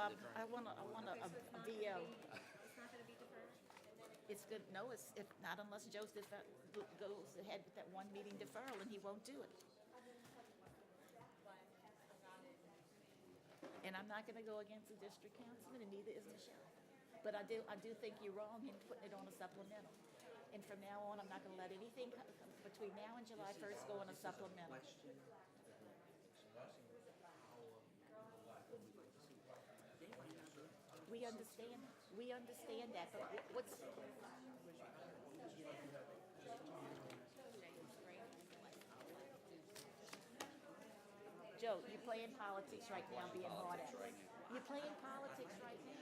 I want a VO. It's not gonna be deferred? It's good, no, if not unless Joseph goes ahead with that one meeting deferral, and he won't do it. And I'm not gonna go against the district councilman, and neither is Michelle. But I do think you're wrong in putting it on a supplemental. And from now on, I'm not gonna let anything between now and July 1st go on a supplemental. We understand that, but what's, Joe, you're playing politics right now, being hard at us. You're playing politics right now.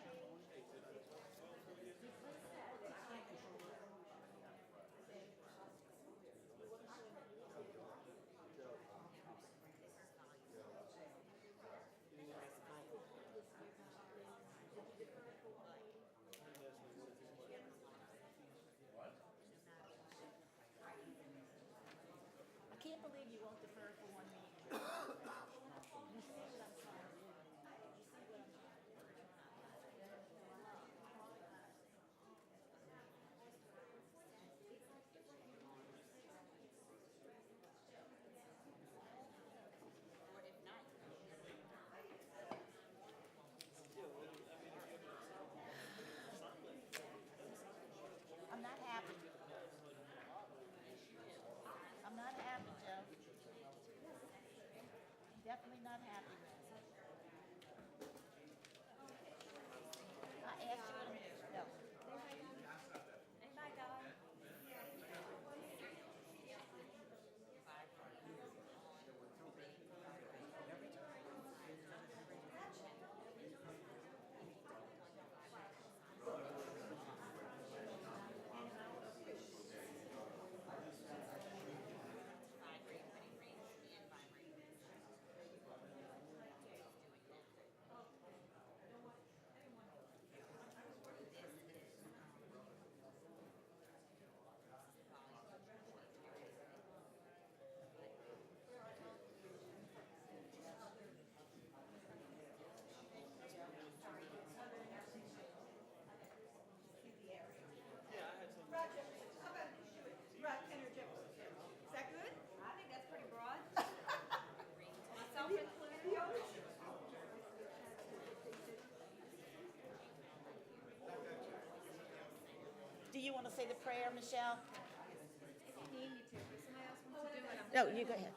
I can't believe you won't defer for one meeting. You see what I'm trying to do? You see what I'm trying to do? Or if not, I'm not happy. I'm not happy, Joe. Definitely not happy. I asked you, no. hey, bye, guys. Is that good? I think that's pretty broad. Myself included. Do you want to say the prayer, Michelle? If you need me to, if somebody else wants to do it, I'm. No, you go ahead.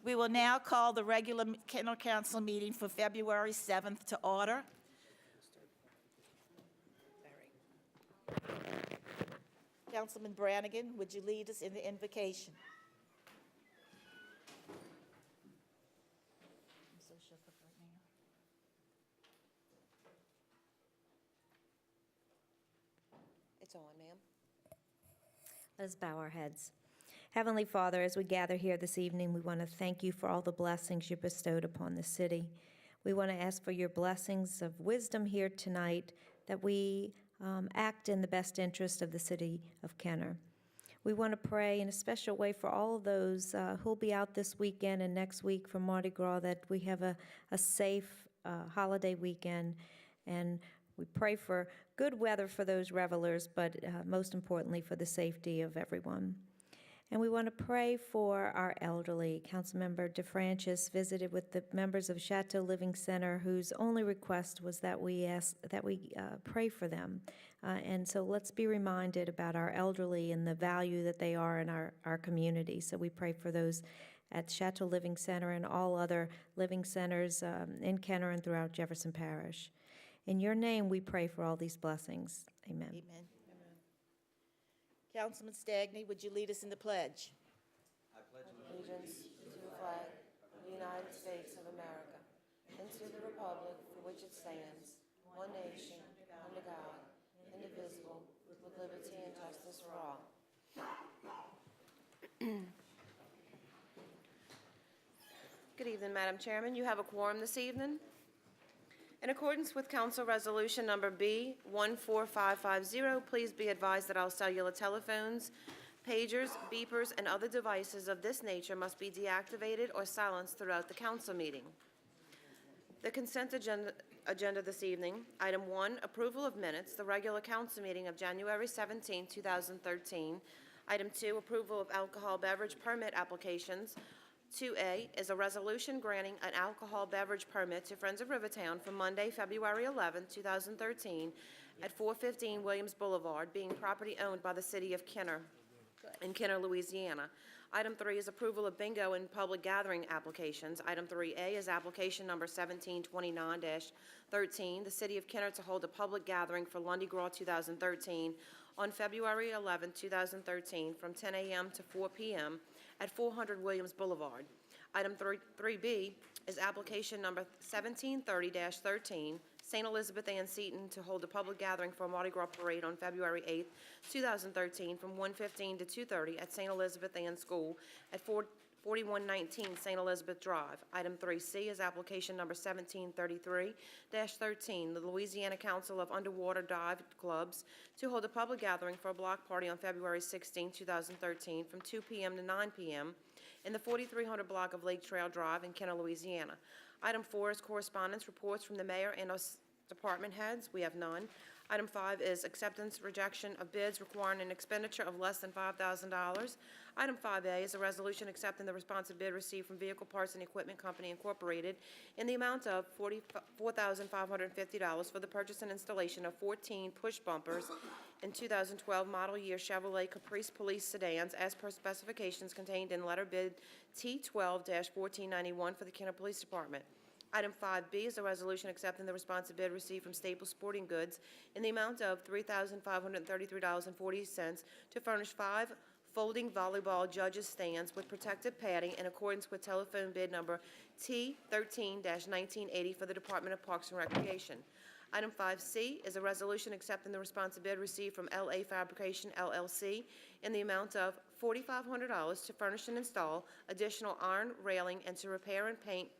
We will now call the regular Kenner Council meeting for February 7th to order. Councilman Brannigan, would you lead us in the invocation? I'm so shook up right now. It's on, ma'am. Let us bow our heads. Heavenly Father, as we gather here this evening, we want to thank you for all the blessings you bestowed upon the city. We want to ask for your blessings of wisdom here tonight, that we act in the best interest of the city of Kenner. We want to pray in a special way for all of those who'll be out this weekend and next week for Mardi Gras, that we have a safe holiday weekend. And we pray for good weather for those revelers, but most importantly for the safety of everyone. And we want to pray for our elderly. Councilmember DeFrancis visited with the members of Chateau Living Center, whose only request was that we pray for them. And so let's be reminded about our elderly and the value that they are in our community. So we pray for those at Chateau Living Center and all other living centers in Kenner and throughout Jefferson Parish. In your name, we pray for all these blessings. Amen. Amen. Councilman Stagney, would you lead us in the pledge? Allegiance to the flag of the United States of America and to the republic for which it stands, one nation, under God, indivisible, with liberty and justice for all. Good evening, Madam Chairman. You have a quorum this evening. In accordance with Council Resolution Number B 14550, please be advised that all cellular telephones Pagers, beepers, and other devices of this nature must be deactivated or silenced throughout the council meeting. The consent agenda this evening. Item 1, approval of minutes, the regular council meeting of January 17, 2013. Item 2, approval of alcohol beverage permit applications. 2A is a resolution granting an alcohol beverage permit to Friends of Rivertown for Monday, February 11, 2013, at 415 Williams Boulevard, being property owned by the city of Kenner in Kenner, Louisiana. Item 3 is approval of bingo and public gathering applications. Item 3A is application number 1729-13, the city of Kenner to hold a public gathering for Lundi Gras 2013 on February 11, 2013, from 10 a.m. to 4 p.m. at 400 Williams Boulevard. Item 3B is application number 1730-13, St. Elizabeth Ann Seton to hold a public gathering for a Mardi Gras parade on February 8, 2013, from 1:15 to 2:30 at St. Elizabeth Ann School at 4119 St. Elizabeth Drive. Item 3C is application number 1733-13, the Louisiana Council of Underwater Dive Clubs to hold a public gathering for a block party on February 16, 2013, from 2 p.m. to 9 p.m. in the 4300 block of Lake Trail Drive in Kenner, Louisiana. Item 4 is correspondence, reports from the mayor and us department heads. We have none. Item 5 is acceptance, rejection of bids requiring an expenditure of less than $5,000. Item 5A is a resolution accepting the responsive bid received from Vehicle Parts and Equipment Company Incorporated in the amount of $44,550 for the purchase and installation of 14 push bumpers in 2012 model year Chevrolet Caprice Police sedans as per specifications contained in letter bid T12-1491 for the Kenner Police Department. Item 5B is a resolution accepting the responsive bid received from Staples Sporting Goods in the amount of $3,533.40 to furnish 5 folding volleyball judges' stands with protective padding in accordance with telephone bid number T13-1980 for the Department of Parks and Recreation. Item 5C is a resolution accepting the responsive bid received from LA Fabrication LLC in the amount of $4,500 to furnish and install additional iron railing and to repair and paint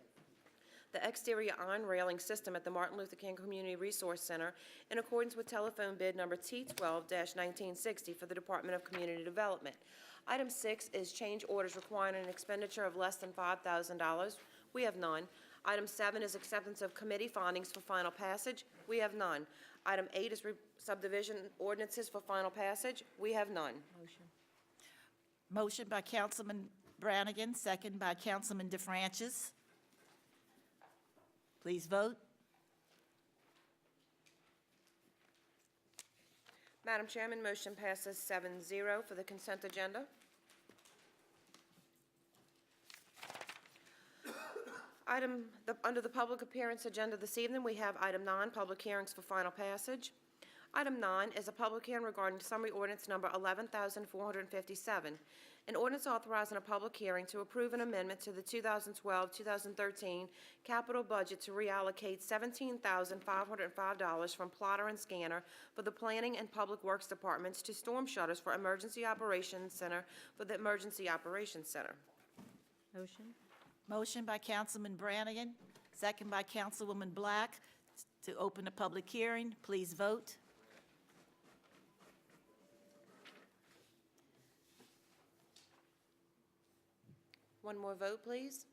the exterior iron railing system at the Martin Luther King Community Resource Center in accordance with telephone bid number T12-1960 for the Department of Community Development. Item 6 is change orders requiring an expenditure of less than $5,000. We have none. Item 7 is acceptance of committee findings for final passage. We have none. Item 8 is subdivision ordinances for final passage. We have none. Motion by Councilman Brannigan, second by Councilman DeFrancis. Please vote. Madam Chairman, motion passes 7-0 for the consent agenda. Under the public appearance agenda this evening, we have item 9, public hearings for final passage. Item 9 is a public hearing regarding summary ordinance number 11,457, an ordinance authorizing a public hearing to approve an amendment to the 2012-2013 capital budget to reallocate $17,505 from plotter and scanner for the Planning and Public Works Departments to storm shutters for Emergency Operations Center for the Emergency Operations Center. Motion. Motion by Councilman Brannigan, second by Councilwoman Black to open the public hearing. Please vote. One more vote, please.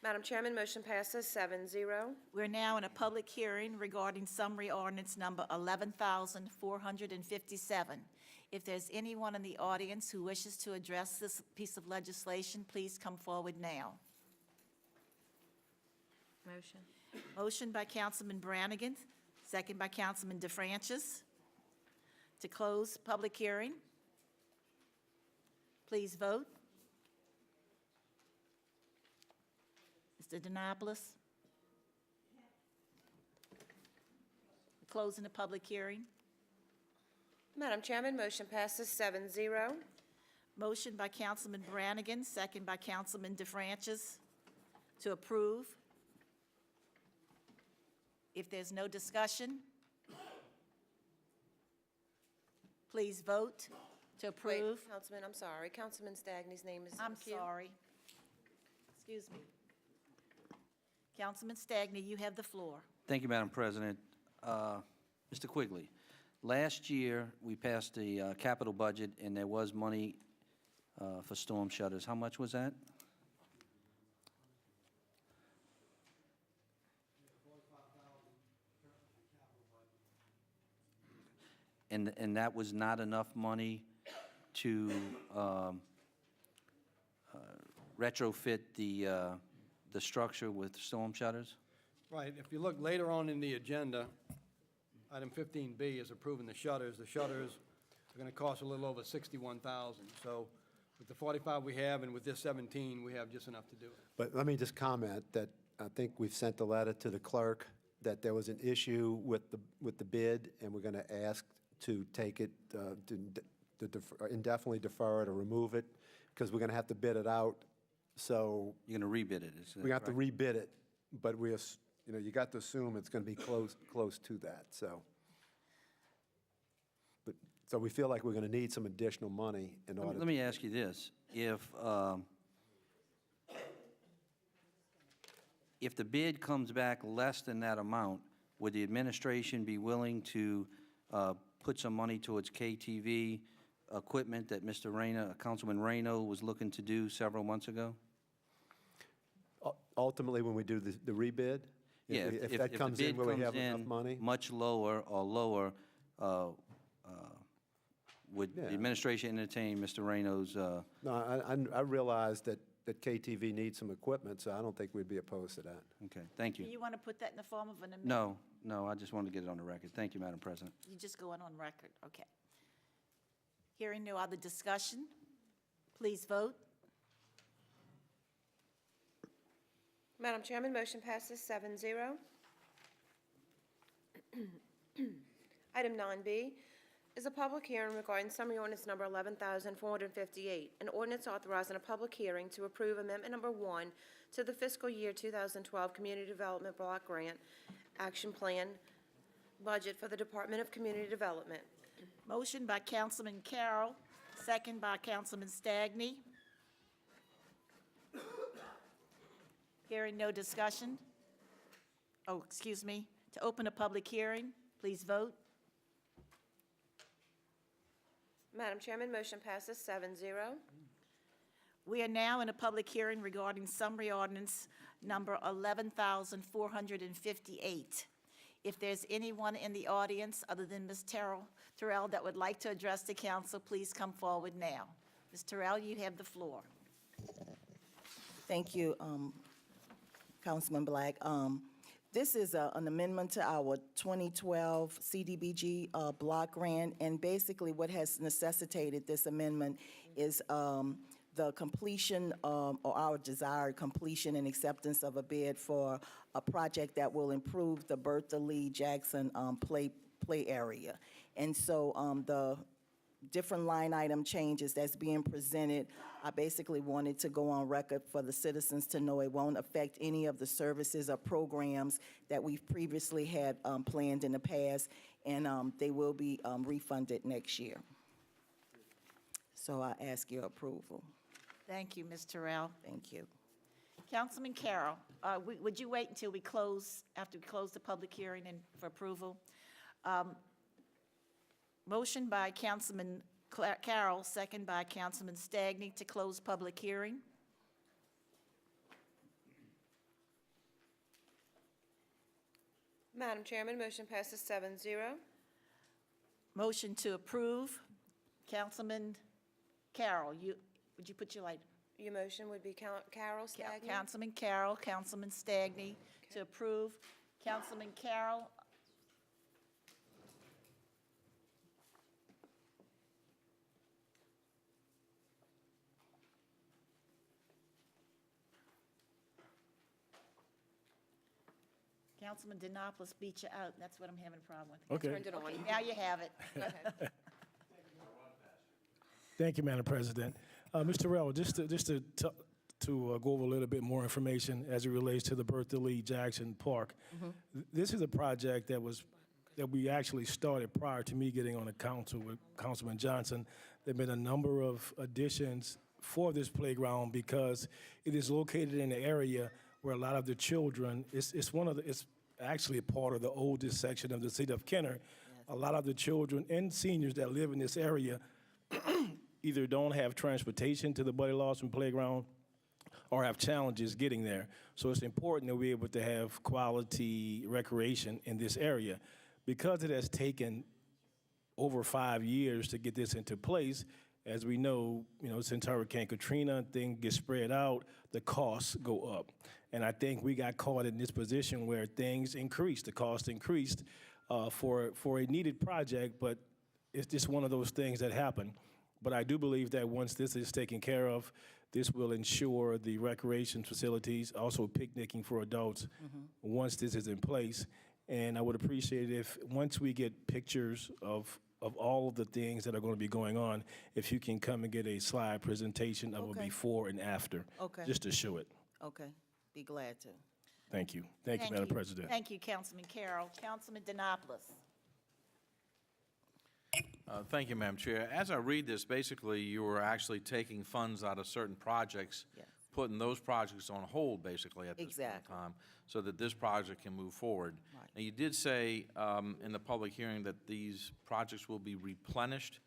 Madam Chairman, motion passes 7-0. We're now in a public hearing regarding summary ordinance number 11,457. If there's anyone in the audience who wishes to address this piece of legislation, please come forward now. Motion. Motion by Councilman Brannigan, second by Councilman DeFrancis to close public hearing. Please vote. Mr. Denopoulos? Closing the public hearing. Madam Chairman, motion passes 7-0. Motion by Councilman Brannigan, second by Councilman DeFrancis to approve. If there's no discussion, please vote to approve. Wait, Councilman, I'm sorry. Councilman Stagney's name is in I'm the queue. sorry. Excuse me. Councilman Stagney, you have the floor. Thank you, Madam President. Mr. Quigley, last year, we passed the capital budget, and there was money for storm shutters. How much was that? And that was not enough money to retrofit the structure with storm shutters? Right, if you look later on in the agenda, item 15B is approving the shutters. The shutters are going to cost a little over $61,000. So with the 45 we have and with this 17, we have just enough to do it. But let me just comment that I think we've sent a letter to the clerk that there was an issue with the bid, and we're going to ask to take it, indefinitely defer it or remove it, because we're going to have to bid it out. So You're going to rebid it, is that we have to correct? rebid it, but you got to assume it's going to be close to that, so. So we feel like we're going to need some additional money in order. Let me ask you this. If the bid comes back less than that amount, would the administration be willing to put some money towards KTV equipment that Mr. Reyna, Councilman Reyno was looking to do several months ago? Ultimately, when we do the rebid? Yeah, If that comes in where we have enough money? much lower or lower, would the Yeah. administration entertain Mr. Reyno's? No, I realize that KTV needs some equipment, so I don't think we'd be opposed to that. Okay, thank Do you. you want to put that in the form of an amendment? No, I just wanted to get it on the record. Thank you, Madam President. You're just going on record, okay. Hearing no other discussion, please vote. Madam Chairman, motion passes 7-0. Item 9B is a public hearing regarding summary ordinance number 11,458, an ordinance authorizing a public hearing to approve amendment number 1 to the fiscal year 2012 Community Development Block Grant Action Plan budget for the Department of Community Development. Motion by Councilman Carroll, second by Councilman Stagney. Hearing no discussion. Oh, excuse me. To open a public hearing, please vote. Madam Chairman, motion passes 7-0. We are now in a public hearing regarding summary ordinance number 11,458. If there's anyone in the audience other than Ms. Terrell that would like to address the council, please come forward now. Ms. Terrell, you have the floor. Thank you, Councilman Black. This is an amendment to our 2012 CDBG block grant, and basically what has necessitated this amendment is the completion or our desired completion and acceptance of a bid for a project that will improve the Bertha Lee Jackson play area. And so the different line item changes that's being presented, I basically wanted to go on record for the citizens to know it won't affect any of the services or programs that we've previously had planned in the past, and they will be refunded next year. So I ask your approval. Thank you, Ms. Terrell. Thank you. Councilman Carroll, would you wait until we close, after we close the public hearing and for approval? Motion by Councilman Carroll, second by Councilman Stagney to close public hearing. Madam Chairman, motion passes 7-0. Motion to approve. Councilman Carroll, would you put your light? Your motion would be Carol Stagney? Councilman Carroll, Councilman Stagney to approve. Councilman Carroll. Councilman Denopoulos beat you out. That's what I'm having a problem with. Okay. Turned it on. Okay, now you have it. Go ahead. Thank you, Madam President. Mr. Terrell, just to go over a little bit more information as it relates to the Bertha Lee Jackson Park. This is a project that we actually started prior to me getting on the council with Councilman Johnson. There've been a number of additions for this playground because it is located in an area where a lot of the children, it's actually part of the oldest section of the city of Kenner, a lot of the children and seniors that live in this area either don't have transportation to the Buddy Lawson Playground or have challenges getting there. So it's important that we're able to have quality recreation in this area. Because it has taken over 5 years to get this into place, as we know, since Hurricane Katrina, things get spread out, the costs go up. And I think we got caught in this position where things increased, the cost increased for a needed project, but it's just one of those things that happen. But I do believe that once this is taken care of, this will ensure the recreation facilities, also picnicking for adults, once this is in place. And I would appreciate it if, once we get pictures of all of the things that are going to be going on, if you can come and get a slide presentation of a Okay. before and after, Okay. just to show it. Okay, be glad to. Thank you. Thank you, Madam President. Thank you, Councilman Carroll. Councilman Denopoulos. Thank you, Madam Chair. As I read this, basically, you were actually taking funds out of certain projects, Yes. putting those projects on hold, basically, at this point in Exactly. time, so that this project can move forward. Right. Now, you did say in the public hearing that these projects will be replenished.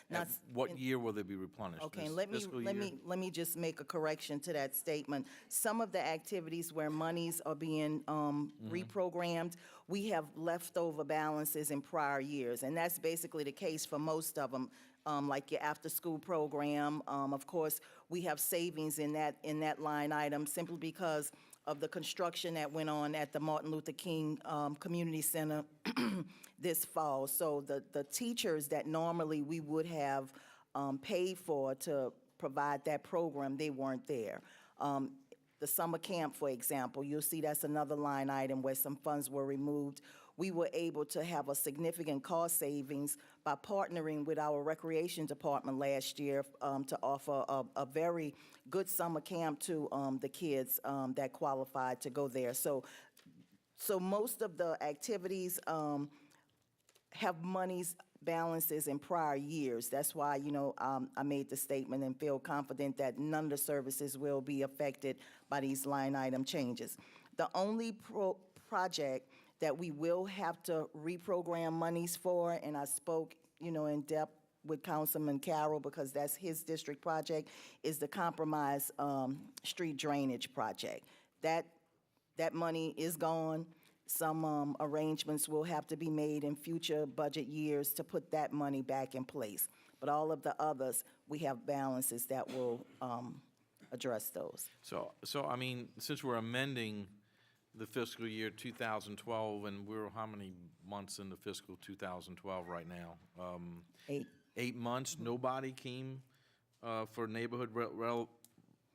Now, At what year will they be replenished? Okay, This let fiscal me year? just make a correction to that statement. Some of the activities where monies are being reprogrammed, we have leftover balances in prior years, and that's basically the case for most of them. Like your after-school program, of course, we have savings in that line item simply because of the construction that went on at the Martin Luther King Community Center this fall. So the teachers that normally we would have paid for to provide that program, they weren't there. The summer camp, for example, you'll see that's another line item where some funds were removed. We were able to have a significant cost savings by partnering with our recreation department last year to offer a very good summer camp to the kids that qualified to go there. So most of the activities have monies balances in prior years. That's why, I made the statement and feel confident that none of the services will be affected by these line item changes. The only project that we will have to reprogram monies for, and I spoke, in depth with Councilman Carroll because that's his district project, is the compromise street drainage project. That money is gone. Some arrangements will have to be made in future budget years to put that money back in place. But all of the others, we have balances that will address those. So, I mean, since we're amending the fiscal year 2012, and we're how many months into fiscal 2012 right now? 8. 8 months, nobody came for neighborhood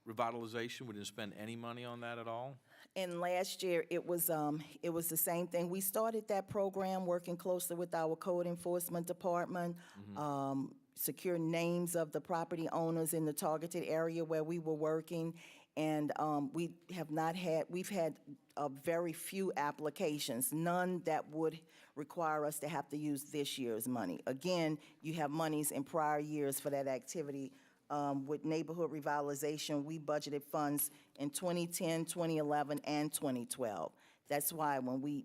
revitalization? We didn't spend any money on that at all? And last year, it was the same thing. We started that program working closely with our code enforcement department, secure names of the property owners in the targeted area where we were working, and we've had very few applications, none that would require us to have to use this year's money. Again, you have monies in prior years for that activity. With neighborhood revitalization, we budgeted funds in 2010, 2011, and 2012. That's why when we,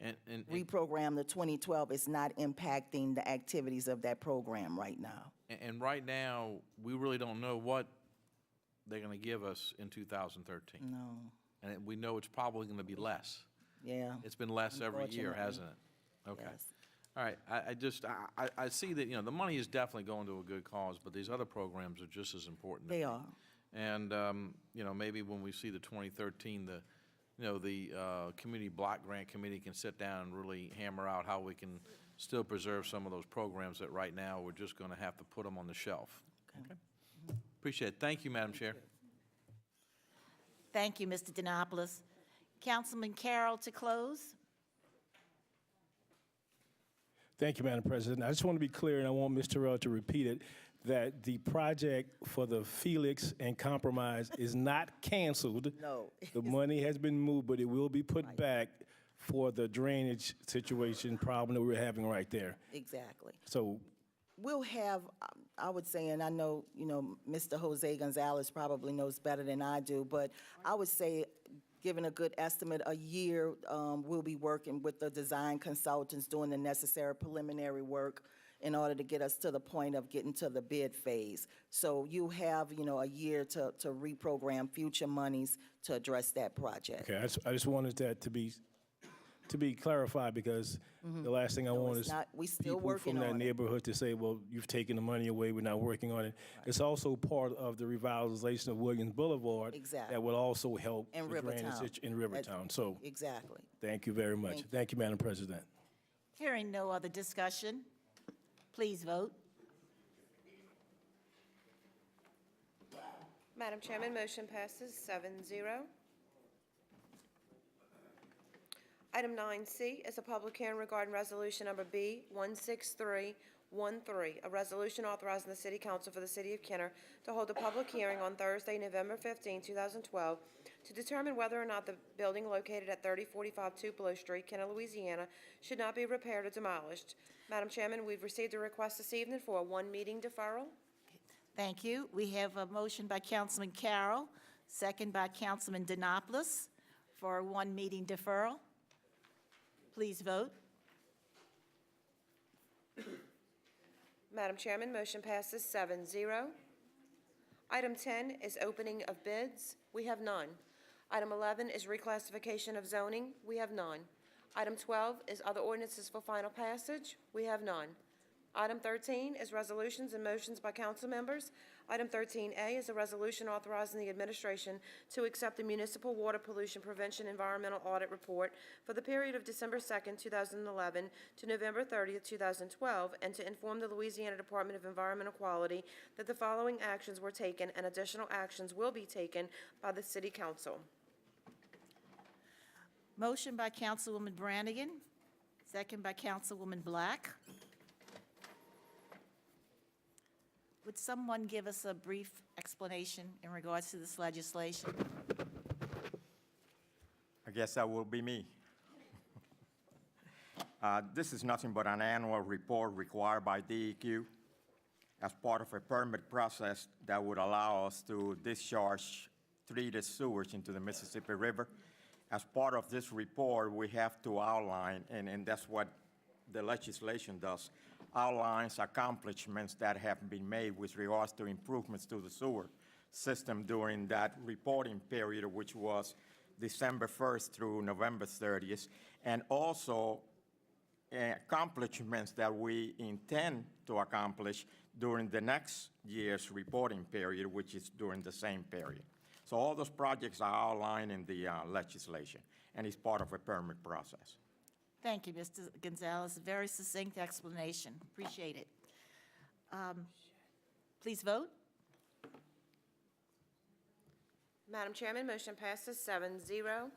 And reprogram the 2012, it's not impacting the activities of that program right now. And right now, we really don't know what they're going to give us in 2013. No, And we know it's probably going to be less. yeah. It's been less every year, Unfortunately. hasn't it? Okay. Yes. All right, I see that, the money is definitely going to a good cause, but these other programs are just as important. to They me. are. And, maybe when we see the 2013, the Community Block Grant Committee can sit down and really hammer out how we can still preserve some of those programs that right now we're just going to have to put them on the shelf. Okay. Appreciate it. Thank you, Madam Chair. Thank you, Mr. Denopoulos. Councilman Carroll to close. Thank you, Madam President. I just want to be clear, and I want Ms. Terrell to repeat it, that the project for the Felix and Compromise is not canceled. No. The money has been moved, but it will be put back for the drainage situation problem that we're having right there. Exactly. So, We'll have, I would say, and I know, Mr. Jose Gonzalez probably knows better than I do, but I would say giving a good estimate, a year, we'll be working with the design consultants, doing the necessary preliminary work in order to get us to the point of getting to the bid phase. So you have, a year to reprogram future monies to address that project. Okay, I just wanted that to be clarified, because the last thing I want it's is not- we still people working from that on it. neighborhood to say, well, you've taken the money away, we're not working on it. It's also part of the revitalization of Williams Boulevard. Exactly. That will also help In the drainage Rivertown. in Rivertown. So, Exactly. thank you very much. Thank you, Madam President. Hearing no other discussion, please vote. Madam Chairman, motion passes 7-0. Item 9C is a public hearing regarding Resolution Number B 16313, a resolution authorizing the City Council for the City of Kenner to hold a public hearing on Thursday, November 15, 2012, to determine whether or not the building located at 3045 Tupelo Street, Kenner, Louisiana, should not be repaired or demolished. Madam Chairman, we've received a request this evening for a one-meeting deferral. Thank you. We have a motion by Councilman Carroll, second by Councilman Denopoulos for a one-meeting deferral. Please vote. Madam Chairman, motion passes 7-0. Item 10 is opening of bids. We have none. Item 11 is reclassification of zoning. We have none. Item 12 is other ordinances for final passage. We have none. Item 13 is resolutions and motions by council members. Item 13A is a resolution authorizing the administration to accept the Municipal Water Pollution Prevention Environmental Audit Report for the period of December 2nd, 2011 to November 30th, 2012, and to inform the Louisiana Department of Environmental Quality that the following actions were taken and additional actions will be taken by the City Council. Motion by Councilwoman Brannigan, second by Councilwoman Black. Would someone give us a brief explanation in regards to this legislation? I guess that will be me. This is nothing but an annual report required by DEQ as part of a permit process that would allow us to discharge treated sewage into the Mississippi River. As part of this report, we have to outline, and that's what the legislation does, outlines accomplishments that have been made with regards to improvements to the sewer system during that reporting period, which was December 1st through November 30th, and also accomplishments that we intend to accomplish during the next year's reporting period, which is during the same period. So all those projects are outlined in the legislation, and it's part of a permit process. Thank you, Mr. Gonzalez. Very succinct explanation. Appreciate it. Please vote. Madam Chairman, motion passes 7-0.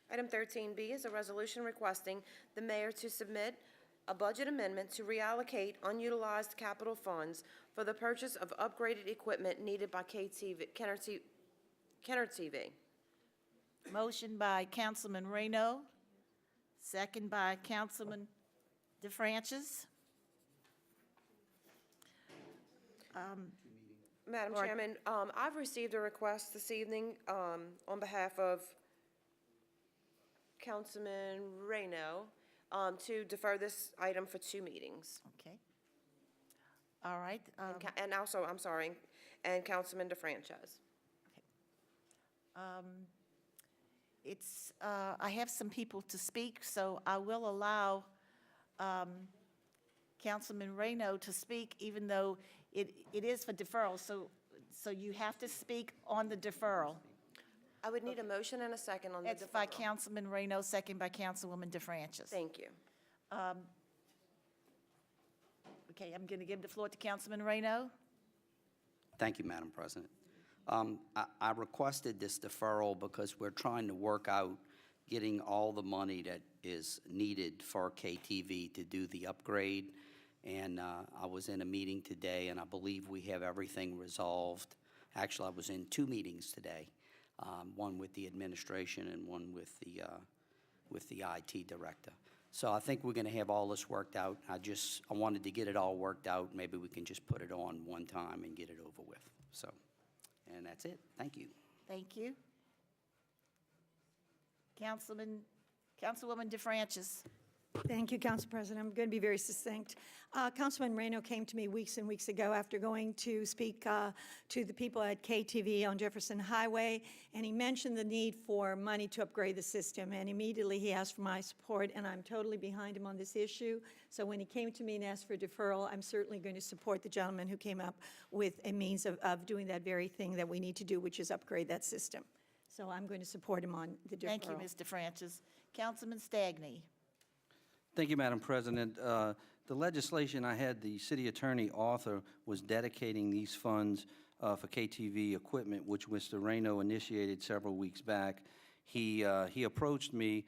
Item 13B is a resolution requesting the mayor to submit a budget amendment to reallocate unutilized capital funds for the purchase of upgraded equipment needed by Kenner TV. Motion by Councilman Reno, second by Councilman DeFrancis. Madam Or- Chairman, I've received a request this evening on behalf of Councilman Reno to defer this item for 2 meetings. Okay. All right. And also, I'm sorry, and Councilman DeFranchise. I have some people to speak, so I will allow Councilman Reno to speak, even though it is for deferral, so you have to speak on the deferral. I would need a motion and a second on the It's by deferral. Councilman Reno, second by Councilwoman DeFrancis. Thank you. Okay, I'm going to give the floor to Councilman Reno. Thank you, Madam President. I requested this deferral because we're trying to work out getting all the money that is needed for KTV to do the upgrade. And I was in a meeting today, and I believe we have everything resolved. Actually, I was in 2 meetings today, one with the administration and one with the IT director. So I think we're going to have all this worked out. I wanted to get it all worked out. Maybe we can just put it on one time and get it over with. So, and that's it. Thank you. Thank you. Councilwoman DeFrancis. Thank you, Council President. I'm going to be very succinct. Councilman Reno came to me weeks and weeks ago after going to speak to the people at KTV on Jefferson Highway, and he mentioned the need for money to upgrade the system, and immediately he asked for my support, and I'm totally behind him on this issue. So when he came to me and asked for deferral, I'm certainly going to support the gentleman who came up with a means of doing that very thing that we need to do, which is upgrade that system. So I'm going to support him on the deferral. Thank you, Ms. DeFrancis. Councilman Stagney. Thank you, Madam President. The legislation I had the city attorney author was dedicating these funds for KTV equipment, which Mr. Reno initiated several weeks back. He approached me.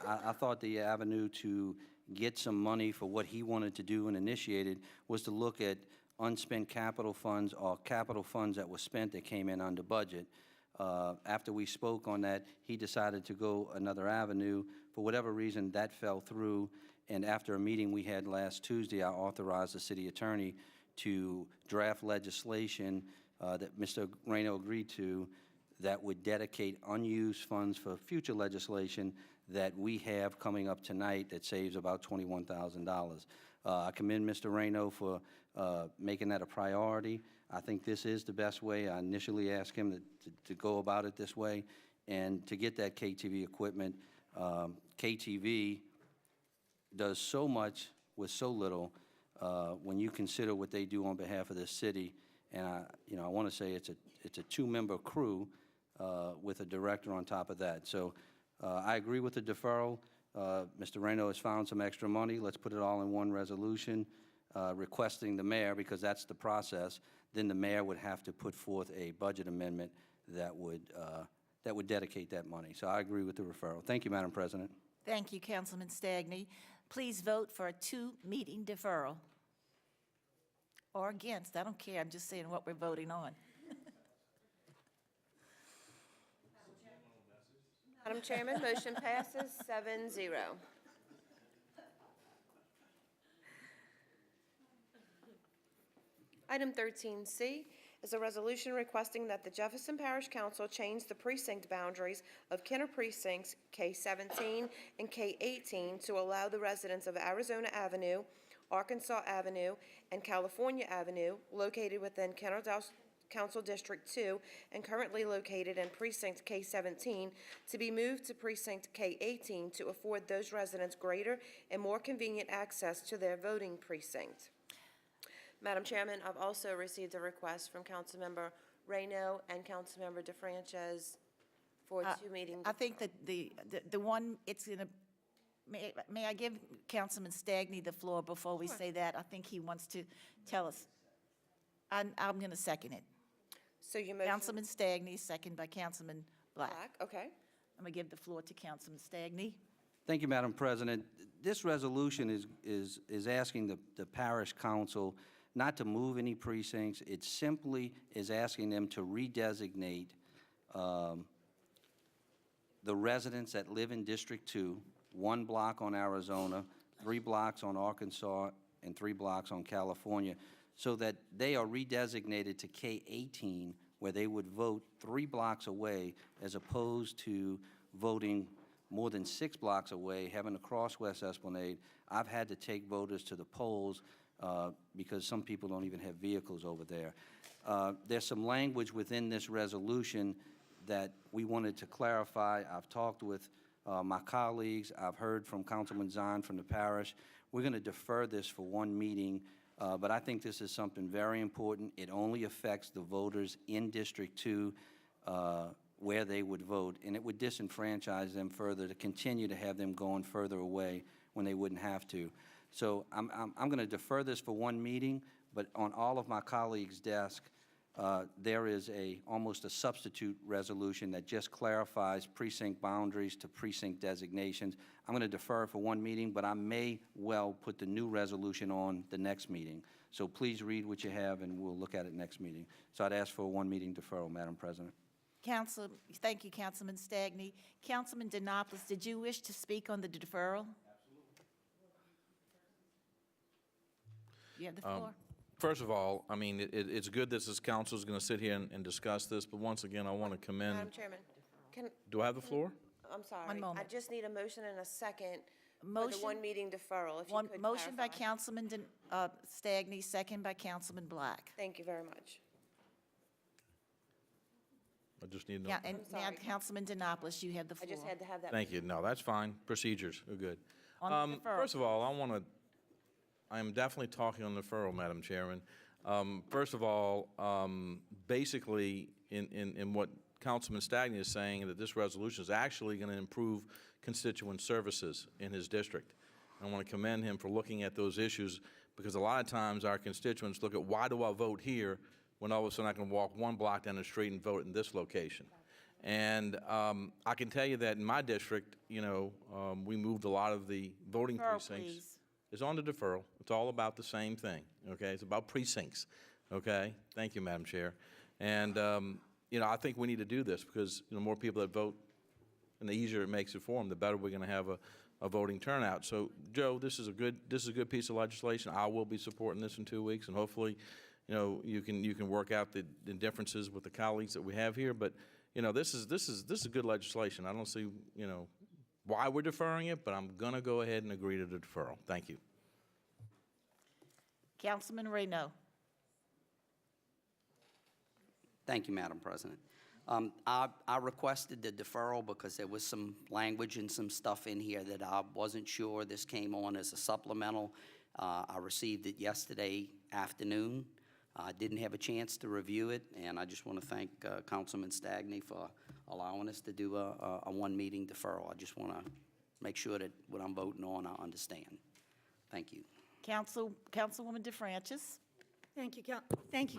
I thought the avenue to get some money for what he wanted to do and initiated was to look at unspent capital funds or capital funds that were spent that came in under budget. After we spoke on that, he decided to go another avenue. For whatever reason, that fell through. And after a meeting we had last Tuesday, I authorized the city attorney to draft legislation that Mr. Reno agreed to that would dedicate unused funds for future legislation that we have coming up tonight that saves about $21,000. I commend Mr. Reno for making that a priority. I think this is the best way. I initially asked him to go about it this way and to get that KTV equipment. KTV does so much with so little when you consider what they do on behalf of this city. And I want to say it's a two-member crew with a director on top of that. So I agree with the deferral. Mr. Reno has found some extra money. Let's put it all in one resolution requesting the mayor, because that's the process. Then the mayor would have to put forth a budget amendment that would dedicate that money. So I agree with the referral. Thank you, Madam President. Thank you, Councilman Stagney. Please vote for a two-meeting deferral. Or against, I don't care, I'm just saying what we're voting on. Madam Chairman, motion passes 7-0. Item 13C is a resolution requesting that the Jefferson Parish Council change the precinct boundaries of Kenner precincts K-17 and K-18 to allow the residents of Arizona Avenue, Arkansas Avenue, and California Avenue, located within Kenner Council District 2 and currently located in Precinct K-17, to be moved to Precinct K-18 to afford those residents greater and more convenient access to their voting precinct. Madam Chairman, I've also received a request from Councilmember Reno and Councilmember DeFrancis for two meetings. I think that the one, it's in a, may I give Councilman Stagney the floor before we say that? I think he wants to tell us. I'm going to second it. So you motion. Councilman Stagney, second by Councilman Black. Okay. I'm going to give the floor to Councilman Stagney. Thank you, Madam President. This resolution is asking the parish council not to move any precincts. It simply is asking them to redesignate the residents that live in District 2, 1 block on Arizona, 3 blocks on Arkansas, and 3 blocks on California, so that they are redesignated to K-18, where they would vote 3 blocks away, as opposed to voting more than 6 blocks away, having to cross West Esplanade. I've had to take voters to the polls because some people don't even have vehicles over there. There's some language within this resolution that we wanted to clarify. I've talked with my colleagues. I've heard from Councilman Zahn from the parish. We're going to defer this for one meeting, but I think this is something very important. It only affects the voters in District 2 where they would vote, and it would disenfranchise them further to continue to have them going further away when they wouldn't have to. So I'm going to defer this for one meeting, but on all of my colleagues' desk, there is almost a substitute resolution that just clarifies precinct boundaries to precinct designations. I'm going to defer for one meeting, but I may well put the new resolution on the next meeting. So please read what you have, and we'll look at it next meeting. So I'd ask for a one-meeting deferral, Madam President. Thank you, Councilman Stagney. Councilman Denopoulos, did you wish to speak on the deferral? You have the floor. First of all, I mean, it's good that this council is going to sit here and discuss this, but once again, I want to commend. Madam Chairman, Do I have the floor? I'm sorry. One moment. I just need a motion and a second for the Motion- one meeting deferral, if you One could motion by clarify. Councilman Stagney, second by Councilman Black. Thank you very much. I just need to know. Yeah, and now sorry. Councilman Denopoulos, you have the I floor. just had to have that. Thank you. No, that's fine. Procedures are good. On the deferral. First of all, I am definitely talking on deferral, Madam Chairman. First of all, basically, in what Councilman Stagney is saying, that this resolution is actually going to improve constituent services in his district. I want to commend him for looking at those issues, because a lot of times our constituents look at, why do I vote here, when all of a sudden I can walk one block down the street and vote in this location. And I can tell you that in my district, we moved a lot of the voting Deferral, precincts. please. It's on the deferral. It's all about the same thing, okay? It's about precincts, okay? Thank you, Madam Chair. And, I think we need to do this, because the more people that vote, and the easier it makes it for them, the better we're going to have a voting turnout. So, Joe, this is a good piece of legislation. I will be supporting this in 2 weeks, and hopefully, you can work out the differences with the colleagues that we have here. But, this is good legislation. I don't see, why we're deferring it, but I'm going to go ahead and agree to the deferral. Thank you. Councilman Reno. Thank you, Madam President. I requested the deferral because there was some language and some stuff in here that I wasn't sure. This came on as a supplemental. I received it yesterday afternoon. I didn't have a chance to review it, and I just want to thank Councilman Stagney for allowing us to do a one-meeting deferral. I just want to make sure that what I'm voting on, I understand. Thank you. Councilwoman DeFrancis. Thank you,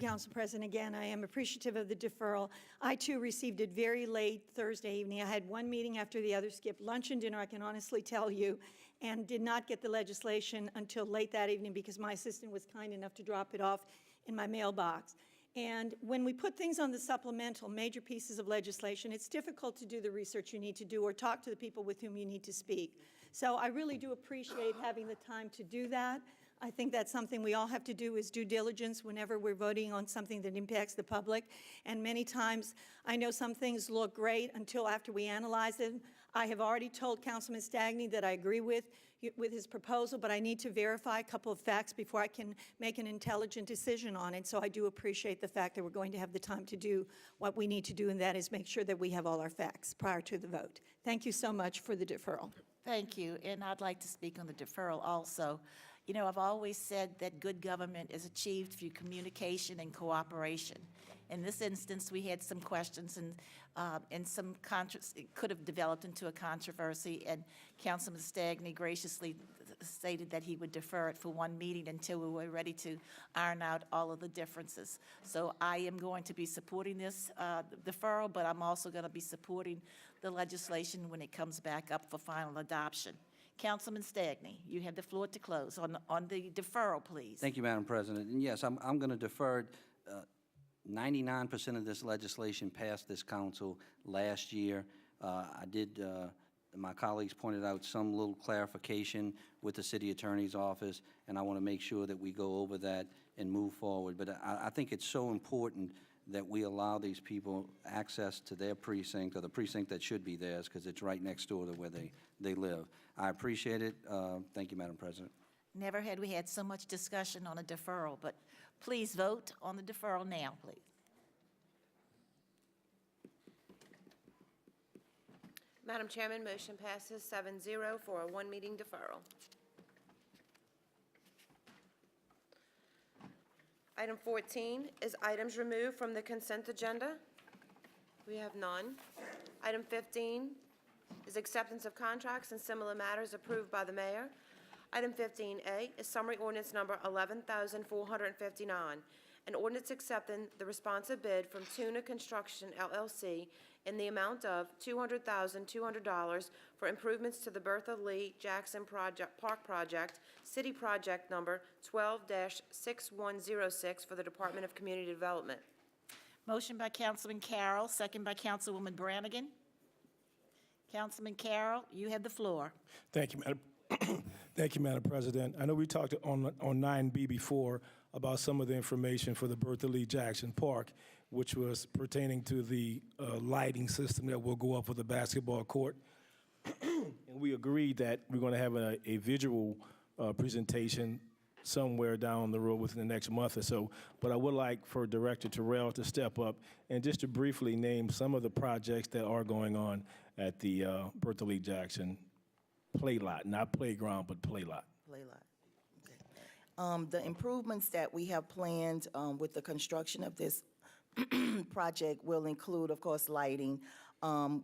Council President. Again, I am appreciative of the deferral. I, too, received it very late Thursday evening. I had one meeting after the other, skipped lunch and dinner, I can honestly tell you, and did not get the legislation until late that evening because my assistant was kind enough to drop it off in my mailbox. And when we put things on the supplemental, major pieces of legislation, it's difficult to do the research you need to do or talk to the people with whom you need to speak. So I really do appreciate having the time to do that. I think that's something we all have to do, is due diligence whenever we're voting on something that impacts the public. And many times, I know some things look great until after we analyze them. I have already told Councilman Stagney that I agree with his proposal, but I need to verify a couple of facts before I can make an intelligent decision on it. So I do appreciate the fact that we're going to have the time to do what we need to do, and that is make sure that we have all our facts prior to the vote. Thank you so much for the deferral. Thank you, and I'd like to speak on the deferral also. I've always said that good government is achieved through communication and cooperation. In this instance, we had some questions and some it could have developed into a controversy, and Councilman Stagney graciously stated that he would defer it for one meeting until we were ready to iron out all of the differences. So I am going to be supporting this deferral, but I'm also going to be supporting the legislation when it comes back up for final adoption. Councilman Stagney, you have the floor to close on the deferral, please. Thank you, Madam President. And yes, I'm going to defer. 99% of this legislation passed this council last year. My colleagues pointed out some little clarification with the city attorney's office, and I want to make sure that we go over that and move forward. But I think it's so important that we allow these people access to their precinct, or the precinct that should be theirs, because it's right next door to where they live. I appreciate it. Thank you, Madam President. Never had we had so much discussion on a deferral, but please vote on the deferral now, please. Madam Chairman, motion passes 7-0 for a one-meeting deferral. Item 14 is items removed from the consent agenda. We have none. Item 15 is acceptance of contracts and similar matters approved by the mayor. Item 15A is summary ordinance number 11,459, an ordinance accepting the responsive bid from Tuna Construction, LLC, in the amount of $200,200 for improvements to the Bertha Lee Jackson Park Project, City Project number 12-6106 for the Department of Community Development. Motion by Councilman Carroll, second by Councilwoman Brannigan. Councilman Carroll, you have the floor. Thank you, Madam. Thank you, Madam President. I know we talked on 9B before about some of the information for the Bertha Lee Jackson Park, which was pertaining to the lighting system that will go up for the basketball court. And we agreed that we're going to have a visual presentation somewhere down the road within the next month or so. But I would like for Director Terrell to step up and just to briefly name some of the projects that are going on at the Bertha Lee Jackson play lot, not playground, but play lot. Play lot. Okay. The improvements that we have planned with the construction of this project will include, of course, lighting.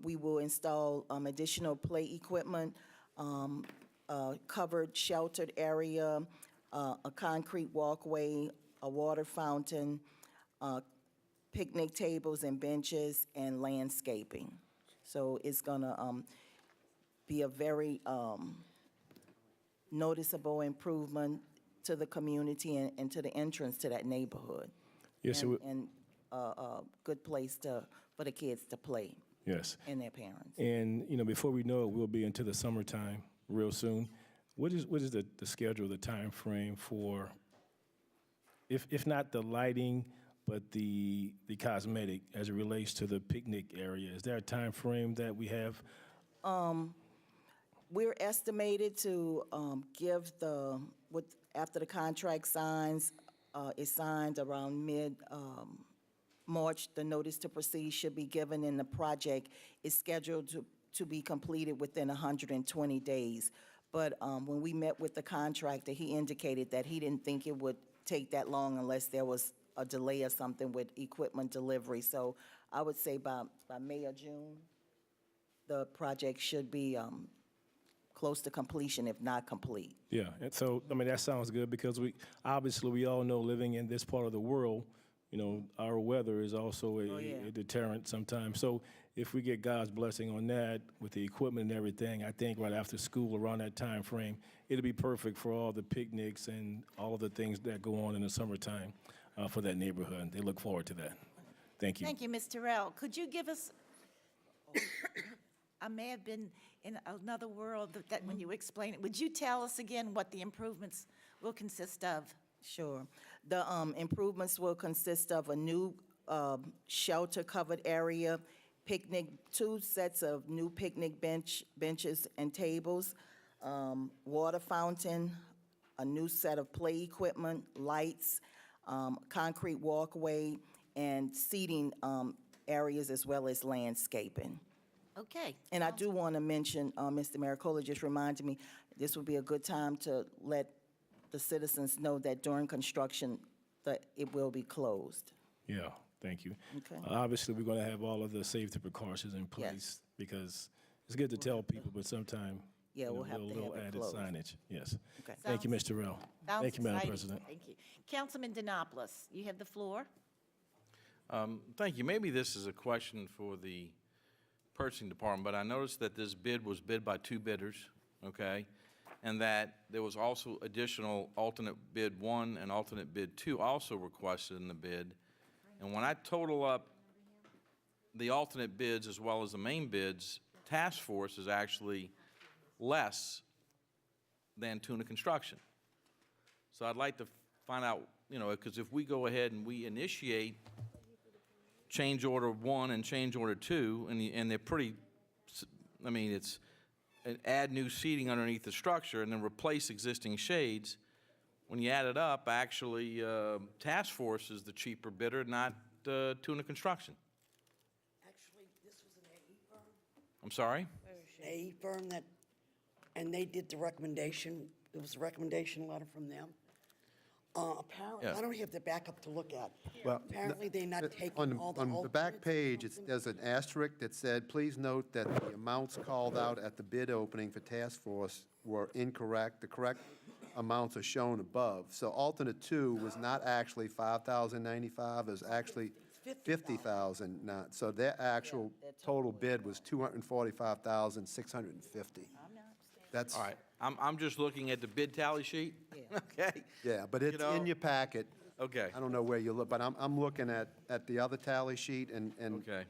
We will install additional play equipment, covered sheltered area, a concrete walkway, a water fountain, picnic tables and benches, and landscaping. So it's gonna be a very noticeable improvement to the community and to the entrance to that neighborhood. Yes, And a good place for the kids to play. yes. And their parents. And, you know, before we know it, we'll be into the summertime real soon. What is the schedule, the time frame for, if not the lighting, but the cosmetic as it relates to the picnic area? Is there a time frame that we have? We're estimated to give after the contract is signed around mid-March, the notice to proceed should be given, and the project is scheduled to be completed within 120 days. But when we met with the contractor, he indicated that he didn't think it would take that long unless there was a delay or something with equipment delivery. So I would say by May or June, the project should be close to completion, if not complete. Yeah, and so, I mean, that sounds good because we all know living in this part of the world, you know, our weather is also a deterrent sometimes. So if we get God's blessing on that with the equipment and everything, I think right after school, around that time frame, it'll be perfect for all the picnics and all of the things that go on in the summertime for that neighborhood. They look forward to that. Thank you. Thank you, Ms. Terrell. Could you give us, I may have been in another world that when you explain it, would you tell us again what the improvements will consist of? Sure. The improvements will consist of a new shelter-covered area, two sets of new picnic benches and tables, water fountain, a new set of play equipment, lights, concrete walkway, and seating areas as well as landscaping. Okay. And I do want to mention, Mr. Maricola just reminded me, this would be a good time to let the citizens know that during construction, that it will be closed. Yeah, thank you. Okay. Obviously, we're going to have all of the safety precautions in place because it's good to tell people, but sometimes We'll have to have it added closed. signage. Yes. Okay. Thank you, Mr. Terrell. Sounds Thank you, Madam exciting. President. Thank you. Councilman Denopoulos, you have the floor. Thank you. Maybe this is a question for the purchasing department, but I noticed that this bid was bid by 2 bidders, okay? And that there was also additional alternate bid 1 and alternate bid 2 also requested in the bid. And when I total up the alternate bids as well as the main bids, task force is actually less than Tuna Construction. So I'd like to find out, you know, because if we go ahead and we initiate change order 1 and change order 2, and they're pretty, I mean, it's add new seating underneath the structure and then replace existing shades. When you add it up, actually, task force is the cheaper bidder, not Tuna Construction. Actually, this was an AE firm. I'm sorry? AE firm and they did the recommendation. It was a recommendation letter from them. Apparently, Yeah. I don't have the backup to look at. Well, Apparently, they're not taking all the On the back alternates. page, there's an asterisk that said, please note that the amounts called out at the bid opening for task force were incorrect. The correct amounts are shown above. So alternate 2 was not actually $5,095, it was actually $50,000 not. So their actual total bid was $245,650. That's, All right. I'm just looking at the bid tally sheet. Okay? yeah, but it's in your packet. Okay. I don't know where you look, but I'm looking at the other tally sheet and. Okay.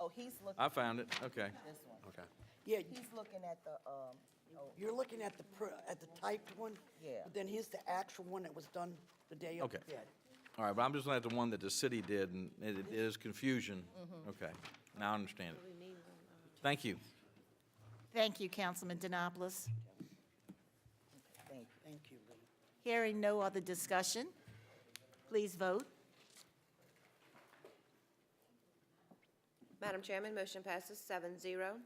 Oh, he's looking I found it. Okay. at this one. Okay. Yeah, He's looking at the You're looking at the typed one? Yeah. But then here's the actual one that was done the day of Okay. the bid. All right, but I'm just looking at the one that the city did, and it is confusion. Okay, now I understand it. Thank you. Thank you, Councilman Denopoulos. Thank you, Lee. Hearing no other discussion, please vote. Madam Chairman, motion passes 7-0.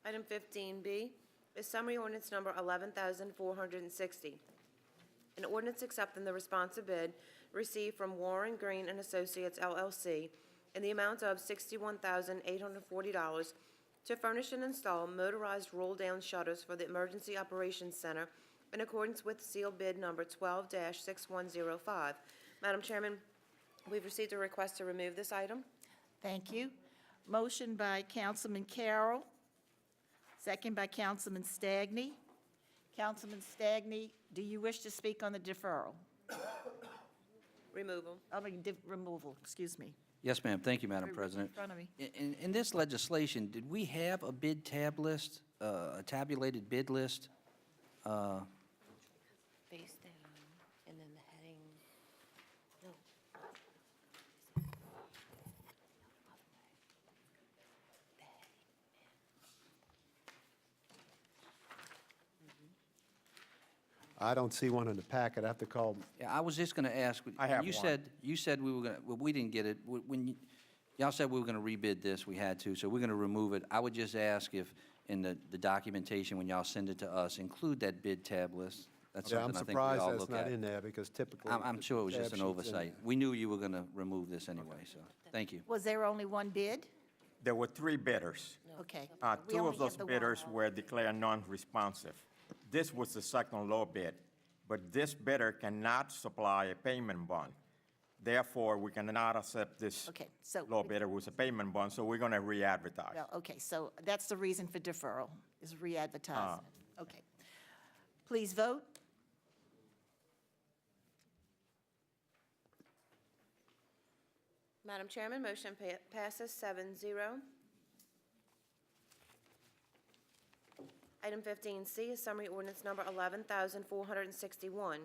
Item 15B is summary ordinance number 11,460. An ordinance accepting the responsive bid received from Warren Green and Associates LLC in the amount of $61,840 to furnish and install motorized roll-down shutters for the Emergency Operations Center in accordance with sealed bid number 12-6105. Madam Chairman, we've received a request to remove this item. Thank you. Motion by Councilman Carroll, second by Councilman Stagney. Councilman Stagney, do you wish to speak on the deferral? Removal. Removal, excuse me. Yes, ma'am. Thank you, Madam In President. front of me. In this legislation, did we have a bid tab list, a tabulated bid list? Face down, and then the heading. No. I don't see one in the packet. I have to call. Yeah, I was just going to ask. I have you one. You said we were going to, well, we didn't get it. Y'all said we were going to rebid this, we had to, so we're going to remove it. I would just ask if, in the documentation, when y'all send it to us, include that bid tab list. That's Yeah, I'm something I think we surprised all that's look not at. in there because typically. I'm the sure it was just tab an sheet's in oversight. there. We knew you were going to remove this anyway, so, thank you. Was there only one bid? There were 3 bidders. Okay. We Two only of those have the one. bidders were declared non-responsive. This was the second low bid, but this bidder cannot supply a payment bond. Therefore, we cannot accept this Okay, so- low bidder with a payment bond, so we're going to re-advertise. Well, okay, so that's the reason for deferral, is re-advertisement. Okay. Please vote. Madam Chairman, motion passes 7-0. Item 15C is summary ordinance number 11,461.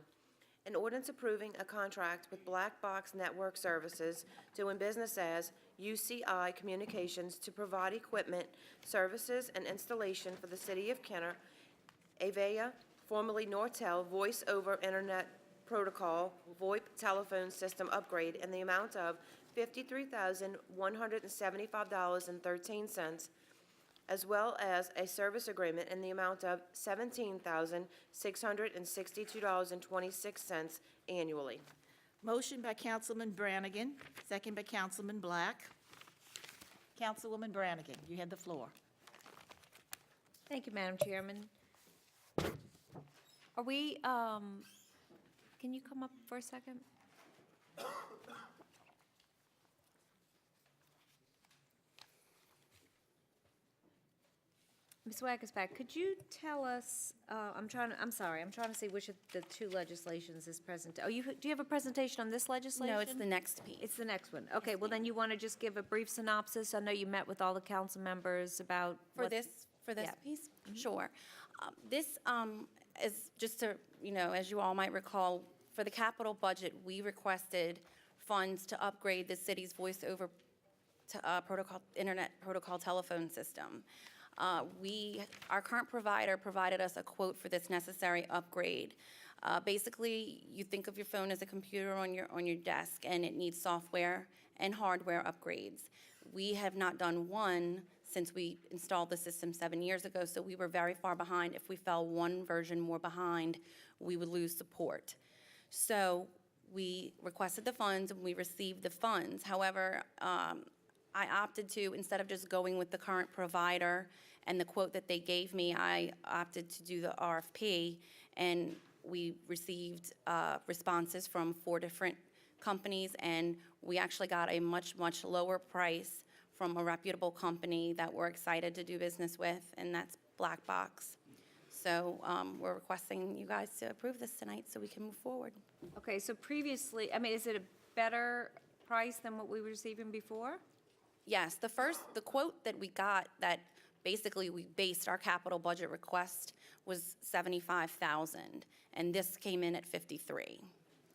An ordinance approving a contract with Black Box Network Services doing business as UCI Communications to provide equipment, services, and installation for the City of Kenner, Avaya, formerly Nortel Voice over Internet Protocol VoIP telephone system upgrade in the amount of $53,175.13, as well as a service agreement in the amount of $17,662.26 annually. Motion by Councilman Brannigan, second by Councilman Black. Councilwoman Brannigan, you have the floor. Thank you, Madam Chairman. Are we, can you come up for a second? Ms. Wackersback, could you tell us, I'm trying to see which of the 2 legislations is present. Do you have a presentation on this legislation? No, it's the next piece. It's the next one. Okay, well, then you want to just give a brief synopsis? I know you met with all the council members about For what- this Yeah. piece? Sure. This is just to, as you all might recall, for the capital budget, we requested funds to upgrade the city's voice over internet protocol telephone system. Our current provider provided us a quote for this necessary upgrade. Basically, you think of your phone as a computer on your desk, and it needs software and hardware upgrades. We have not done one since we installed the system 7 years ago, so we were very far behind. If we fell one version more behind, we would lose support. So we requested the funds, and we received the funds. However, I opted to, instead of just going with the current provider and the quote that they gave me, I opted to do the RFP, and we received responses from 4 different companies, and we actually got a much, much lower price from a reputable company that we're excited to do business with, and that's Black Box. So we're requesting you guys to approve this tonight so we can move forward. Okay, so previously, is it a better price than what we were receiving before? Yes, the quote that we got that basically, we based our capital budget request was 75,000, and this came in at 53.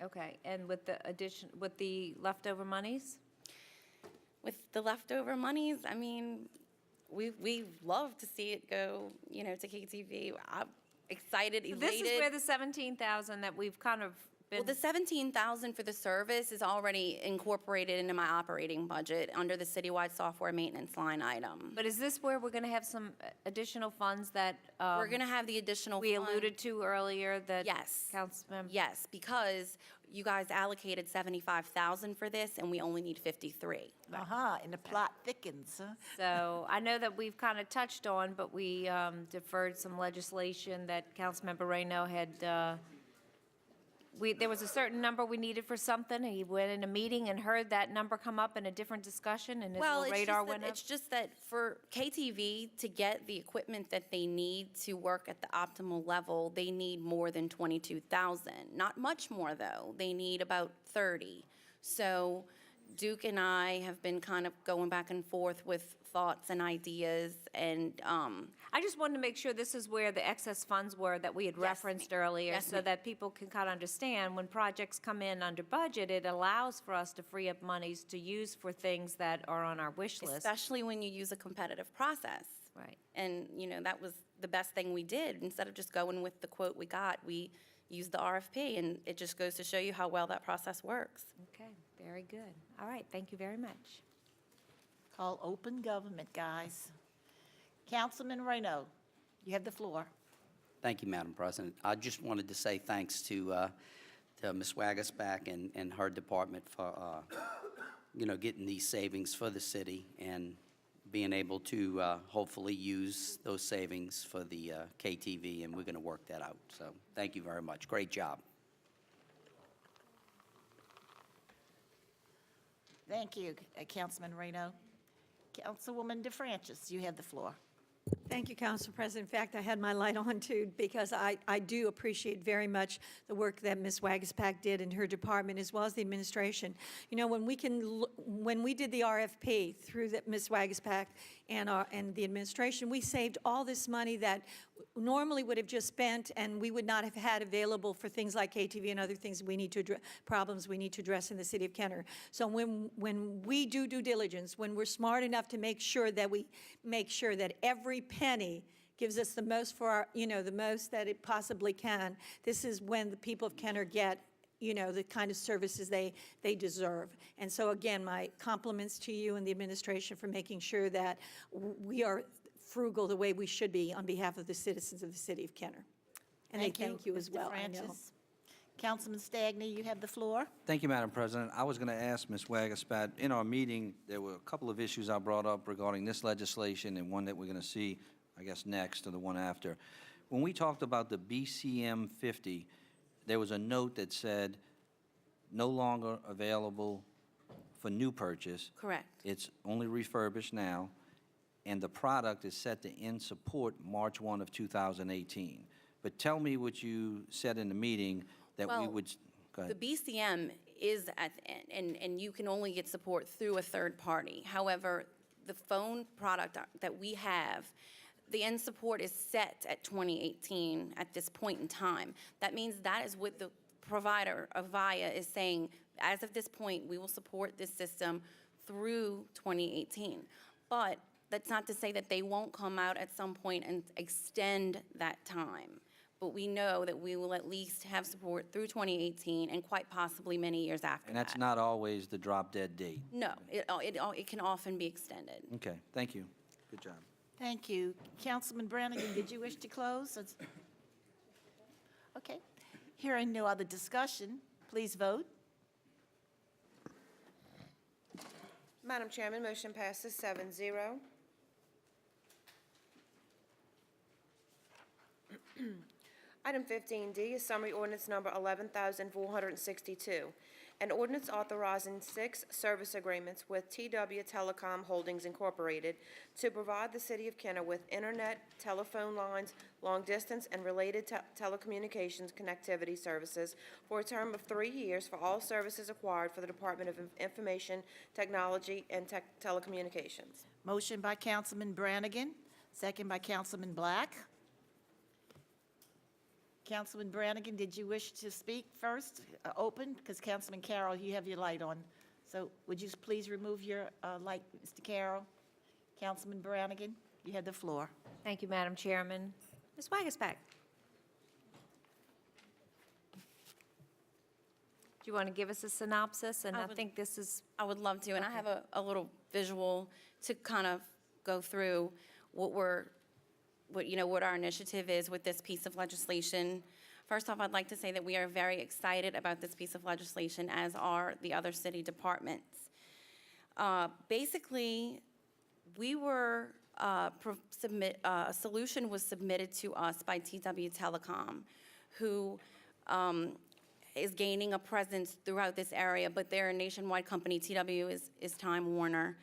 Okay, and with the addition, with the leftover monies? With the leftover monies, I mean, we love to see it go, you know, to KTV. I'm excited, elated. This is where the 17,000 that we've kind of been. Well, the 17,000 for the service is already incorporated into my operating budget under the citywide software maintenance line item. But is this where we're going to have some additional funds that? We're going to have the additional We fund. alluded to earlier that. Yes. Councilmember. Yes, because you guys allocated 75,000 for this, and we only need 53. And the plot thickens, huh? So I know that we've kind of touched on, but we deferred some legislation that Councilmember Reyno had, there was a certain number we needed for something, and he went in a meeting and heard that number come up in a different discussion, and his Well, little radar went up. it's just that for KTV to get the equipment that they need to work at the optimal level, they need more than 22,000. Not much more, though. They need about 30. So Duke and I have been kind of going back and forth with thoughts and ideas, and I just wanted to make sure this is where the excess funds were that we had referenced earlier, Yes, so ma'am. that people can kind of understand when projects come in under budget, it allows for us to free up monies to use for things that are on our wish list. especially when you use a competitive process. Right. And, you know, that was the best thing we did. Instead of just going with the quote we got, we used the RFP, and it just goes to show you how well that process works. Okay, very good. All right, thank you very much. Call open government, guys. Councilman Reyno, you have the floor. Thank you, Madam President. I just wanted to say thanks to Ms. Wagasback and her department for, you know, getting these savings for the city and being able to hopefully use those savings for the KTV, and we're going to work that out. So thank you very much. Great job. Thank you, Councilman Reyno. Councilwoman DeFrancis, you have the floor. Thank you, Council President. In fact, I had my light on too, because I do appreciate very much the work that Ms. Wagaspack did in her department, as well as the administration. You know, when we did the RFP through Ms. Wagaspack and the administration, we saved all this money that normally would have just spent, and we would not have had available for things like KTV and other things we need to problems we need to address in the city of Kenner. So when we do due diligence, when we're smart enough to make sure that every penny gives us the most for our, you know, the most that it possibly can, this is when the people of Kenner get, you know, the kind of services they deserve. And so again, my compliments to you and the administration for making sure that we are frugal the way we should be on behalf of the citizens of the city of Kenner. And I thank you as Ms. well, I know. DeFrancis. Councilman Stagney, you have the floor. Thank you, Madam President. I was going to ask Ms. Wagaspat, in our meeting, there were a couple of issues I brought up regarding this legislation and one that we're going to see, I guess, next or the one after. When we talked about the BCM 50, there was a note that said no longer available for new purchase. Correct. It's only refurbished now, and the product is set to end support March 1 of 2018. But tell me what you said in the meeting that we Well, would, go ahead. The BCM is at, and you can only get support through a third party. However, the phone product that we have, the end support is set at 2018 at this point in time. That means that is what the provider of VIA is saying, as of this point, we will support this system through 2018. But that's not to say that they won't come out at some point and extend that time. But we know that we will at least have support through 2018 and quite possibly many years after And that. that's not always the drop-dead date. No, it can often be extended. Okay, thank you. Good job. Thank you. Councilman Brannigan, did you wish to close? Okay. Hearing no other discussion, please vote. Madam Chairman, motion passes 7-0. Item 15D is summary ordinance number 11,462, an ordinance authorizing 6 service agreements with TW Telecom Holdings Incorporated to provide the city of Kenner with internet, telephone lines, long-distance, and related telecommunications connectivity services for a term of 3 years for all services acquired for the Department of Information Technology and Telecommunications. Motion by Councilman Brannigan, Second by Councilman Black. Councilman Brannigan, did you wish to speak first? Open, because Councilman Carroll, you have your light on. So would you please remove your light, Mr. Carroll? Councilman Brannigan, you have the floor. Thank you, Madam Chairman. Ms. Wagasback. Do you want to give us a synopsis? And I think this is, I would love to, and I have a little visual to kind of go through what our initiative is with this piece of legislation. First off, I'd like to say that we are very excited about this piece of legislation, as are the other city departments. Basically, we were a solution was submitted to us by TW Telecom, who is gaining a presence throughout this area, but they're a nationwide company. TW is Time Warner.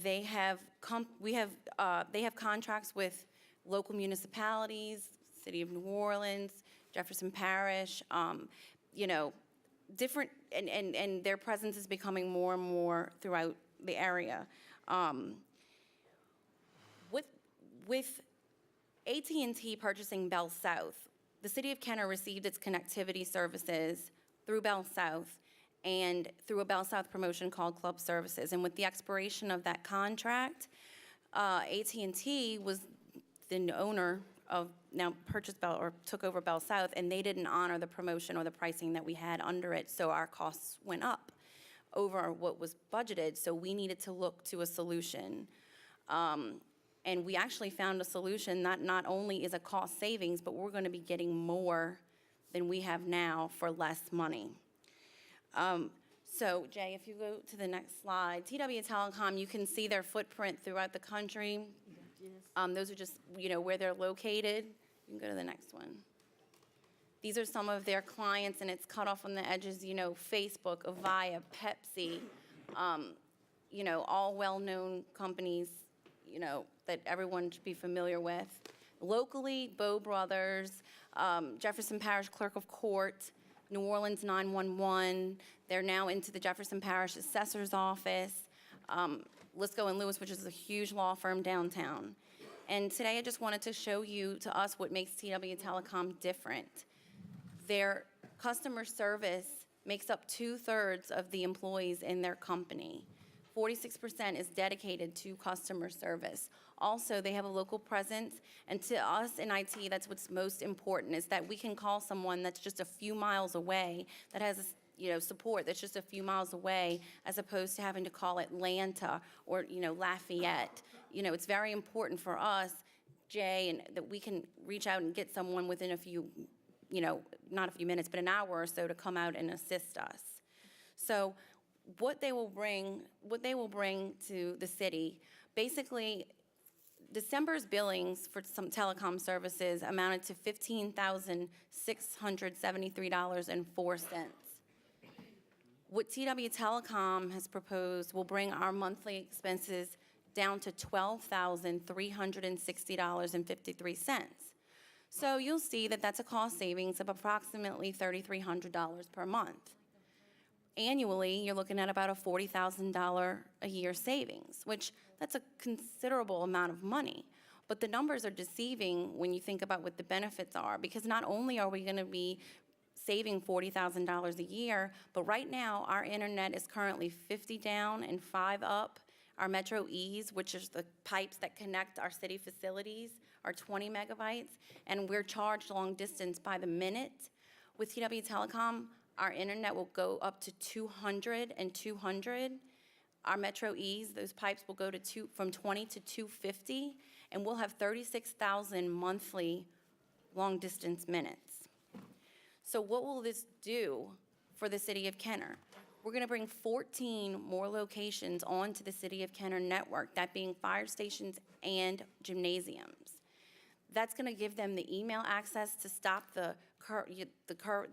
They have contracts with local municipalities, City of New Orleans, Jefferson Parish, different, and their presence is becoming more and more throughout the area. With AT&T purchasing Bell South, the City of Kenner received its connectivity services through Bell South and through a Bell South promotion called Club Services. And with the expiration of that contract, AT&T was the owner of, now purchased Bell, or took over Bell South, and they didn't honor the promotion or the pricing that we had under it, so our costs went up over what was budgeted, so we needed to look to a solution. And we actually found a solution that not only is a cost savings, but we're going to be getting more than we have now for less money. So, Jay, if you go to the next slide, TW Telecom, you can see their footprint throughout the country. Those are just, where they're located. You can go to the next one. These are some of their clients, and it's cut off on the edges, Facebook, Avaya, Pepsi, all well-known companies, that everyone should be familiar with. Locally, Bow Brothers, Jefferson Parish Clerk of Court, New Orleans 911. They're now into the Jefferson Parish Assessor's Office. Lisco and Lewis, which is a huge law firm downtown. And today I just wanted to show you, to us, what makes TW Telecom different. Their customer service makes up 2/3 of the employees in their company. 46% is dedicated to customer service. Also, they have a local presence, and to us in IT, that's what's most important, is that we can call someone that's just a few miles away, that has support that's just a few miles away, as opposed to having to call Atlanta or Lafayette. It's very important for us, Jay, and that we can reach out and get someone within a few, not a few minutes, but an hour or so, to come out and assist us. So what they will bring to the city, basically, December's billings for some telecom services amounted to $15,673.04. What TW Telecom has proposed will bring our monthly expenses down to $12,360.53. So you'll see that that's a cost savings of approximately $3,300 per month. Annually, you're looking at about a $40,000 a year savings, which that's a considerable amount of money. But the numbers are deceiving when you think about what the benefits are, because not only are we going to be saving $40,000 a year, but right now our internet is currently 50 down and 5 up. Our Metro E's, which is the pipes that connect our city facilities, are 20 megabytes, and we're charged long distance by the minute. With TW Telecom, our internet will go up to 200 and 200. Our Metro E's, those pipes will go to from 20 to 250, and we'll have 36,000 monthly long-distance minutes. So what will this do for the City of Kenner? We're going to bring 14 more locations onto the City of Kenner network, that being fire stations and gymnasiums. That's going to give them the email access to stop the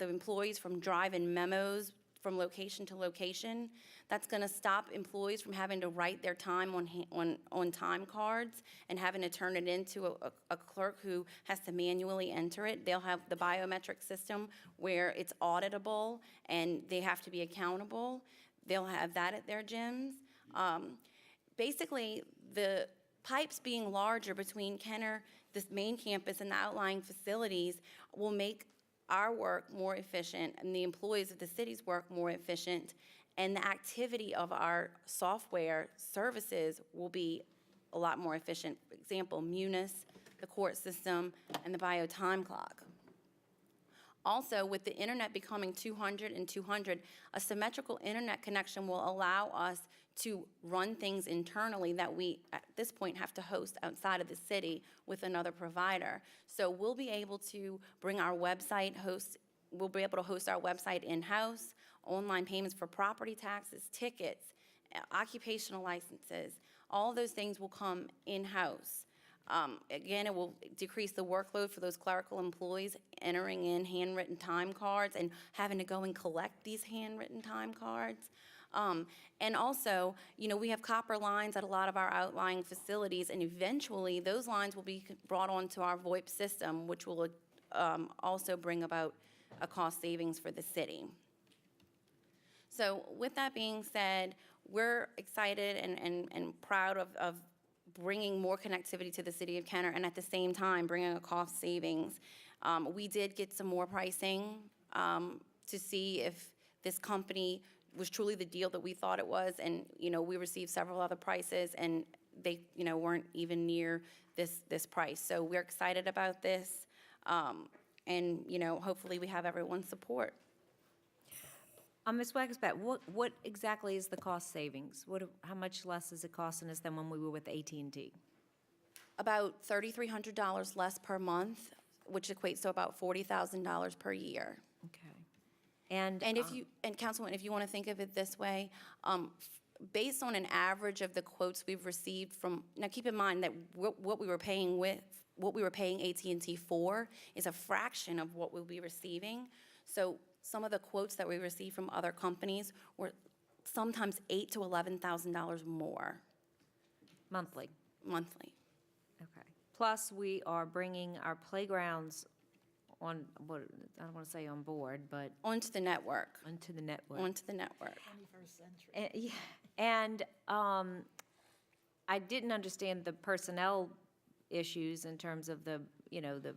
employees from driving memos from location to location. That's going to stop employees from having to write their time on time cards and having to turn it into a clerk who has to manually enter it. They'll have the biometric system where it's auditable and they have to be accountable. They'll have that at their gyms. Basically, the pipes being larger between Kenner, this main campus, and the outlying facilities will make our work more efficient and the employees of the city's work more efficient, and the activity of our software services will be a lot more efficient. For example, Munis, the court system, and the bio time clock. Also, with the internet becoming 200 and 200, a symmetrical internet connection will allow us to run things internally that we, at this point, have to host outside of the city with another provider. So we'll be able to bring our website we'll be able to host our website in-house, online payments for property taxes, tickets, occupational licenses. All those things will come in-house. Again, it will decrease the workload for those clerical employees entering in handwritten time cards and having to go and collect these handwritten time cards. And also, we have copper lines at a lot of our outlying facilities, and eventually those lines will be brought onto our VoIP system, which will also bring about a cost savings for the city. So with that being said, we're excited and proud of bringing more connectivity to the city of Kenner, and at the same time bringing a cost savings. We did get some more pricing to see if this company was truly the deal that we thought it was, and we received several other prices, and they weren't even near this price. So we're excited about this, and hopefully we have everyone's support. Ms. Wagspat, what exactly is the cost savings? How much less is it costing us than when we were with AT&T? About $3,300 less per month, which equates to about $40,000 per year. Okay. And Councilwoman, if you want to think of it this way, based on an average of the quotes we've received from, now keep in mind that what we were paying AT&T for is a fraction of what we'll be receiving. So some of the quotes that we received from other companies were sometimes $8,000 to $11,000 more. Monthly? Monthly. Okay. Plus, we are bringing our playgrounds on, I don't want to say on board, but... Onto the network. Onto the network. Onto the network. 21st century. Yeah. And I didn't understand the personnel issues in terms of the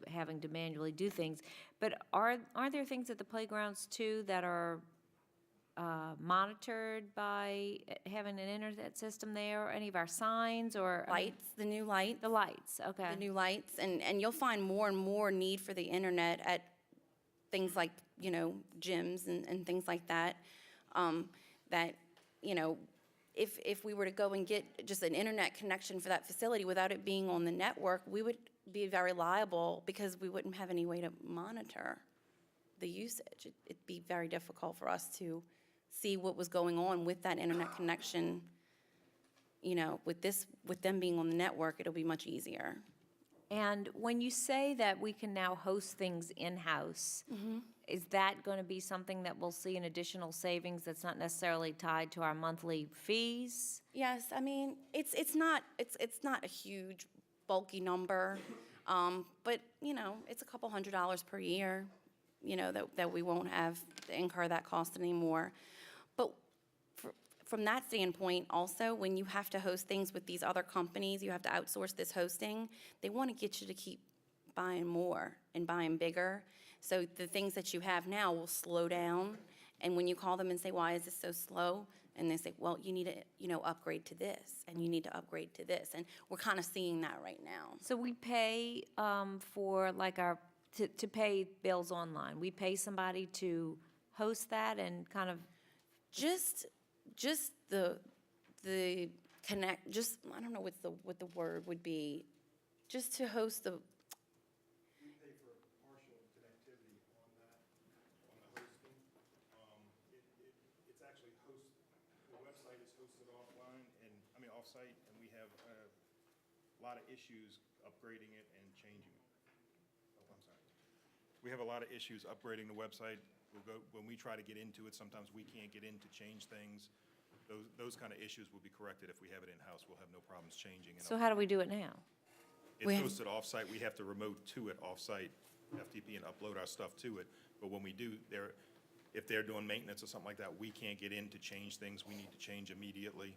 having to manually do things. But are there things at the playgrounds too that are monitored by having an internet system there, or any of our signs, or lights, the new lights? The lights, okay. The new lights, and you'll find more and more need for the internet at things like, gyms and things like that, that, if we were to go and get just an internet connection for that facility without it being on the network, we would be very liable because we wouldn't have any way to monitor the usage. It'd be very difficult for us to see what was going on with that internet connection. With them being on the network, it'll be much easier. And when you say that we can now host things in-house, is that going to be something that we'll see an additional savings that's not necessarily tied to our monthly fees? Yes, I mean, it's not a huge bulky number, but it's a couple $100s per year, that we won't have to incur that cost anymore. But from that standpoint, also, when you have to host things with these other companies, you have to outsource this hosting, they want to get you to keep buying more and buying bigger. So the things that you have now will slow down. And when you call them and say, why is this so slow? And they say, well, you need to, upgrade to this, and you need to upgrade to this. And we're kind of seeing that right now. So we pay for to pay bills online. We pay somebody to host that and kind of just the connect. Just I don't know what the word would be. Just to host the. We pay for partial connectivity on the hosting. It's actually the website is hosted offline offsite, and we have a lot of issues upgrading it and changing it. Oh, I'm sorry. We have a lot of issues upgrading the website. When we try to get into it, sometimes we can't get in to change things. Those kind of issues will be corrected if we have it in-house. We'll have no problems changing it. So how do we do it now? It's hosted off-site. We have to remote to it off-site, FTP, and upload our stuff to it. But when we do, if they're doing maintenance or something like that, we can't get in to change things. We need to change immediately.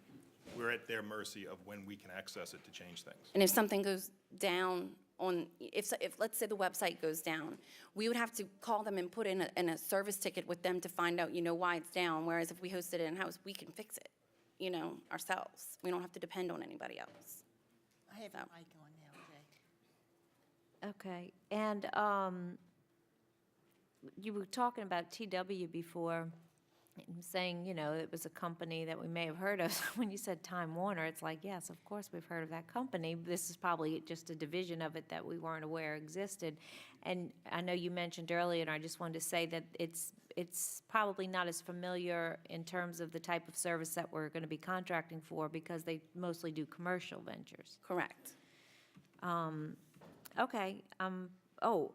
We're at their mercy of when we can access it to change things. And if something goes down on, if let's say the website goes down, we would have to call them and put in a service ticket with them to find out, why it's down. Whereas if we host it in-house, we can fix it, ourselves. We don't have to depend on anybody else. I have your mic on now, Jay. Okay, and you were talking about TW before, saying, it was a company that we may have heard of. When you said Time Warner, it's like, yes, of course we've heard of that company. This is probably just a division of it that we weren't aware existed. And I know you mentioned earlier, and I just wanted to say that it's probably not as familiar in terms of the type of service that we're going to be contracting for, because they mostly do commercial ventures. Correct. Okay.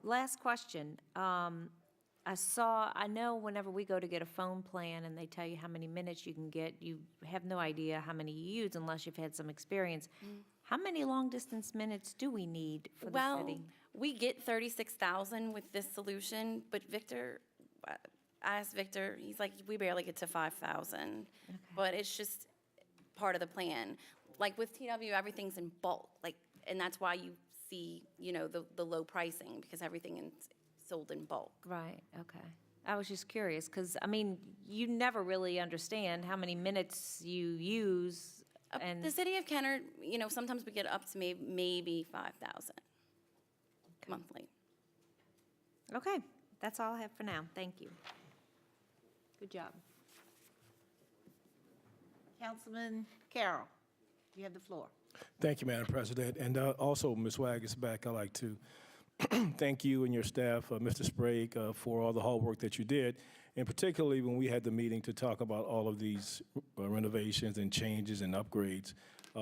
Last question. I know whenever we go to get a phone plan and they tell you how many minutes you can get, you have no idea how many you use unless you've had some experience. How many long-distance minutes do we need for the city? Well, we get 36,000 with this solution, but Victor, I asked Victor, he's like, we barely get to 5,000. But it's just part of the plan. Like with TW, everything's in bulk, and that's why you see, the low pricing, because everything is sold in bulk. Right, okay. I was just curious, because, you never really understand how many minutes you use, and... The city of Kenner, sometimes we get up to maybe 5,000 monthly. Okay, that's all I have for now. Thank you. Good job. Councilman Carroll, you have the floor. Thank you, Madam President. And also, Ms. Wag is back. I'd like to thank you and your staff, Mr. Sprague, for all the hard work that you did, and particularly when we had the meeting to talk about all of these renovations and changes and upgrades.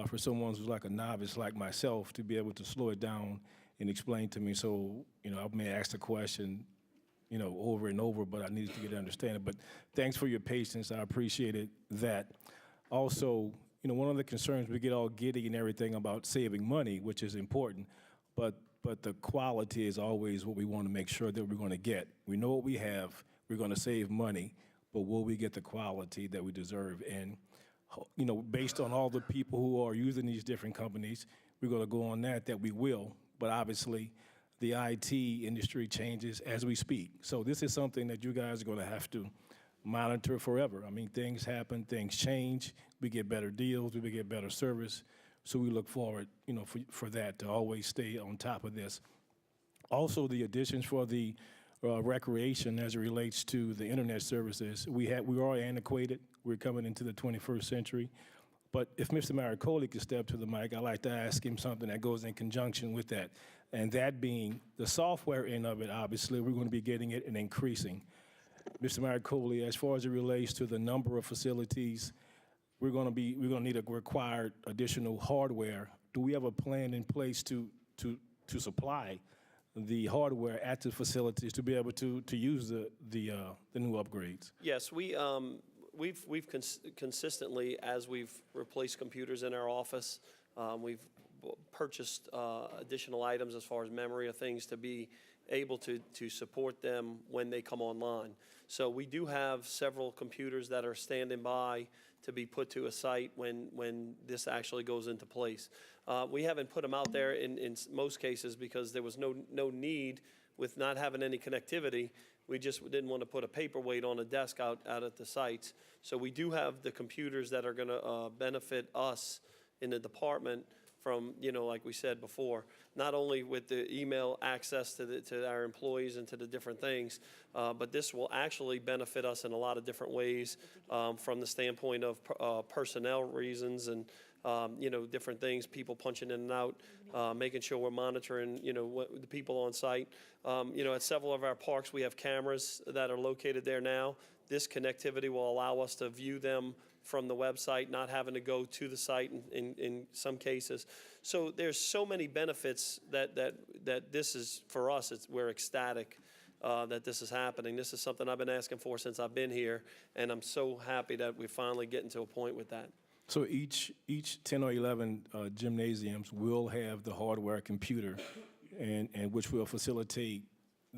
For someone who's like a novice like myself, to be able to slow it down and explain to me. So, I may ask the question, over and over, but I needed to get an understanding. But thanks for your patience. I appreciated that. Also, one of the concerns we get all giddy and everything about saving money, which is important, but the quality is always what we want to make sure that we're going to get. We know what we have. We're going to save money, but will we get the quality that we deserve? And, based on all the people who are using these different companies, we're going to go on that we will. But obviously, the IT industry changes as we speak. So this is something that you guys are going to have to monitor forever. Things happen, things change. We get better deals, we get better service. So we look forward, for that, to always stay on top of this. Also, the additions for the recreation as it relates to the internet services, we are antiquated. We're coming into the 21st century. But if Mr. Maricoli could step to the mic, I'd like to ask him something that goes in conjunction with that. And that being the software end of it, obviously, we're going to be getting it and increasing. Mr. Maricoli, as far as it relates to the number of facilities, we're going to need a required additional hardware. Do we have a plan in place to supply the hardware at the facilities to be able to use the new upgrades? Yes, we've consistently, as we've replaced computers in our office, we've purchased additional items as far as memory of things to be able to support them when they come online. So we do have several computers that are standing by to be put to a site when this actually goes into place. We haven't put them out there in most cases because there was no need with not having any connectivity. We just didn't want to put a paperweight on a desk out at the sites. So we do have the computers that are going to benefit us in the department from, like we said before, not only with the email access to our employees and to the different things, but this will actually benefit us in a lot of different ways from the standpoint of personnel reasons and, different things, people punching in and out, making sure we're monitoring, the people on site. At several of our parks, we have cameras that are located there now. This connectivity will allow us to view them from the website, not having to go to the site in some cases. So there's so many benefits that this is, for us, we're ecstatic that this is happening. This is something I've been asking for since I've been here, and I'm so happy that we're finally getting to a point with that. So each 10 or 11 gymnasiums will have the hardware computer, and which will facilitate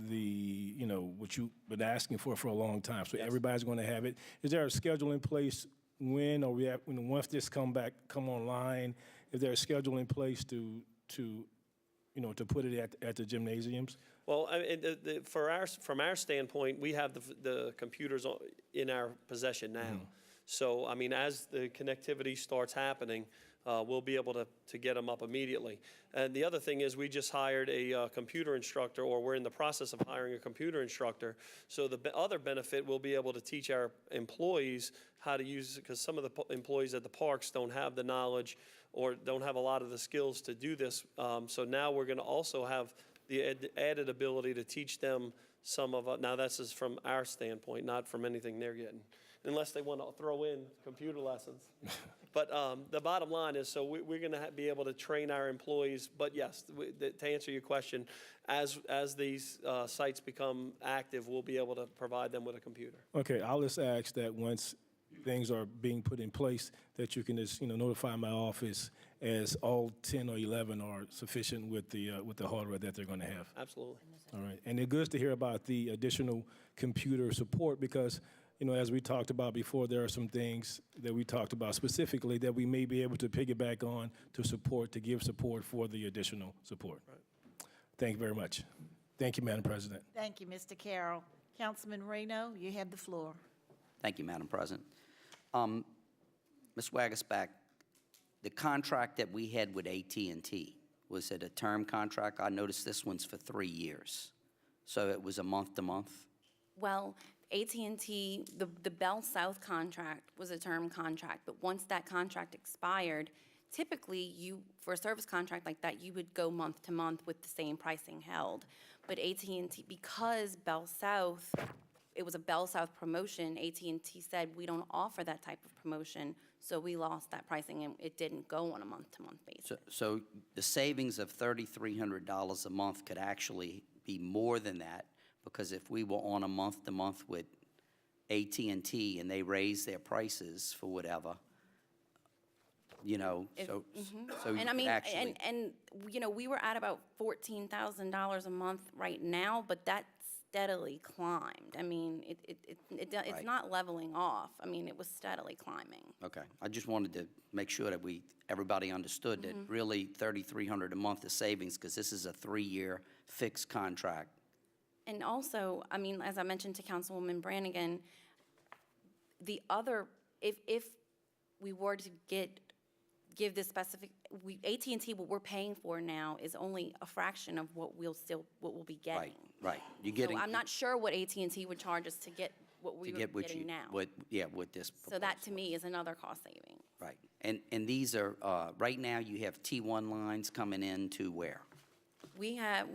what you've been asking for a long time. So everybody's going to have it. Is there a schedule in place when, or once this come online, is there a schedule in place to put it at the gymnasiums? Well, from our standpoint, we have the computers in our possession now. So, I mean, as the connectivity starts happening, we'll be able to get them up immediately. And the other thing is we just hired a computer instructor, or we're in the process of hiring a computer instructor. So the other benefit, we'll be able to teach our employees how to use it, because some of the employees at the parks don't have the knowledge or don't have a lot of the skills to do this. So now we're going to also have the added ability to teach them some of, now that's just from our standpoint, not from anything they're getting, unless they want to throw in computer lessons. But the bottom line is, so we're going to be able to train our employees. But yes, to answer your question, as these sites become active, we'll be able to provide them with a computer. Okay, I'll just ask that once things are being put in place, that you can just notify my office as all 10 or 11 are sufficient with the hardware that they're going to have. Absolutely. All right, and it's good to hear about the additional computer support, because as we talked about before, there are some things that we talked about specifically that we may be able to piggyback on to give support for the additional support. Right. Thank you very much. Thank you, Madam President. Thank you, Mr. Carroll. Councilman Reno, you have the floor. Thank you, Madam President. Ms. Wagasback, the contract that we had with AT&T, was it a term contract? I noticed this one's for 3 years. So it was a month-to-month? Well, AT&T, the Bell South contract was a term contract, but once that contract expired, typically for a service contract like that, you would go month to month with the same pricing held. But AT&T, because Bell South, it was a Bell South promotion, AT&T said we don't offer that type of promotion, so we lost that pricing and it didn't go on a month-to-month basis. So the savings of $3,300 a month could actually be more than that, because if we were on a month-to-month with AT&T and they raised their prices for whatever, so you And I mean, could actually... and we were at about $14,000 a month right now, but that steadily climbed. I mean, it's not leveling off. I mean, it was steadily climbing. Okay, I just wanted to make sure that everybody understood that really $3,300 a month is savings, because this is a 3-year fixed contract. And also, I mean, as I mentioned to Councilwoman Brannigan, if we were to give this specific, AT&T, what we're paying for now is only a fraction of what we'll be getting. Right. You're getting. So I'm not sure what AT&T would charge us to get what we're getting now. With this proposal. So that to me is another cost saving. Right. And these are, right now you have T1 lines coming in to where? We have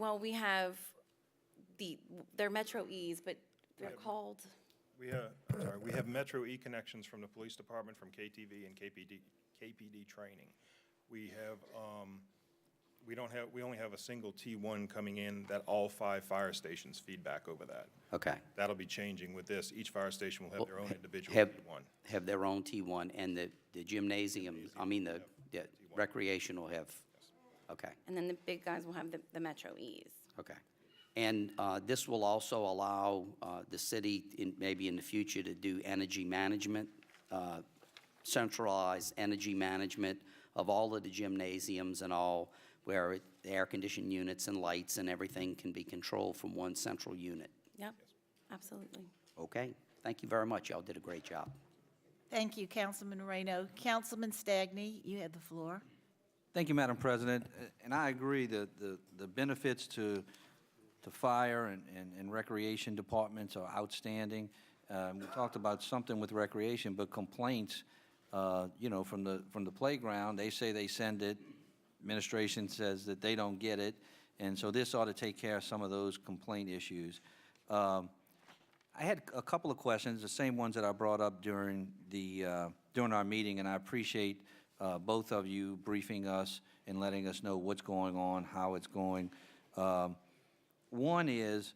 they're Metro E's, but they're called. We have Metro E connections from the police department, from KTV and KPD training. We only have a single T1 coming in that all 5 fire stations feed back over that. Okay. That'll be changing with this. Each fire station will have their own individual Have T1. their own T1, and the gymnasium, the recreation will have, okay. And then the big guys will have the Metro E's. Okay. And this will also allow the city, maybe in the future, to do energy management, centralized energy management of all of the gymnasiums and all, where the air-conditioned units and lights and everything can be controlled from one central unit. Yep, absolutely. Okay. Thank you very much. Y'all did a great job. Thank you, Councilman Reno. Councilman Stagney, you have the floor. Thank you, Madam President. And I agree that the benefits to fire and recreation departments are outstanding. We talked about something with recreation, but complaints, from the playground, they say they send it. Administration says that they don't get it. And so this ought to take care of some of those complaint issues. I had a couple of questions, the same ones that I brought up during our meeting, and I appreciate both of you briefing us and letting us know what's going on, how it's going. One is,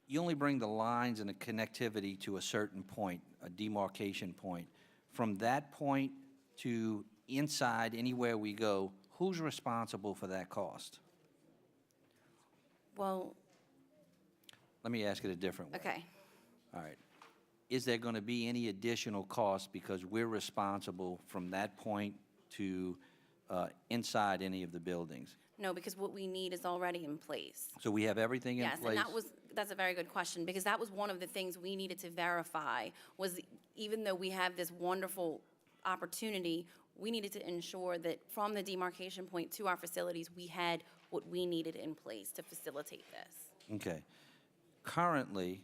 you only bring the lines and the connectivity to a certain point, a demarcation point. From that point to inside, anywhere we go, who's responsible for that cost? Well, Let me ask it a different way. okay. All right. Is there going to be any additional cost because we're responsible from that point to inside any of the buildings? No, because what we need is already in place. So we have everything in Yes, place? and that's a very good question, because that was one of the things we needed to verify, was even though we have this wonderful opportunity, we needed to ensure that from the demarcation point to our facilities, we had what we needed in place to facilitate this. Okay. Currently,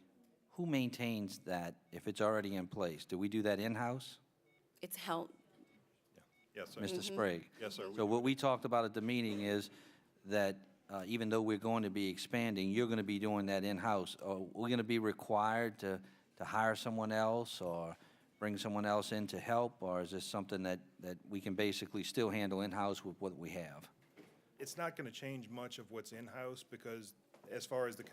who maintains that if it's already in place? Do we do that in-house? It's held, Yes, sir. Mr. Sprague? Yes, sir. So what we talked about at the meeting is that even though we're going to be expanding, you're going to be doing that in-house. Are we going to be required to hire someone else or bring someone else in to help? Or is this something that we can basically still handle in-house with what we have? It's not going to change much of what's in-house because as far as the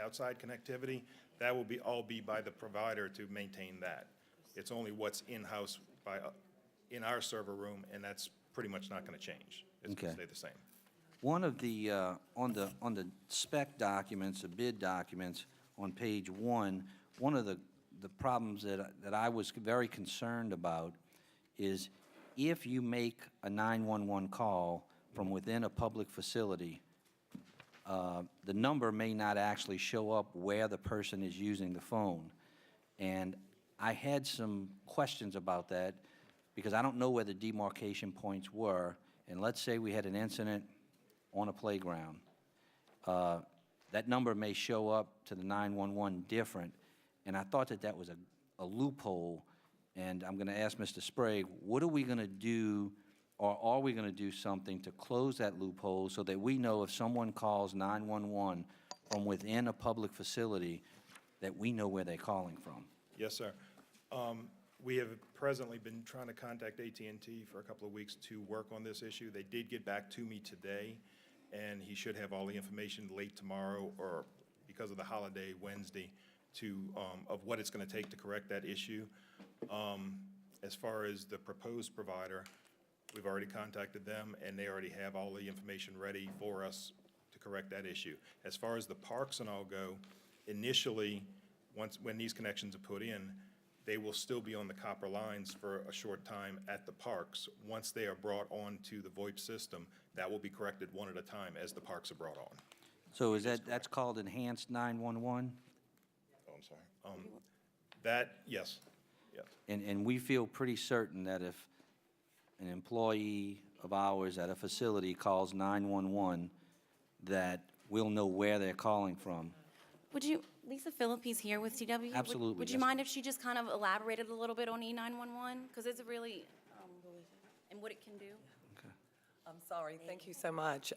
outside connectivity, that will all be by the provider to maintain that. It's only what's in-house in our server room, and that's pretty much not going to change. It's going to stay the same. One of the, on the spec documents, the bid documents, on page 1, one of the problems that I was very concerned about is if you make a 911 call from within a public facility, the number may not actually show up where the person is using the phone. And I had some questions about that because I don't know where the demarcation points were. And let's say we had an incident on a playground. That number may show up to the 911 different. And I thought that was a loophole. And I'm going to ask Mr. Sprague, what are we going to do, or are we going to do something to close that loophole so that we know if someone calls 911 from within a public facility, that we know where they're calling from? Yes, sir. We have presently been trying to contact AT&T for a couple of weeks to work on this issue. They did get back to me today, and he should have all the information late tomorrow or because of the holiday Wednesday of what it's going to take to correct that issue. As far as the proposed provider, we've already contacted them, and they already have all the information ready for us to correct that issue. As far as the parks and all go, initially, when these connections are put in, they will still be on the copper lines for a short time at the parks. Once they are brought onto the VoIP system, that will be corrected one at a time as the parks are brought on. So that's called enhanced 911? Oh, I'm sorry. Yes. And we feel pretty certain that if an employee of ours at a facility calls 911, that we'll know where they're calling from. would you, Lisa Phillippe's here with TW? Absolutely, Would you yes, mind if she just kind of elaborated a little bit on E911? Because it's really, and what it can do? I'm sorry, thank you so much.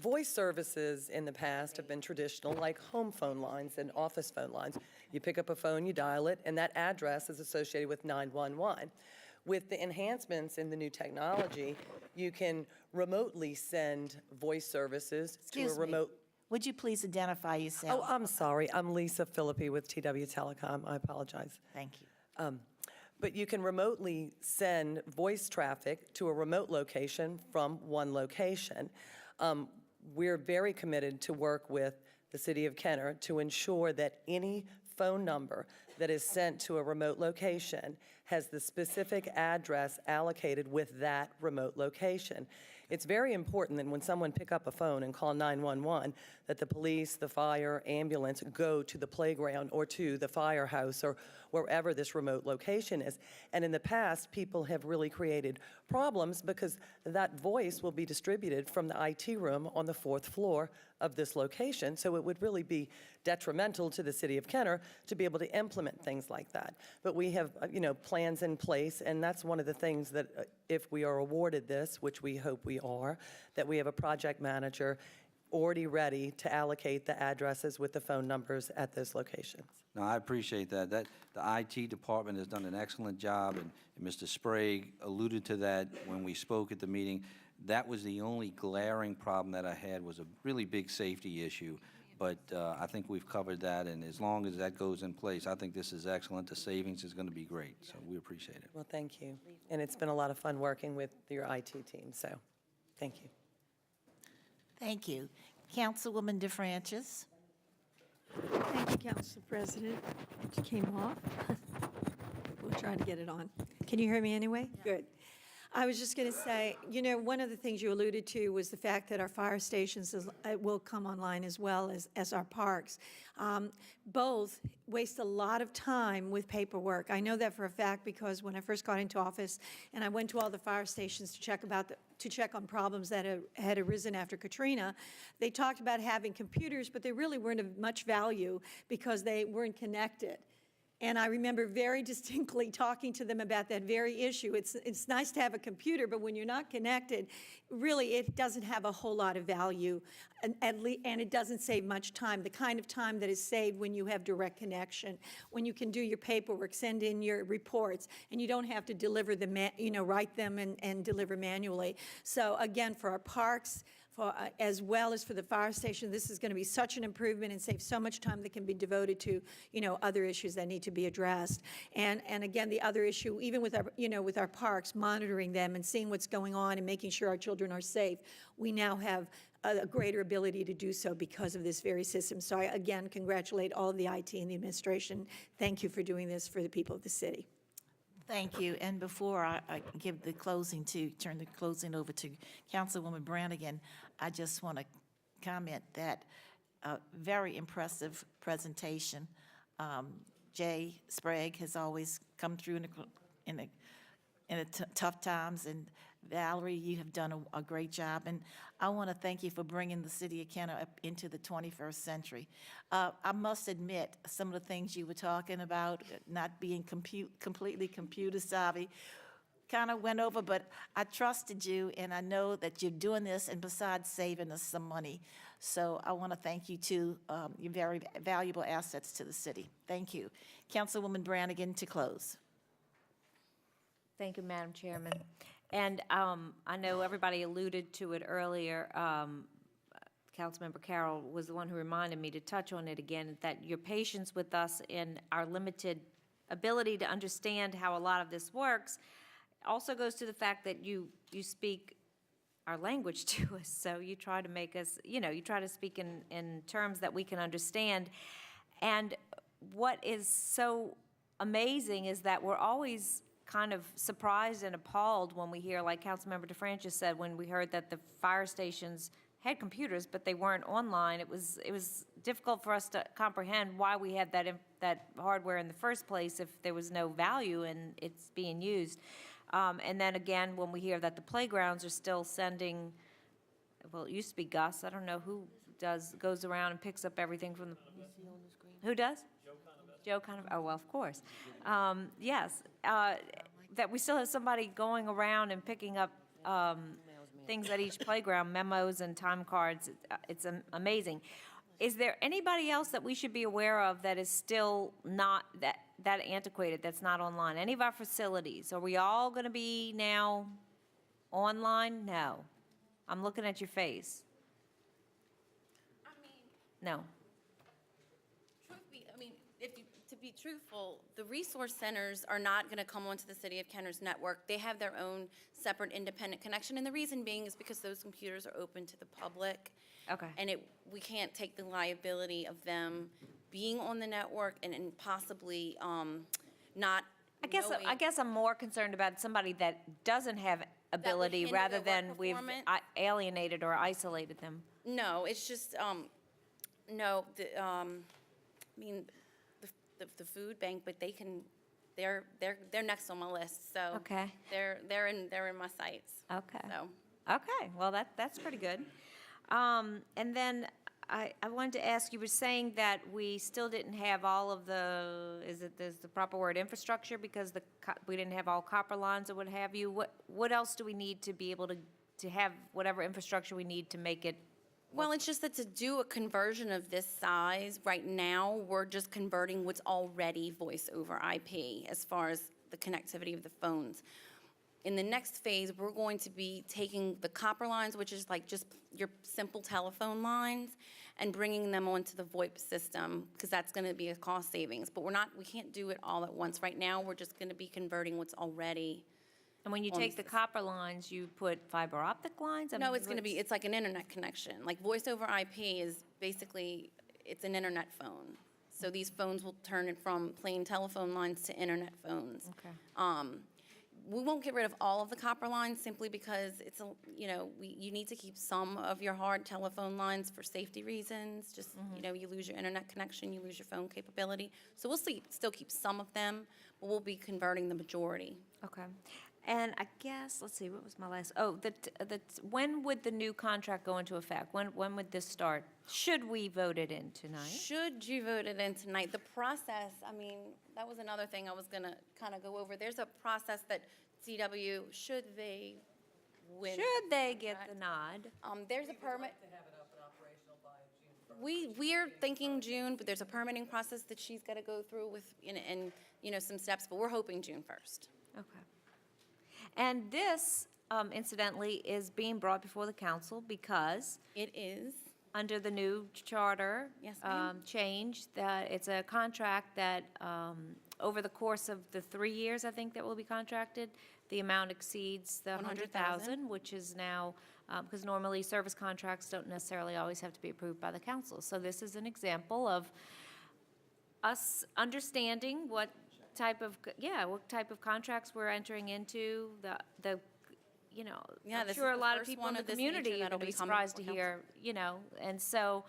Voice services in the past have been traditional, like home phone lines and office phone lines. You pick up a phone, you dial it, and that address is associated with 911. With the enhancements in the new technology, you can remotely send voice services to a remote. Would you please identify yourself? Oh, I'm sorry, I'm Lisa Philippi with TW Telecom, I apologize. Thank you. But you can remotely send voice traffic to a remote location from one location. We're very committed to work with the City of Kenner to ensure that any phone number that is sent to a remote location has the specific address allocated with that remote location. It's very important that when someone pick up a phone and call 911, that the police, the fire, ambulance go to the playground or to the firehouse or wherever this remote location is. And in the past, people have really created problems because that voice will be distributed from the IT room on the 4th floor of this location. So it would really be detrimental to the City of Kenner to be able to implement things like that. But we have, plans in place, and that's one of the things that if we are awarded this, which we hope we are, that we have a project manager already ready to allocate the addresses with the phone numbers at those locations. No, I appreciate that. The IT department has done an excellent job, and Mr. Sprague alluded to that when we spoke at the meeting. That was the only glaring problem that I had, was a really big safety issue. But I think we've covered that, and as long as that goes in place, I think this is excellent. The savings is going to be great, so we appreciate it. Well, thank you. And it's been a lot of fun working with your IT team, so thank you. Thank you. Councilwoman DeFrancis. Thank you, Council President. It came off. We'll try to get it on. Can you hear me anyway? Good. I was just going to say, you know, one of the things you alluded to was the fact that our fire stations will come online as well as our parks. Both waste a lot of time with paperwork. I know that for a fact because when I first got into office and I went to all the fire stations to check on problems that had arisen after Katrina, they talked about having computers, but they really weren't of much value because they weren't connected. And I remember very distinctly talking to them about that very issue. It's nice to have a computer, but when you're not connected, really it doesn't have a whole lot of value, and it doesn't save much time, the kind of time that is saved when you have direct connection, when you can do your paperwork, send in your reports, and you don't have to deliver them, write them and deliver manually. So again, for our parks, as well as for the fire station, this is going to be such an improvement and save so much time that can be devoted to, other issues that need to be addressed. And again, the other issue, even with our, with our parks, monitoring them and seeing what's going on and making sure our children are safe, we now have a greater ability to do so because of this very system. So I, again, congratulate all of the IT and the administration. Thank you for doing this for the people of the city. Thank you. And before I give the turn the closing over to Councilwoman Brannigan, I just want to comment that very impressive presentation. Jay Sprague has always come through in tough times, and Valerie, you have done a great job, and I want to thank you for bringing the city of Kenner up into the 21st century. I must admit, some of the things you were talking about, not being completely computer savvy, kind of went over, but I trusted you, and I know that you're doing this, and besides saving us some money. So I want to thank you, too. You're very valuable assets to the city. Thank you. Councilwoman Brannigan to close. Thank you, Madam Chairman. And I know everybody alluded to it earlier. Councilmember Carroll was the one who reminded me to touch on it again, that your patience with us in our limited ability to understand how a lot of this works also goes to the fact that you speak our language to us. So you try to make us, you try to speak in terms that we can understand. And what is so amazing is that we're always kind of surprised and appalled when we hear, like Councilmember DeFrancis said, when we heard that the fire stations had computers, but they weren't online. It was difficult for us to comprehend why we had that hardware in the first place if there was no value in it's being used. And then again, when we hear that the playgrounds are still sending, well, it used to be Gus. I don't know who goes around and picks up everything from the. Who does? Joe Conover. Oh, well, of course. Yes, that we still have somebody going around and picking up things at each playground, memos and time cards. It's amazing. Is there anybody else that we should be aware of that is still not that antiquated, that's not online? Any of our facilities? Are we all going to be now online? No. I'm looking at your face. No. To be truthful, the resource centers are not going to come onto the City of Kenner's network. They have their own separate independent connection, and the reason being is because those computers are open to the public. Okay. And we can't take the liability of them being on the network and possibly not. I guess I'm more concerned about somebody that doesn't have ability hinder rather their than work we've performance? alienated or isolated them. No, it's just the food bank, but they're next on my list. So Okay. they're in my sights. Okay. So. Okay, well, that's pretty good. And then I wanted to ask, you were saying that we still didn't have all of is the proper word, infrastructure, because we didn't have all copper lines or what have you. What else do we need to be able to have whatever infrastructure we need to make it? Well, it's just that to do a conversion of this size, right now, we're just converting what's already voice over IP as far as the connectivity of the phones. In the next phase, we're going to be taking the copper lines, which is like just your simple telephone lines, and bringing them onto the VoIP system, because that's going to be a cost savings. But we can't do it all at once. Right now, we're just going to be converting what's already And when you on take the copper lines, you put fiber optic lines? I No, mean, it's going to be, it's like an internet connection. Like voice over IP is basically, it's an internet phone. So these phones will turn it from plain telephone lines to internet phones. Okay. We won't get rid of all of the copper lines simply because it's, you need to keep some of your hard telephone lines for safety reasons. Just, you lose your internet connection, you lose your phone capability. So we'll still keep some of them, but we'll be converting the majority. Okay. And I guess, let's see, what was my last, when would the new contract go into effect? When would this start? Should we vote it in tonight? Should you vote it in tonight? The process, I mean, that was another thing I was going to kind of go over. There's a process that CW, should they win. Should they get the nod? There's a permit. We're thinking June, but there's a permitting process that she's got to go through with, and some steps, but we're hoping June 1st. Okay. And this, incidentally, is being brought before the council because It is. under the new charter Yes, ma'am. change, that it's a contract that over the course of the 3 years, I think, that will be contracted, the amount exceeds the 100,000, which is now, because normally service contracts don't necessarily always have to be approved by the council. So this is an example of us understanding what type of contracts we're entering into, I'm this sure is a the lot of first people one in the of this nature community are that'll going to be be coming surprised to before hear, and so,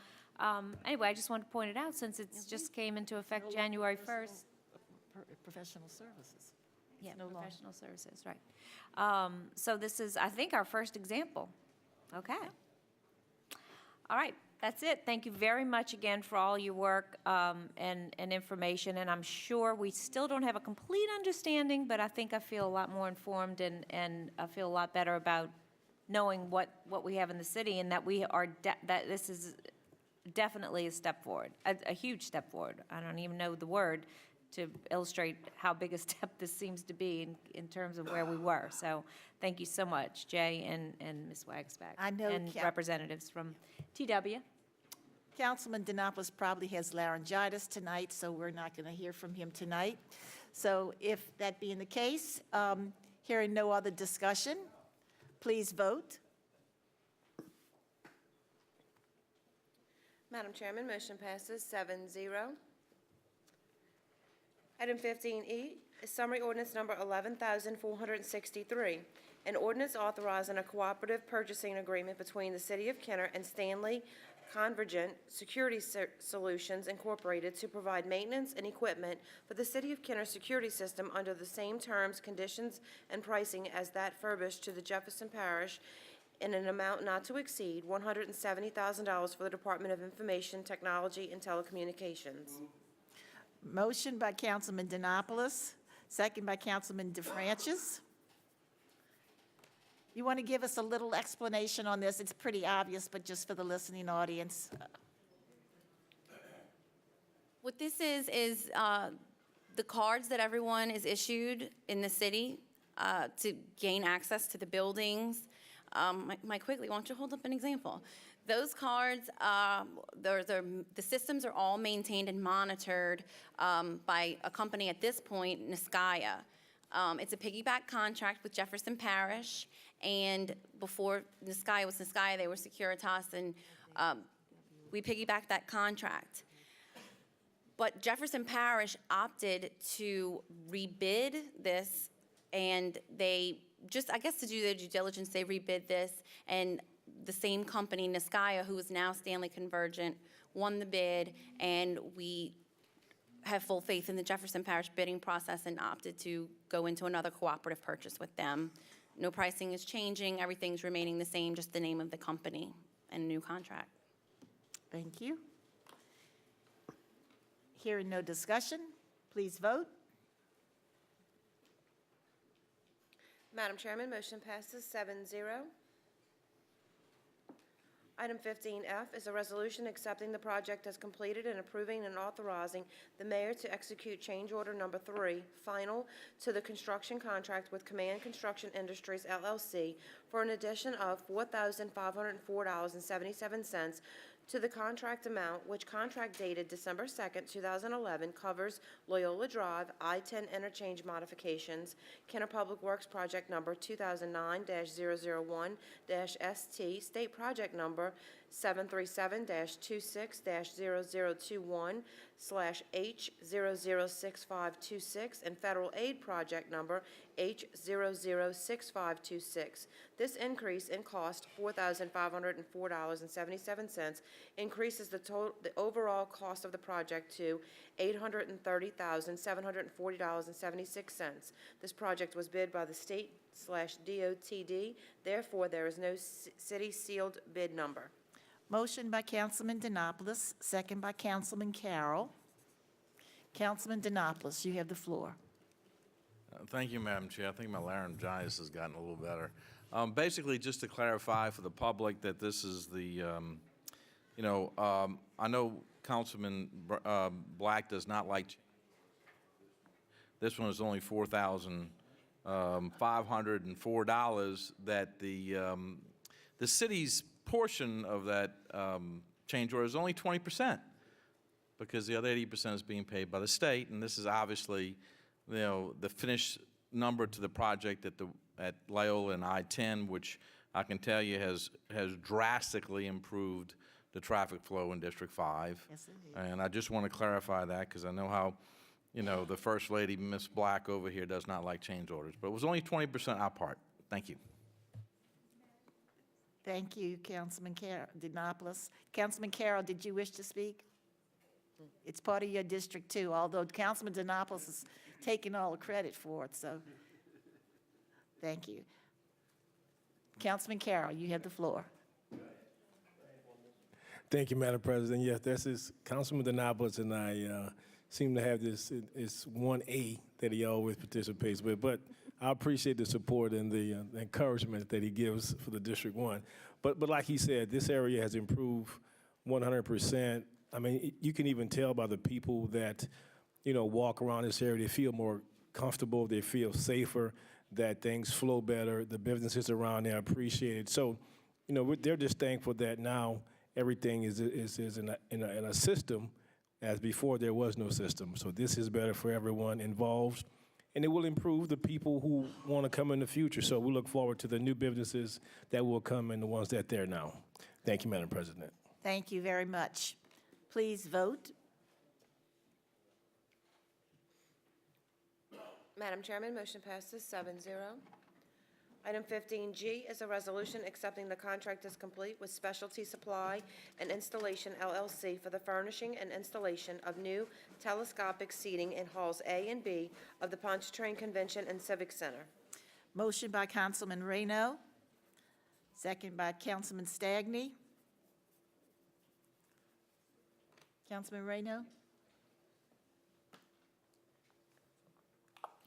anyway, I just wanted to point it out since it's just came into effect January 1st. Professional services. Yeah, no longer. professional services, right. So this is, I think, our first example. Okay. All right, that's it. Thank you very much again for all your work and information, and I'm sure we still don't have a complete understanding, but I think I feel a lot more informed and I feel a lot better about knowing what we have in the city and that that this is definitely a step forward, a huge step forward. I don't even know the word to illustrate how big a step this seems to be in terms of where we were. So thank you so much, Jay and Ms. Wagsback. I know and representatives from TW. Councilman Denopoulos probably has laryngitis tonight, so we're not going to hear from him tonight. So if that being the case, hearing no other discussion, please vote. Madam Chairman, motion passes 7-0. Item 15E is summary ordinance number 11,463, an ordinance authorizing a cooperative purchasing agreement between the City of Kenner and Stanley Convergent Security Solutions Incorporated to provide maintenance and equipment for the City of Kenner security system under the same terms, conditions, and pricing as that furbished to the Jefferson Parish in an amount not to exceed $170,000 for the Department of Information Technology and Telecommunications. Motion by Councilman Denopoulos, second by Councilman DeFrancis. You want to give us a little explanation on this? It's pretty obvious, but just for the listening audience. What this is the cards that everyone is issued in the city to gain access to the buildings. Mike Quigley, why don't you hold up an example? Those cards, the systems are all maintained and monitored by a company at this point, Niskaya. It's a piggyback contract with Jefferson Parish, and before Niskaya was Niskaya, they were Securitas, and we piggybacked that contract. But Jefferson Parish opted to rebid this, and they just, I guess to do their due diligence, they rebid this, and the same company, Niskaya, who is now Stanley Convergent, won the bid, and we have full faith in the Jefferson Parish bidding process and opted to go into another cooperative purchase with them. No pricing is changing, everything's remaining the same, just the name of the company and a new contract. Thank you. Hearing no discussion, please vote. Madam Chairman, motion passes 7-0. Item 15F is a resolution accepting the project as completed and approving and authorizing the mayor to execute change order number 3, final, to the construction contract with Command Construction Industries, LLC, for an addition of $4,504.77 to the contract amount, which contract dated December 2nd, 2011, covers Loyola Drive, I-10 interchange modifications, Kenner Public Works Project Number 2009-001-ST, State Project Number 737-26-0021/H006526, and Federal Aid Project Number H006526. This increase in cost, $4,504.77, increases the overall cost of the project to $830,740.76. This project was bid by the state/DOTD. Therefore, there is no city sealed bid number. Motion by Councilman Denopoulos, second by Councilman Carroll. Councilman Denopoulos, you have the floor. Thank you, Madam Chair. I think my laryngitis has gotten a little better. Basically, just to clarify for the public that this is the, I know Councilman Black does not like. This one is only $4,504 that the city's portion of that change order is only 20%, because the other 80% is being paid by the state, and this is obviously, the finished number to the project at Loyola and I-10, which I can tell you has drastically improved the traffic flow in District 5. Yes, it is. And I just want to clarify that, because I know how, the First Lady, Ms. Black over here, does not like change orders. But it was only 20% our part. Thank you. Thank you, Councilman Denopoulos. Councilman Carroll, did you wish to speak? It's part of your district too, although Councilman Denopoulos is taking all the credit for it, so thank you. Councilman Carroll, you have the floor. Thank you, Madam President. Yes, this is Councilman Denopoulos, and I seem to have this, it's 1A that he always participates with, but I appreciate the support and the encouragement that he gives for the District 1. But like he said, this area has improved 100%. I mean, you can even tell by the people that, walk around this area. They feel more comfortable. They feel safer, that things flow better. The businesses around there appreciate it. So, they're just thankful that now everything is in a system, as before there was no system. So this is better for everyone involved, and it will improve the people who want to come in the future. So we look forward to the new businesses that will come and the ones that are there now. Thank you, Madam President. Thank you very much. Please vote. Madam Chairman, motion passes 7-0. Item 15G is a resolution accepting the contract as complete with Specialty Supply and Installation LLC for the furnishing and installation of new telescopic seating in halls A and B of the Pontchartrain Convention and Civic Center. Motion by Councilman Reno, second by Councilman Stagney. Councilman Reno?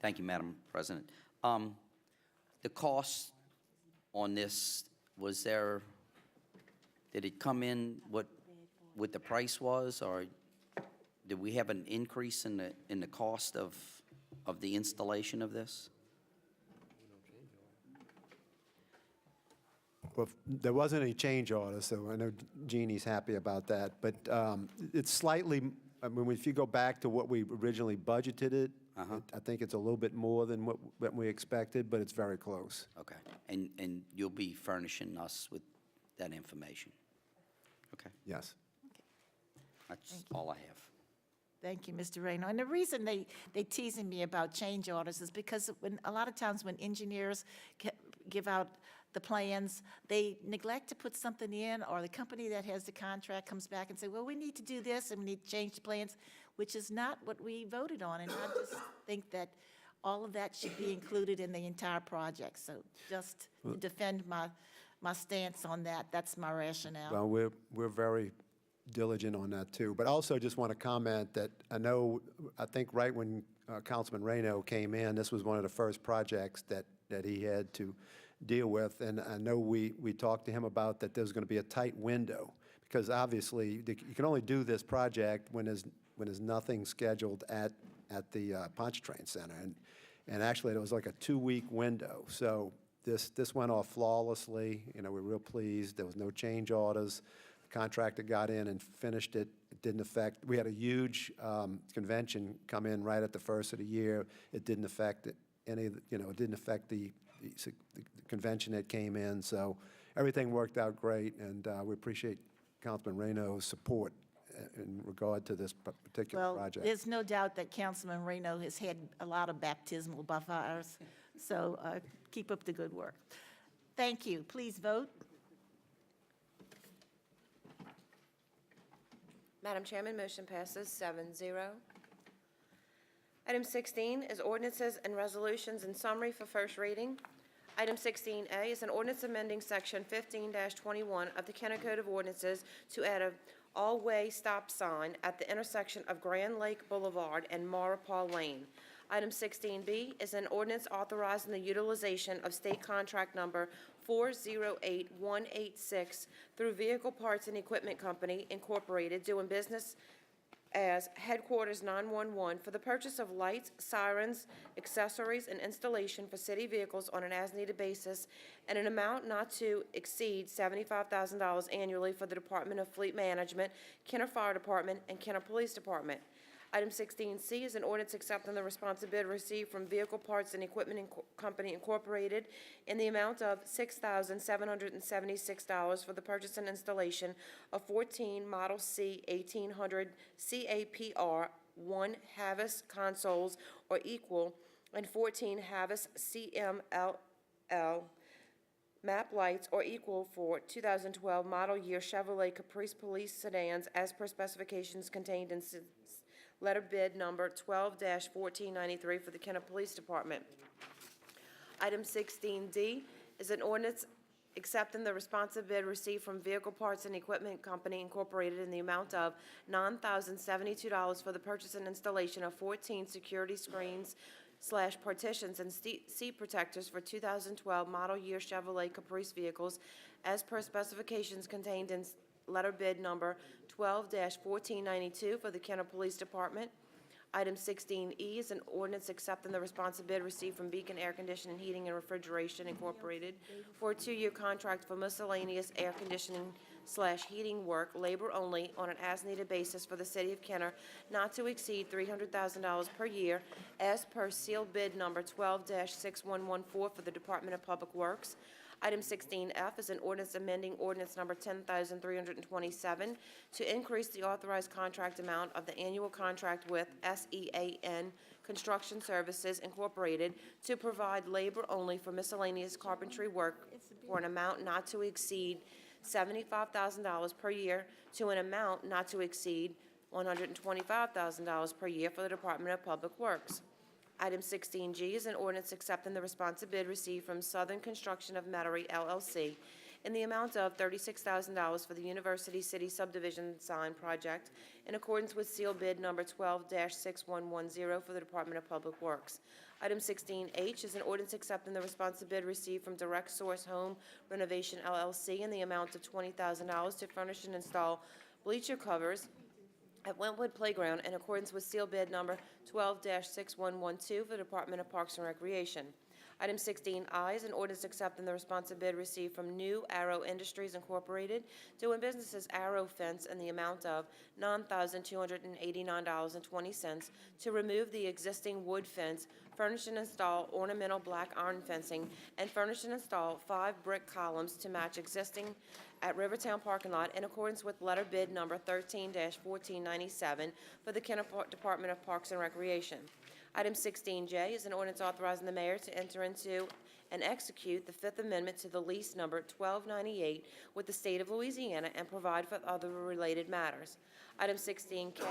Thank you, Madam President. The cost on this, did it come in what the price was, or did we have an increase in the cost of the installation of this? Well, there wasn't any change order, so I know Jeannie's happy about that. But it's slightly, if you go back to what we originally budgeted it, I think it's a little bit more than what we expected, but it's very close. Okay, and you'll be furnishing us with that information? Okay, Yes. that's all I have. Thank you, Mr. Reno. And the reason they teasing me about change orders is because a lot of times when engineers give out the plans, they neglect to put something in, or the company that has the contract comes back and say, well, we need to do this and we need to change the plans, which is not what we voted on. And I just think that all of that should be included in the entire project. So just to defend my stance on that, that's my rationale. Well, we're very diligent on that, too. But also just want to comment that I think right when Councilman Reno came in, this was one of the first projects that he had to deal with. And I know we talked to him about that there's going to be a tight window, because obviously you can only do this project when there's nothing scheduled at the Pontchartrain Center. And actually, it was like a 2-week window. So this went off flawlessly. We're real pleased. There was no change orders. Contractor got in and finished it. It didn't affect, we had a huge convention come in right at the first of the year. It didn't affect any of the, it didn't affect the convention that came in. So everything worked out great, and we appreciate Councilman Reno's support in regard to this particular Well, project. there's no doubt that Councilman Reno has had a lot of baptismal fires, so keep up the good work. Thank you. Please vote. Madam Chairman, motion passes 7-0. Item 16 is ordinances and resolutions in summary for first reading. Item 16A is an ordinance amending Section 15-21 of the Kenner Code of Ordinances to add a all-way stop sign at the intersection of Grand Lake Boulevard and Maurepas Lane. Item 16B is an ordinance authorizing the utilization of state contract number 408186 through Vehicle Parts and Equipment Company, Incorporated, doing business as Headquarters 911 for the purchase of lights, sirens, accessories, and installation for city vehicles on an as-needed basis, and an amount not to exceed $75,000 annually for the Department of Fleet Management, Kenner Fire Department, and Kenner Police Department. Item 16C is an ordinance accepting the response bid received from Vehicle Parts and Equipment Company, Incorporated, in the amount of $6,776 for the purchase and installation of 14 Model C 1800 CAPR 1 Havas consoles or equal, and 14 Havas CMLL map lights or equal for 2012 model year Chevrolet Caprice police sedans as per specifications contained in letter bid number 12-1493 for the Kenner Police Department. Item 16D is an ordinance accepting the responsive bid received from Vehicle Parts and Equipment Company, Incorporated, in the amount of $9,072 for the purchase and installation of 14 security screens / partitions and seat protectors for 2012 model year Chevrolet Caprice vehicles as per specifications contained in letter bid number 12-1492 for the Kenner Police Department. Item 16E is an ordinance accepting the responsive bid received from Beacon Air Conditioning, Heating, and Refrigeration, Incorporated, for a 2-year contract for miscellaneous air conditioning / heating work, labor only, on an as-needed basis for the city of Kenner, not to exceed $300,000 per year, as per sealed bid number 12-6114 for the Department of Public Works. Item 16F is an ordinance amending ordinance number 10,327 to increase the authorized contract amount of the annual contract with SEAN Construction Services, Incorporated, to provide labor only for miscellaneous carpentry work for an amount not to exceed $75,000 per year to an amount not to exceed $125,000 per year for the Department of Public Works. Item 16G is an ordinance accepting the responsive bid received from Southern Construction of Metairie, LLC, in the amount of $36,000 for the University City Subdivision Sign Project, in accordance with sealed bid number 12-6110 for the Department of Public Works. Item 16H is an ordinance accepting the responsive bid received from Direct Source Home Renovation, LLC, in the amount of $20,000 to furnish and install bleacher covers at Wentwood Playground in accordance with sealed bid number 12-6112 for the Department of Parks and Recreation. Item 16I is an ordinance accepting the responsive bid received from New Arrow Industries, Incorporated, doing business as Arrow Fence, in the amount of $9,289.20 to remove the existing wood fence, furnish and install ornamental black iron fencing, and furnish and install 5 brick columns to match existing at Rivertown parking lot in accordance with letter bid number 13-1497 for the Kenner Department of Parks and Recreation. Item 16J is an ordinance authorizing the mayor to enter into and execute the Fifth Amendment to the lease number 1298 with the state of Louisiana and provide for other related matters. Item 16K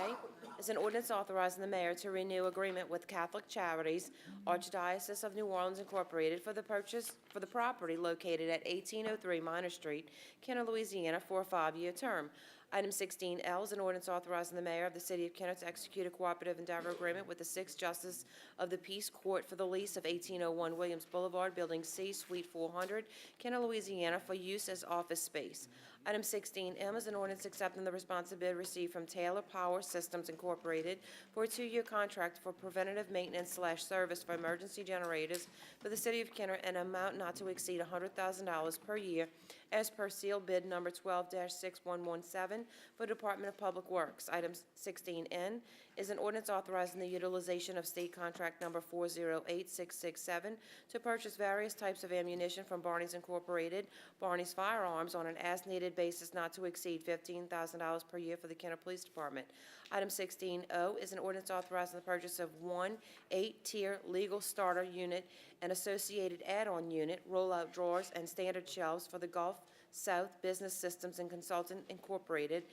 is an ordinance authorizing the mayor to renew agreement with Catholic Charities, Archdiocese of New Orleans, Incorporated, for the property located at 1803 Minor Street, Kenner, Louisiana, for a 5-year term. Item 16L is an ordinance authorizing the mayor of the city of Kenner to execute a cooperative endeavor agreement with the 6th Justice of the Peace Court for the lease of 1801 Williams Boulevard, Building C, Suite 400, Kenner, Louisiana, for use as office space. Item 16M is an ordinance accepting the responsive bid received from Taylor Power Systems Incorporated for a 2-year contract for preventative maintenance/service for emergency generators for the City of Kenner in an amount not to exceed $100,000 per year as per sealed bid number 12-6117 for Department of Public Works. Item 16N is an ordinance authorizing the utilization of state contract number 408667 to purchase various types of ammunition from Barney's Incorporated, Barney's Firearms on an as-needed basis not to exceed $15,000 per year for the Kenner Police Department. Item 16O is an ordinance authorizing the purchase of one 8-tier legal starter unit and associated add-on unit, rollout drawers, and standard shelves for the Gulf South Business Systems and Consultant Incorporated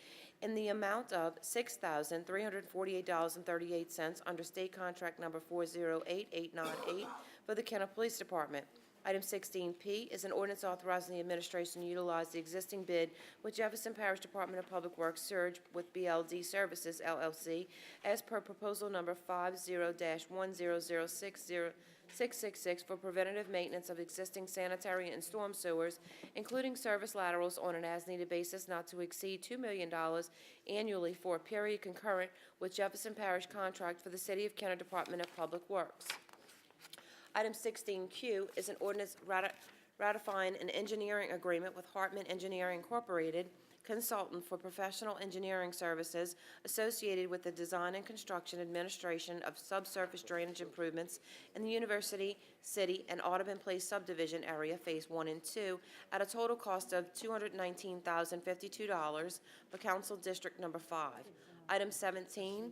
in the amount of $6,348.38 under state contract number 408898 for the Kenner Police Department. Item 16P is an ordinance authorizing the administration to utilize the existing bid with Jefferson Parish Department of Public Works Surge with BLD Services, LLC, as per proposal number 50-1006666 for preventative maintenance of existing sanitary and storm sewers, including service laterals on an as-needed basis not to exceed $2 million annually for a period concurrent with Jefferson Parish contract for the City of Kenner Department of Public Works. Item 16Q is an ordinance ratifying an engineering agreement with Hartman Engineering Incorporated, consultant for professional engineering services associated with the design and construction administration of subsurface drainage improvements in the University City and Audubon Place subdivision area, Phase 1 and 2, at a total cost of $219,052 for Council District Number 5. Item 17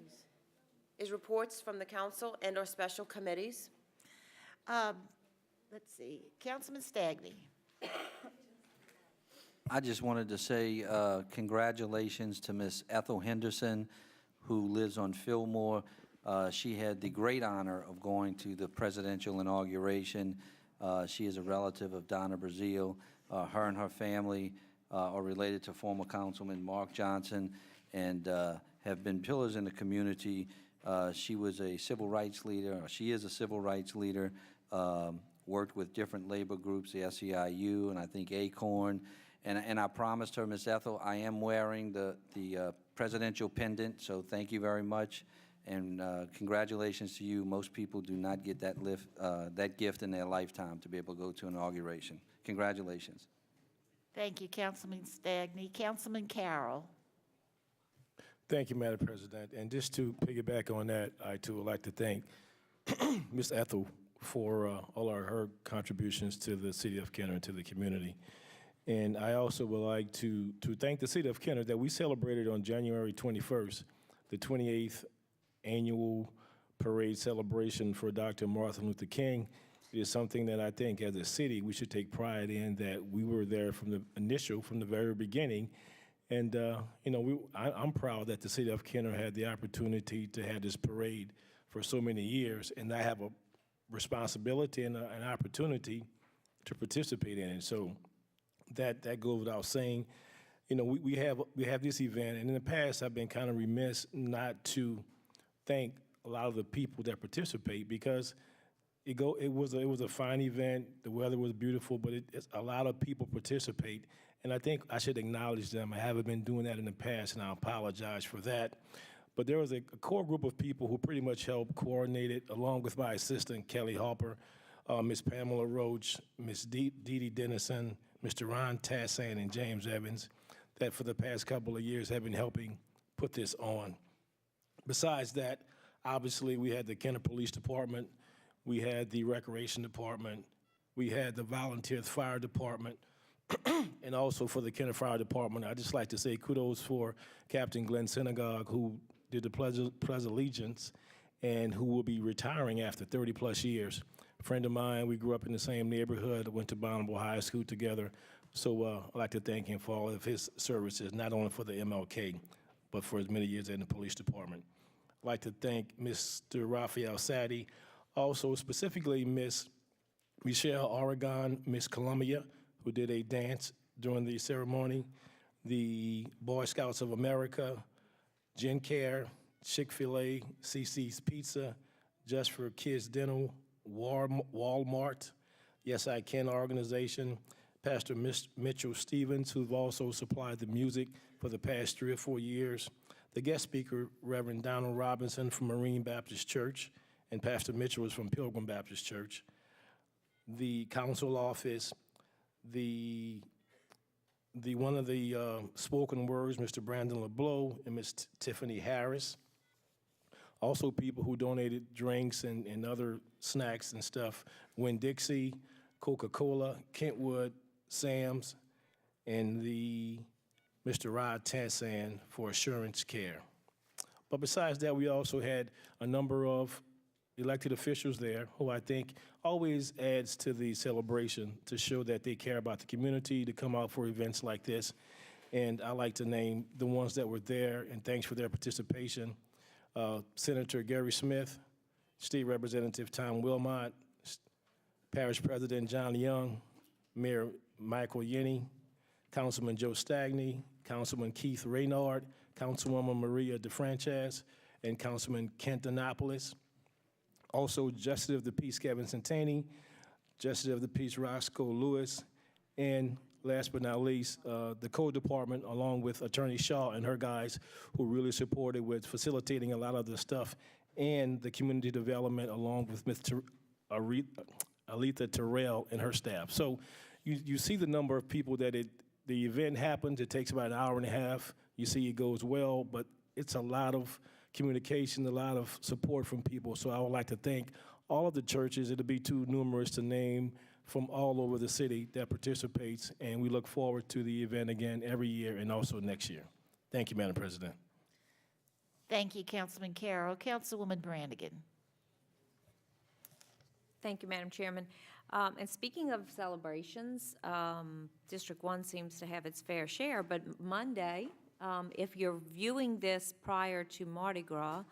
is reports from the council and/or special committees. Let's see, Councilman Stagney. I just wanted to say congratulations to Miss Ethel Henderson, who lives on Fillmore. She had the great honor of going to the presidential inauguration. She is a relative of Donna Brazile. Her and her family are related to former Councilman Mark Johnson and have been pillars in the community. She was a civil rights leader, or she is a civil rights leader, worked with different labor groups, the SEIU, and I think ACORN. And I promised her, Miss Ethel, I am wearing the presidential pendant, so thank you very much. And congratulations to you. Most people do not get that gift in their lifetime to be able to go to an inauguration. Congratulations. Thank you, Councilman Stagney. Councilman Carroll. Thank you, Madam President. And just to piggyback on that, I too would like to thank Ms. Ethel for all her contributions to the City of Kenner and to the community. And I also would like to thank the City of Kenner that we celebrated on January 21st, the 28th annual parade celebration for Dr. Martin Luther King. It is something that I think as a city we should take pride in, that we were there from the very beginning. And, I'm proud that the City of Kenner had the opportunity to have this parade for so many years, and I have a responsibility and an opportunity to participate in it. So that goes without saying. We have this event, and in the past I've been kind of remiss not to thank a lot of the people that participate, because it was a fine event. The weather was beautiful, but a lot of people participate, and I think I should acknowledge them. I haven't been doing that in the past, and I apologize for that. But there was a core group of people who pretty much helped coordinate it, along with my assistant, Kelly Harper, Ms. Pamela Roach, Ms. Dee Dee Dennison, Mr. Ron Tassan, and James Evans, that for the past couple of years have been helping put this on. Besides that, obviously, we had the Kenner Police Department, we had the Recreation Department, we had the Volunteer Fire Department, and also for the Kenner Fire Department, I'd just like to say kudos for Captain Glenn Synagogue, who did the Pledge of Allegiance and who will be retiring after 30-plus years. A friend of mine, we grew up in the same neighborhood, went to Bonneville High School together, so I'd like to thank him for all of his services, not only for the MLK, but for his many years in the police department. I'd like to thank Mr. Raphael Sadi, also specifically Miss Michelle Oregon, Miss Columbia, who did a dance during the ceremony, the Boy Scouts of America, Gen Care, Chick-fil-A, CC's Pizza, Just for Kids Dental, Walmart, Yes I Can organization, Pastor Mitchell Stevens, who've also supplied the music for the past 3 or 4 years. The guest speaker, Reverend Donald Robinson from Marine Baptist Church, and Pastor Mitchell is from Pilgrim Baptist Church. The council office, one of the spoken words, Mr. Brandon LeBeau and Ms. Tiffany Harris. Also people who donated drinks and other snacks and stuff, Winn-Dixie, Coca-Cola, Kentwood, Sam's, and the Mr. Rod Tansan for Assurance Care. But besides that, we also had a number of elected officials there who I think always adds to the celebration to show that they care about the community, to come out for events like this. And I like to name the ones that were there, and thanks for their participation. Senator Gary Smith, State Representative Tom Wilmot, Parish President John Young, Mayor Michael Yenny, Councilman Joe Stagney, Councilman Keith Raynard, Councilwoman Maria DeFranchise, and Councilman Kent Annapolis. Also, Justice of the Peace Kevin Santani, Justice of the Peace Roscoe Lewis, and last but not least, the Code Department, along with Attorney Shaw and her guys, who really supported with facilitating a lot of the stuff, and the community development, along with Ms. Aletha Terrell and her staff. So you see the number of people that the event happens. It takes about an hour and a half. You see it goes well, but it's a lot of communication, a lot of support from people. So I would like to thank all of the churches. It'll be too numerous to name, from all over the city that participates, and we look forward to the event again every year and also next year. Thank you, Madam President. Thank you, Councilman Carroll. Councilwoman Brannigan. Thank you, Madam Chairman. And speaking of celebrations, District 1 seems to have its fair share, but Monday, if you're viewing this prior to Mardi Gras,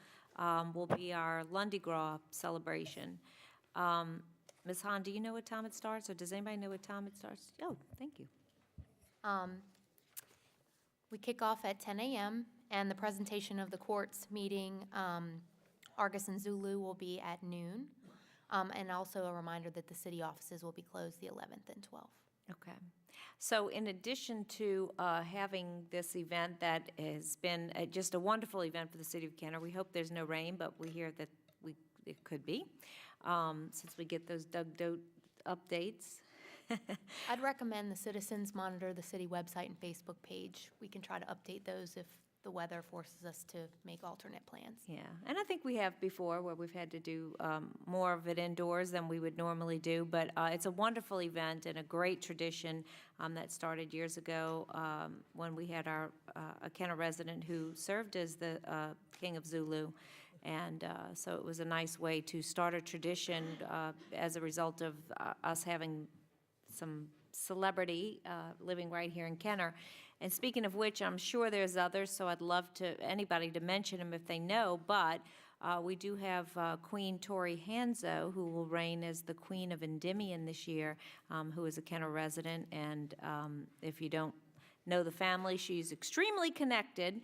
will be our Lundi Gras celebration. Ms. Hahn, do you know what time it starts, or does anybody know what time it starts? Oh, thank you. We kick off at 10 a.m., and the presentation of the courts meeting, Argus and Zulu, will be at noon. And also a reminder that the city offices will be closed the 11th and 12th. Okay. So in addition to having this event that has been just a wonderful event for the city of Kenner, we hope there's no rain, but we hear that it could be, since we get those Doug Dote updates. I'd recommend the citizens monitor the city website and Facebook page. We can try to update those if the weather forces us to make alternate plans. Yeah, and I think we have before where we've had to do more of it indoors than we would normally do, but it's a wonderful event and a great tradition that started years ago when we had a Kenner resident who served as the King of Zulu. And so it was a nice way to start a tradition as a result of us having some celebrity living right here in Kenner. And speaking of which, I'm sure there's others, so I'd love anybody to mention them if they know, but we do have Queen Tori Hanzo, who will reign as the Queen of Endymion this year, who is a Kenner resident, and if you don't know the family, she's extremely connected,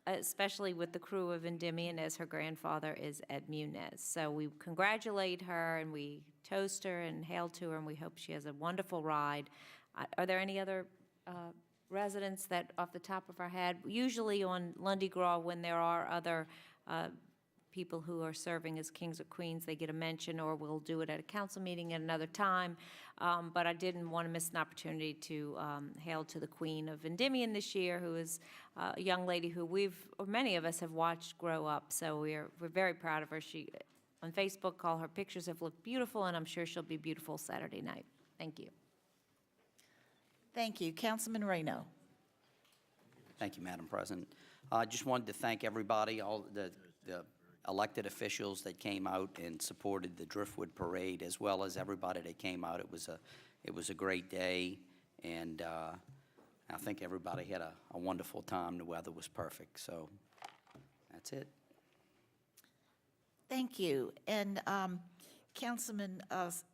especially with the crew of Endymion, as her grandfather is Ed Munez. So we congratulate her, and we toast her and hail to her, and we hope she has a wonderful ride. Are there any other residents that, off the top of our head, usually on Lundi Gras, when there are other people who are serving as kings or queens, they get a mention, or we'll do it at a council meeting at another time. But I didn't want to miss an opportunity to hail to the Queen of Endymion this year, who is a young lady who many of us have watched grow up. So we're very proud of her. She, on Facebook, all her pictures have looked beautiful, and I'm sure she'll be beautiful Saturday night. Thank you. Thank you. Councilman Reno. Thank you, Madam President. I just wanted to thank everybody, all the elected officials that came out and supported the Driftwood Parade, as well as everybody that came out. It was a great day, and I think everybody had a wonderful time. The weather was perfect, so that's it. Thank you. And Councilman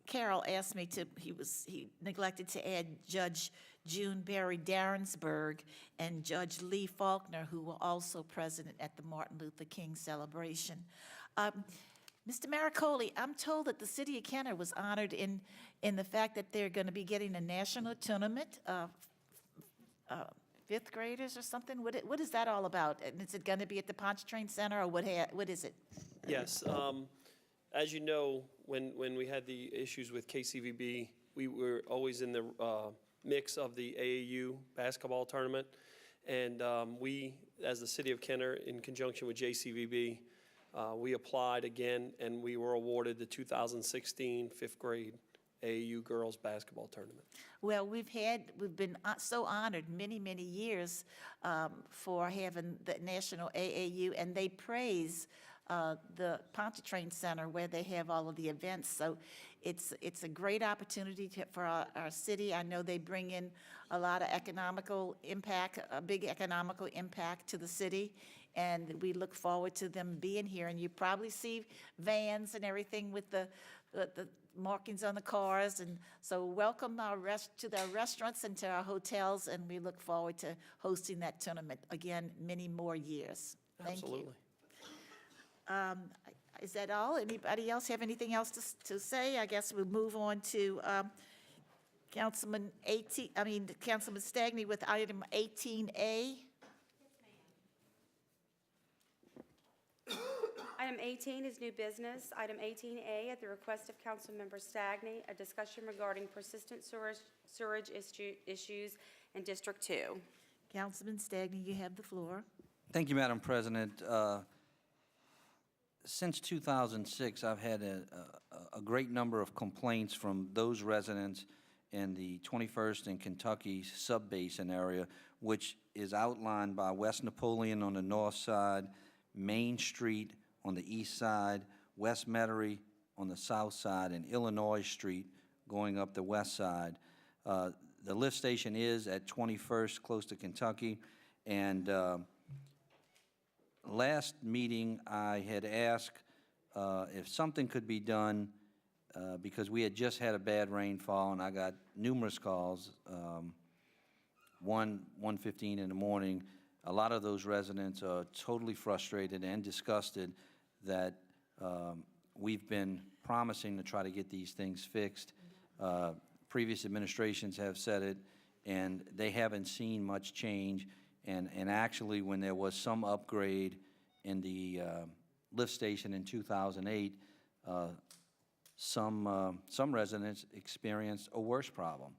Carroll asked me he neglected to add Judge June Barry Darrensburg and Judge Lee Faulkner, who were also present at the Martin Luther King celebration. Mr. Maricoli, I'm told that the city of Kenner was honored in the fact that they're going to be getting a national tournament of fifth graders or something. What is that all about? And is it going to be at the Pontchartrain Center, or what is it? Yes. As you know, when we had the issues with KCVB, we were always in the mix of the AAU basketball tournament. And we, as the city of Kenner, in conjunction with JCVB, we applied again, and we were awarded the 2016 fifth grade AAU girls basketball tournament. Well, we've been so honored many, many years for having the national AAU, and they praise the Pontchartrain Center where they have all of the events. So it's a great opportunity for our city. I know they bring in a lot of economical impact, a big economical impact to the city, and we look forward to them being here. And you probably see vans and everything with the markings on the cars. And so welcome to the restaurants and to our hotels, and we look forward to hosting that tournament again many more years. Thank you. Absolutely. Is that all? Anybody else have anything else to say? I guess we'll move on to Councilman Stagney with item 18A. Item 18 is new business. Item 18A, at the request of Councilmember Stagney, a discussion regarding persistent sewerage issues in District 2. Councilman Stagney, you have the floor. Thank you, Madam President. Since 2006, I've had a great number of complaints from those residents in the 21st and Kentucky sub-basin area, which is outlined by West Napoleon on the north side, Main Street on the east side, West Metairie on the south side, and Illinois Street going up the west side. The lift station is at 21st, close to Kentucky, and last meeting, I had asked if something could be done because we had just had a bad rainfall, and I got numerous calls, 1:15 in the morning. A lot of those residents are totally frustrated and disgusted that we've been promising to try to get these things fixed. Previous administrations have said it, and they haven't seen much change. And actually, when there was some upgrade in the lift station in 2008, some residents experienced a worse problem.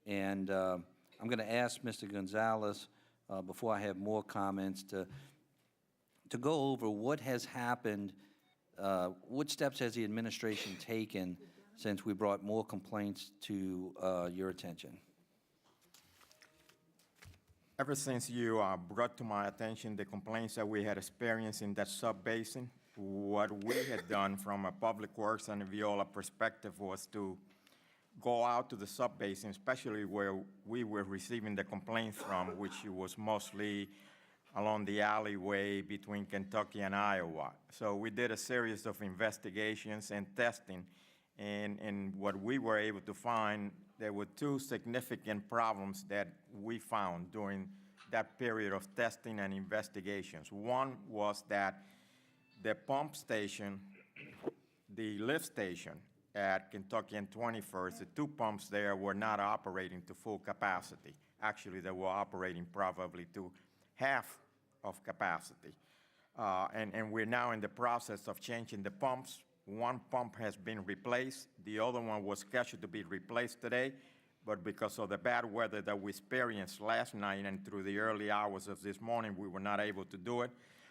And I'm going to ask Mr. Gonzalez, before I have more comments, to go over what has happened, what steps has the administration taken since we brought more complaints to your attention? Ever since you brought to my attention the complaints that we had experienced in that sub-basin, what we had done from a Public Works and a Viola perspective was to go out to the sub-basin, especially where we were receiving the complaints from, which was mostly along the alleyway between Kentucky and Iowa. So we did a series of investigations and testing, and what we were able to find, there were two significant problems that we found during that period of testing and investigations. One was that the pump station, the lift station at Kentucky and 21st, the two pumps there were not operating to full capacity. Actually, they were operating probably to half of capacity. And we're now in the process of changing the pumps. One pump has been replaced. The other one was scheduled to be replaced today, but because of the bad weather that we experienced last night and through the early hours of this morning, we were not able to do it.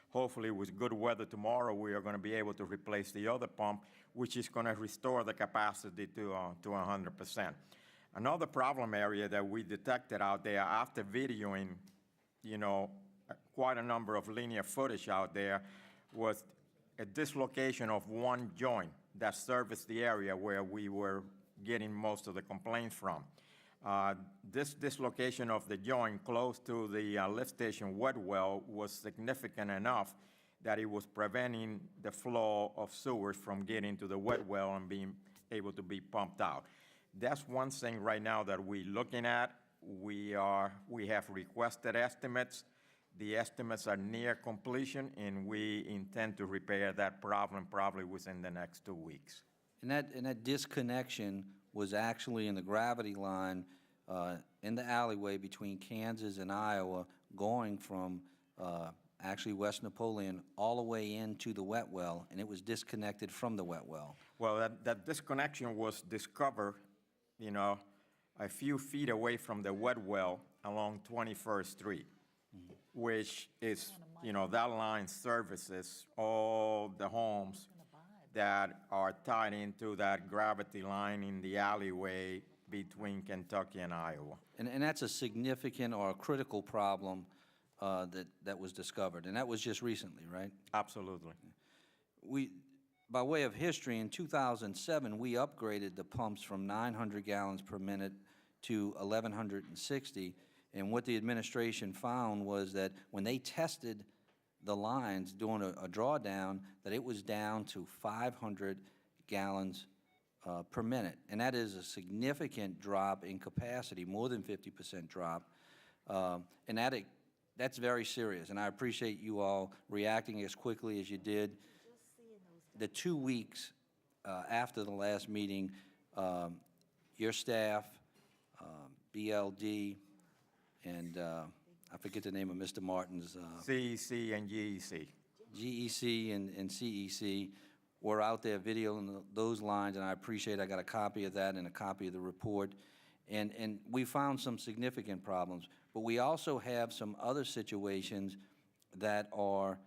Hopefully, with good weather tomorrow, we are going to be able to replace the other pump, which is going to restore the capacity to 100%. Another problem area that we detected out there after videoing, quite a number of linear footage out there was a dislocation of one joint that serviced the area where we were getting most of the complaints from. This dislocation of the joint close to the lift station wet well was significant enough that it was preventing the flow of sewers from getting to the wet well and being able to be pumped out. That's one thing right now that we're looking at. We have requested estimates. The estimates are near completion, and we intend to repair that problem probably within the next 2 weeks. And that disconnection was actually in the gravity line in the alleyway between Kansas and Iowa, going from actually West Napoleon all the way into the wet well, and it was disconnected from the wet well. Well, that disconnection was discovered, a few feet away from the wet well along 21st Street, which is, that line services all the homes that are tied into that gravity line in the alleyway between Kentucky and Iowa. And that's a significant or a critical problem that was discovered, and that was just recently, right? Absolutely. By way of history, in 2007, we upgraded the pumps from 900 gallons per minute to 1,160, and what the administration found was that when they tested the lines doing a drawdown, that it was down to 500 gallons per minute, and that is a significant drop in capacity, more than 50% drop, and that's very serious, and I appreciate you all reacting as quickly as you did. The 2 weeks after the last meeting, your staff, BLD, and I forget the name of Mr. Martin's. CEC and GEC. GEC and CEC were out there videoing those lines, and I appreciate I got a copy of that and a copy of the report. And we found some significant problems, but we also have some other situations that are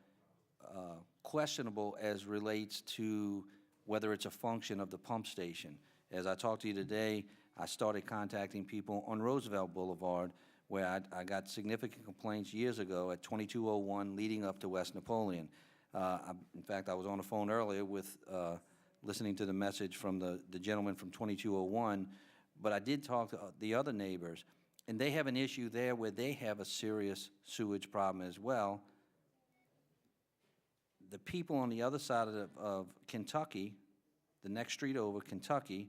questionable as relates to whether it's a function of the pump station. As I talked to you today, I started contacting people on Roosevelt Boulevard, where I got significant complaints years ago at 2201 leading up to West Napoleon. In fact, I was on the phone earlier with listening to the message from the gentleman from 2201, but I did talk to the other neighbors, and they have an issue there where they have a serious sewage problem as well. The people on the other side of Kentucky, the next street over, Kentucky,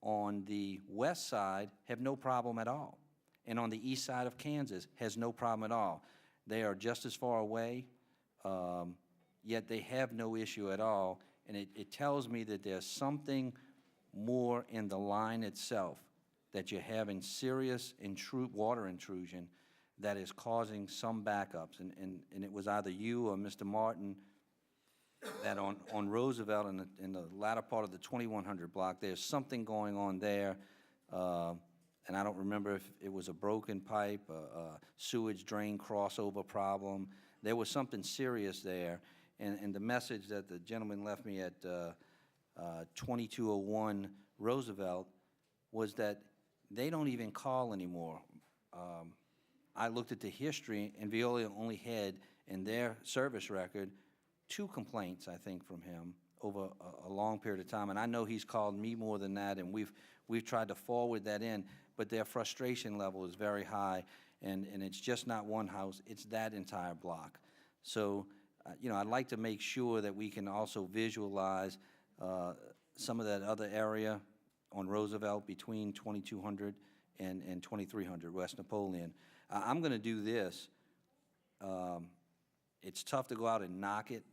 on the west side have no problem at all. And on the east side of Kansas has no problem at all. They are just as far away, yet they have no issue at all. And it tells me that there's something more in the line itself, that you're having serious water intrusion that is causing some backups. And it was either you or Mr. Martin that on Roosevelt in the latter part of the 2100 block, there's something going on there. And I don't remember if it was a broken pipe, a sewage drain crossover problem. There was something serious there. And the message that the gentleman left me at 2201 Roosevelt was that they don't even call anymore. I looked at the history, and Veolia only had in their service record 2 complaints, I think, from him over a long period of time. And I know he's called me more than that, and we've tried to forward that in, but their frustration level is very high, and it's just not one house, it's that entire block. So, I'd like to make sure that we can also visualize some of that other area on Roosevelt between 2200 and 2300 West Napoleon. I'm going to do this. It's tough to go out and knock it.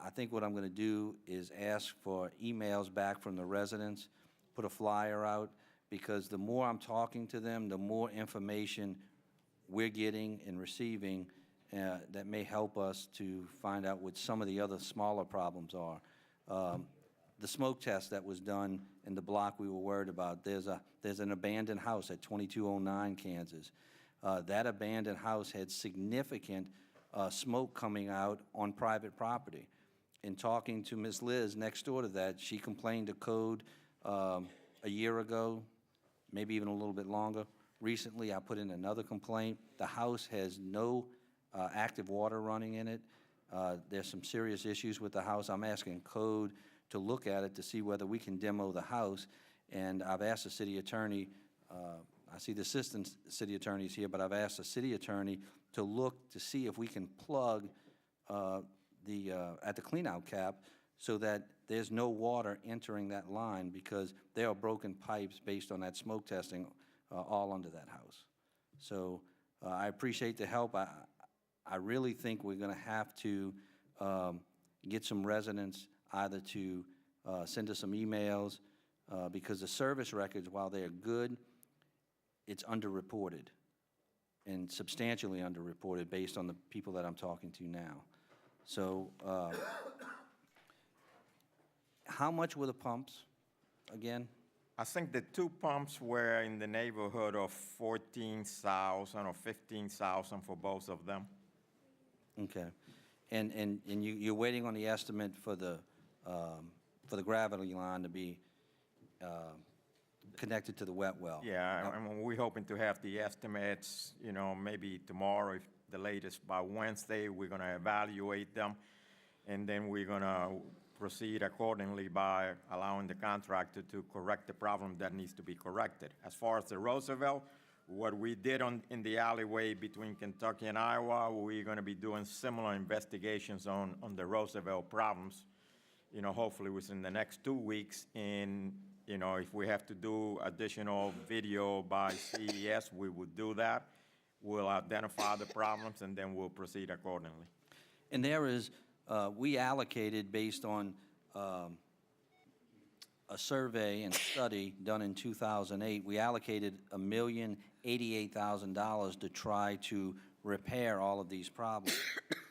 I think what I'm going to do is ask for emails back from the residents, put a flyer out, because the more I'm talking to them, the more information we're getting and receiving that may help us to find out what some of the other smaller problems are. The smoke test that was done in the block we were worried about, there's an abandoned house at 2209 Kansas. That abandoned house had significant smoke coming out on private property. In talking to Ms. Liz next door to that, she complained to code a year ago, maybe even a little bit longer. Recently, I put in another complaint. The house has no active water running in it. There's some serious issues with the house. I'm asking code to look at it to see whether we can demo the house. And I've asked the city attorney, I see the assistant city attorneys here, but I've asked the city attorney to look to see if we can plug at the cleanout cap so that there's no water entering that line, because there are broken pipes based on that smoke testing all under that house. So I appreciate the help. I really think we're going to have to get some residents either to send us some emails, because the service records, while they're good, it's underreported, and substantially underreported based on the people that I'm talking to now. So how much were the pumps again? I think the two pumps were in the neighborhood of 14,000 or 15,000 for both of them. Okay. And you're waiting on the estimate for the gravity line to be connected to the wet well? Yeah, and we're hoping to have the estimates, you know, maybe tomorrow, if the latest by Wednesday. We're going to evaluate them, and then we're going to proceed accordingly by allowing the contractor to correct the problem that needs to be corrected. As far as the Roosevelt, what we did in the alleyway between Kentucky and Iowa, we're going to be doing similar investigations on the Roosevelt problems, you know, hopefully within the next 2 weeks. And, you know, if we have to do additional video by CES, we would do that. We'll identify the problems, and then we'll proceed accordingly. And there is, we allocated based on a survey and study done in 2008, we allocated $1,088,000 to try to repair all of these problems.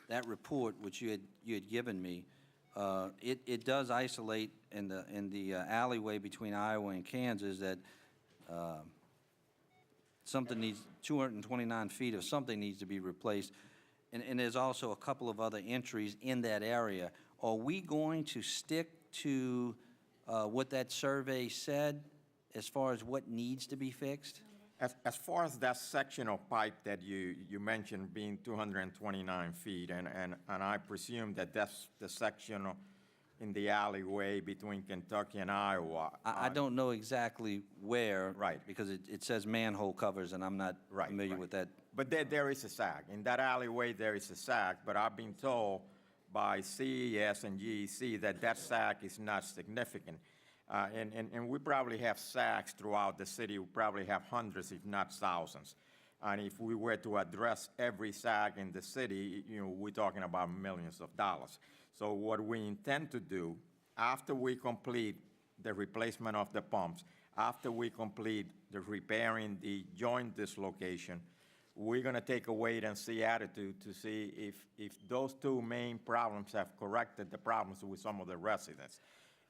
That report, which you had given me, it does isolate in the alleyway between Iowa and Kansas that something needs, 229 feet of something needs to be replaced. And there's also a couple of other entries in that area. Are we going to stick to what that survey said as far as what needs to be fixed? As far as that section of pipe that you mentioned being 229 feet, and I presume that that's the section in the alleyway between Kentucky and Iowa. I don't know exactly where. Right. Because it says manhole covers, and I'm not familiar with that. But there is a sag. In that alleyway, there is a sag, but I've been told by CES and GEC that sag is not significant. And we probably have sags throughout the city. We probably have hundreds, if not thousands. And if we were to address every sag in the city, you know, we're talking about millions of dollars. So what we intend to do, after we complete the replacement of the pumps, after we complete the repairing the joint dislocation, we're going to take a wait-and-see attitude to see if those two main problems have corrected the problems with some of the residents.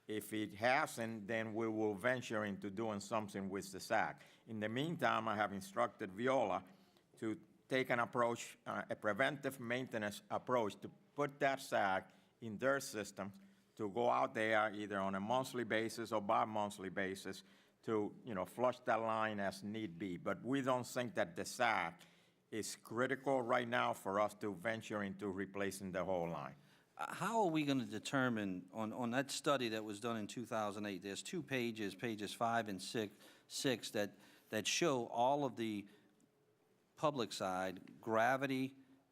If it hasn't, then we will venture into doing something with the sag. In the meantime, I have instructed Viola to take an approach, a preventive maintenance approach, to put that sag in their system, to go out there either on a monthly basis or bi-monthly basis to, you know, flush that line as need be. But we don't think that the sag is critical right now for us to venture into replacing the whole line. How are we going to determine, on that study that was done in 2008, there's 2 pages, pages 5 and 6, that show all of the public side, gravity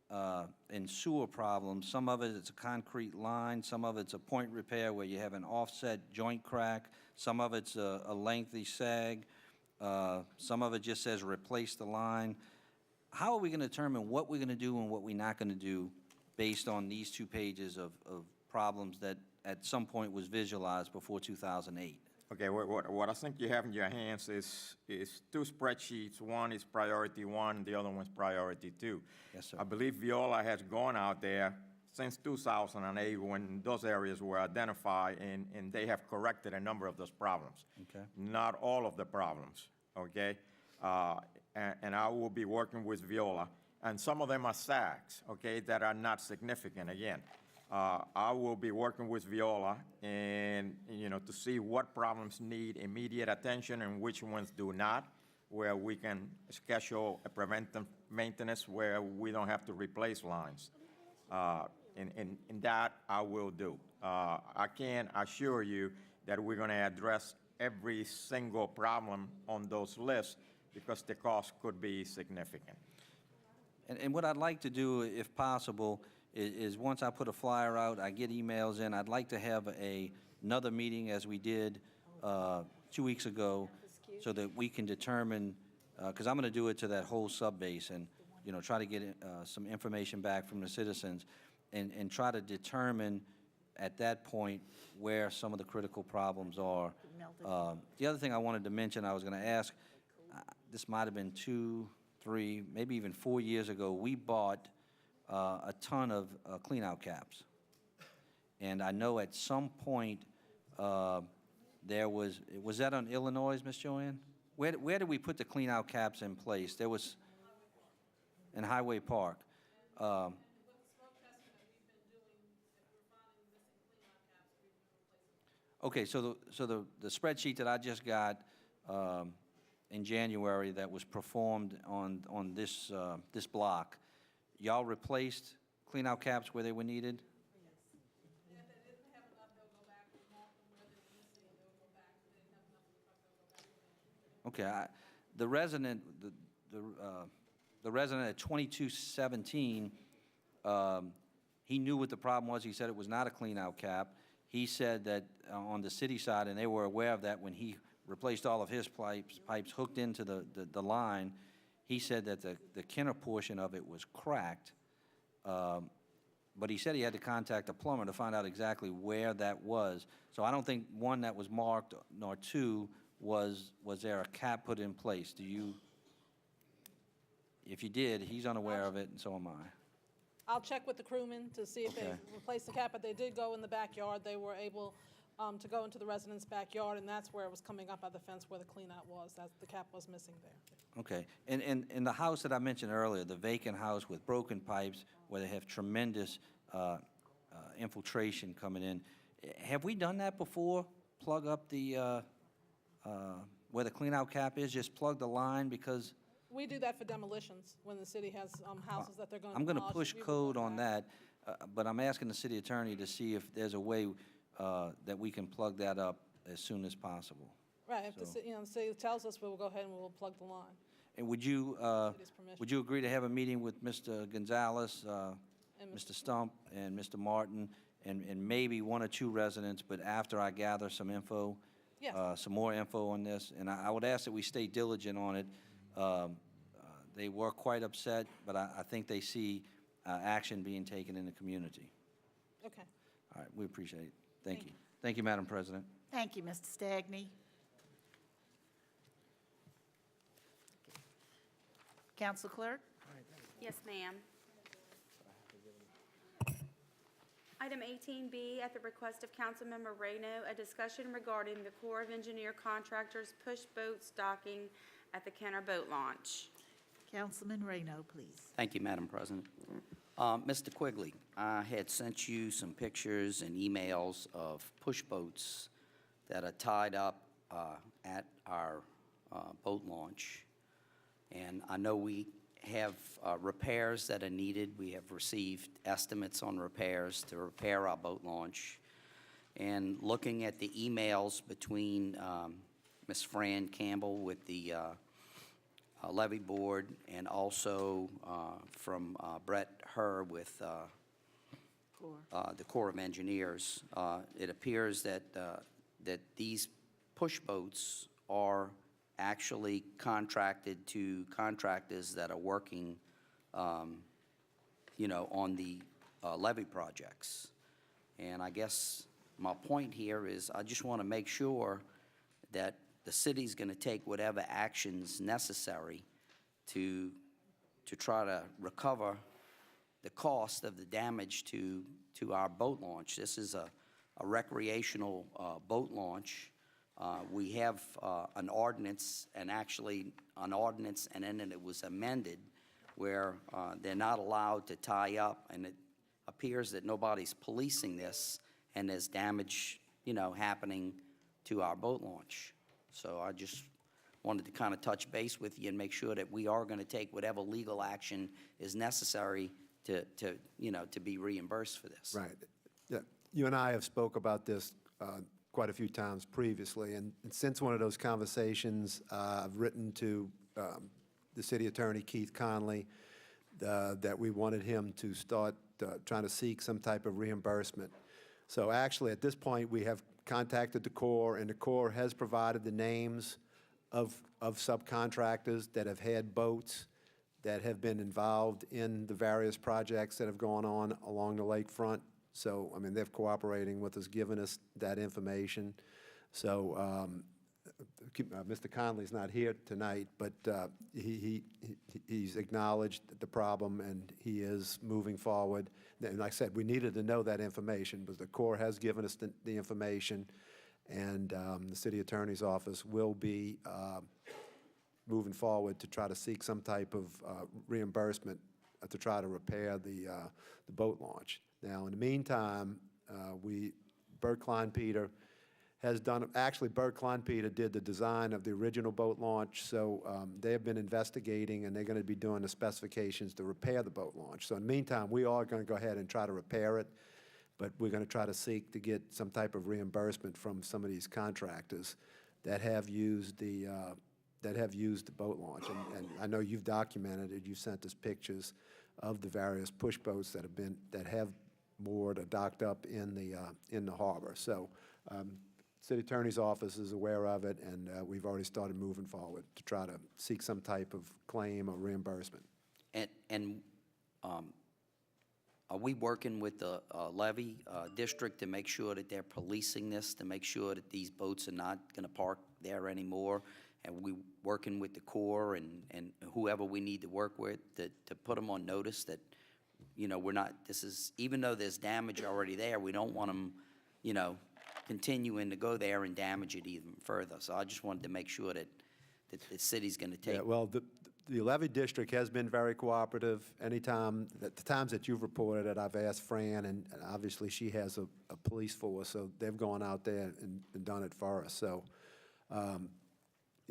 and sewer problems. Some of it is a concrete line, some of it's a point repair where you have an offset joint crack, some of it's a lengthy sag, some of it just says replace the line. How are we going to determine what we're going to do and what we're not going to do based on these 2 pages of problems that at some point was visualized before 2008? Okay, what I think you have in your hands is 2 spreadsheets. One is priority 1, the other one's priority 2. Yes, sir. I believe Viola has gone out there since 2008 when those areas were identified, and they have corrected a number of those problems. Okay. Not all of the problems, okay? And I will be working with Viola. And some of them are sags, okay, that are not significant again. I will be working with Viola and, you know, to see what problems need immediate attention and which ones do not, where we can schedule a preventive maintenance where we don't have to replace lines. And that I will do. I can assure you that we're going to address every single problem on those lists because the cost could be significant. And what I'd like to do, if possible, is once I put a flyer out, I get emails in, I'd like to have another meeting as we did 2 weeks ago so that we can determine, because I'm going to do it to that whole sub-basin, try to get some information back from the citizens and try to determine at that point where some of the critical problems are. The other thing I wanted to mention, I was going to ask, this might have been 2, 3, maybe even 4 years ago, we bought a ton of clean-out caps. And I know at some point there was that on Illinois, Ms. Joanne? Where did we put the clean-out caps in place? There was in Highway Park. Okay, so the spreadsheet that I just got in January that was performed on this block, y'all replaced clean-out caps where they were needed? Okay, the resident at 2217, he knew what the problem was. He said it was not a clean-out cap. He said that on the city side, and they were aware of that when he replaced all of his pipes hooked into the line, he said that the Kenner portion of it was cracked. But he said he had to contact a plumber to find out exactly where that was. So I don't think, one, that was marked, nor two, was there a cap put in place? Do you, if you did, he's unaware of it, and so am I. I'll check with the crewmen to see if they replaced the cap, but they did go in the backyard. They were able to go into the resident's backyard, and that's where it was coming up by the fence where the cleanout was. The cap was missing there. Okay, and the house that I mentioned earlier, the vacant house with broken pipes, where they have tremendous infiltration coming in, have we done that before? Plug up the, where the cleanout cap is, just plug the line, because We do that for demolitions, when the city has houses that they're going to I'm going to demolish. push We will code do on that, but I'm asking the city attorney to see if there's a way that we can plug that up as soon as possible. Right, if the city tells us, we will go ahead and we will plug the line. And would you agree to have a meeting with Mr. Gonzalez, Mr. Stump, and Mr. Martin, and maybe 1 or 2 residents, but after I gather some info? Yes. Some more info on this, and I would ask that we stay diligent on it. They were quite upset, but I think they see action being taken in the community. Okay. All right, we appreciate it. Thank you. Thank you, Madam President. Thank you, Mr. Stagney. Council Clerk? Yes, ma'am. Item 18B, at the request of Councilmember Reyno, a discussion regarding the Corps of Engineer Contractors push boat stocking at the Kenner Boat Launch. Councilman Reyno, please. Thank you, Madam President. Mr. Quigley, I had sent you some pictures and emails of push boats that are tied up at our boat launch. And I know we have repairs that are needed. We have received estimates on repairs to repair our boat launch. And looking at the emails between Ms. Fran Campbell with the levee board, and also from Brett Herr with the Corps of Engineers, it appears that these push boats are actually contracted to contractors that are working, on the levee projects. And I guess my point here is I just want to make sure that the city's going to take whatever actions necessary to try to recover the cost of the damage to our boat launch. This is a recreational boat launch. We have an ordinance, and then it was amended where they're not allowed to tie up, and it appears that nobody's policing this, and there's damage, happening to our boat launch. So I just wanted to kind of touch base with you and make sure that we are going to take whatever legal action is necessary to be reimbursed for this. Right. Yeah. You and I have spoke about this quite a few times previously, and since one of those conversations, I've written to the city attorney, Keith Conley, that we wanted him to start trying to seek some type of reimbursement. So actually, at this point, we have contacted the Corps, and the Corps has provided the names of subcontractors that have had boats that have been involved in the various projects that have gone on along the lakefront. So, I mean, they're cooperating with us, giving us that information. So, Mr. Conley's not here tonight, but he's acknowledged the problem, and he is moving forward. And like I said, we needed to know that information, but the Corps has given us the information, and the city attorney's office will be moving forward to try to seek some type of reimbursement to try to repair the boat launch. Now, in the meantime, Bert Klein-Peter has done, actually Bert Klein-Peter did the design of the original boat launch, so they have been investigating, and they're going to be doing the specifications to repair the boat launch. So in the meantime, we are going to go ahead and try to repair it, but we're going to try to seek to get some type of reimbursement from some of these contractors that have used the boat launch. And I know you've documented it. You've sent us pictures of the various push boats that have moored or docked up in the harbor. So city attorney's office is aware of it, and we've already started moving forward to try to seek some type of claim or reimbursement. And are we working with the levee district to make sure that they're policing this, to make sure that these boats are not going to park there anymore? And we working with the Corps and whoever we need to work with to put them on notice that, you know, we're not, this is, even though there's damage already there, we don't want them, you know, continuing to go there and damage it even further. So I just wanted to make sure that the city's going to take. Yeah, well, the levee district has been very cooperative. Anytime, the times that you've reported it, I've asked Fran, and obviously she has a police force, so they've gone out there and done it for us. So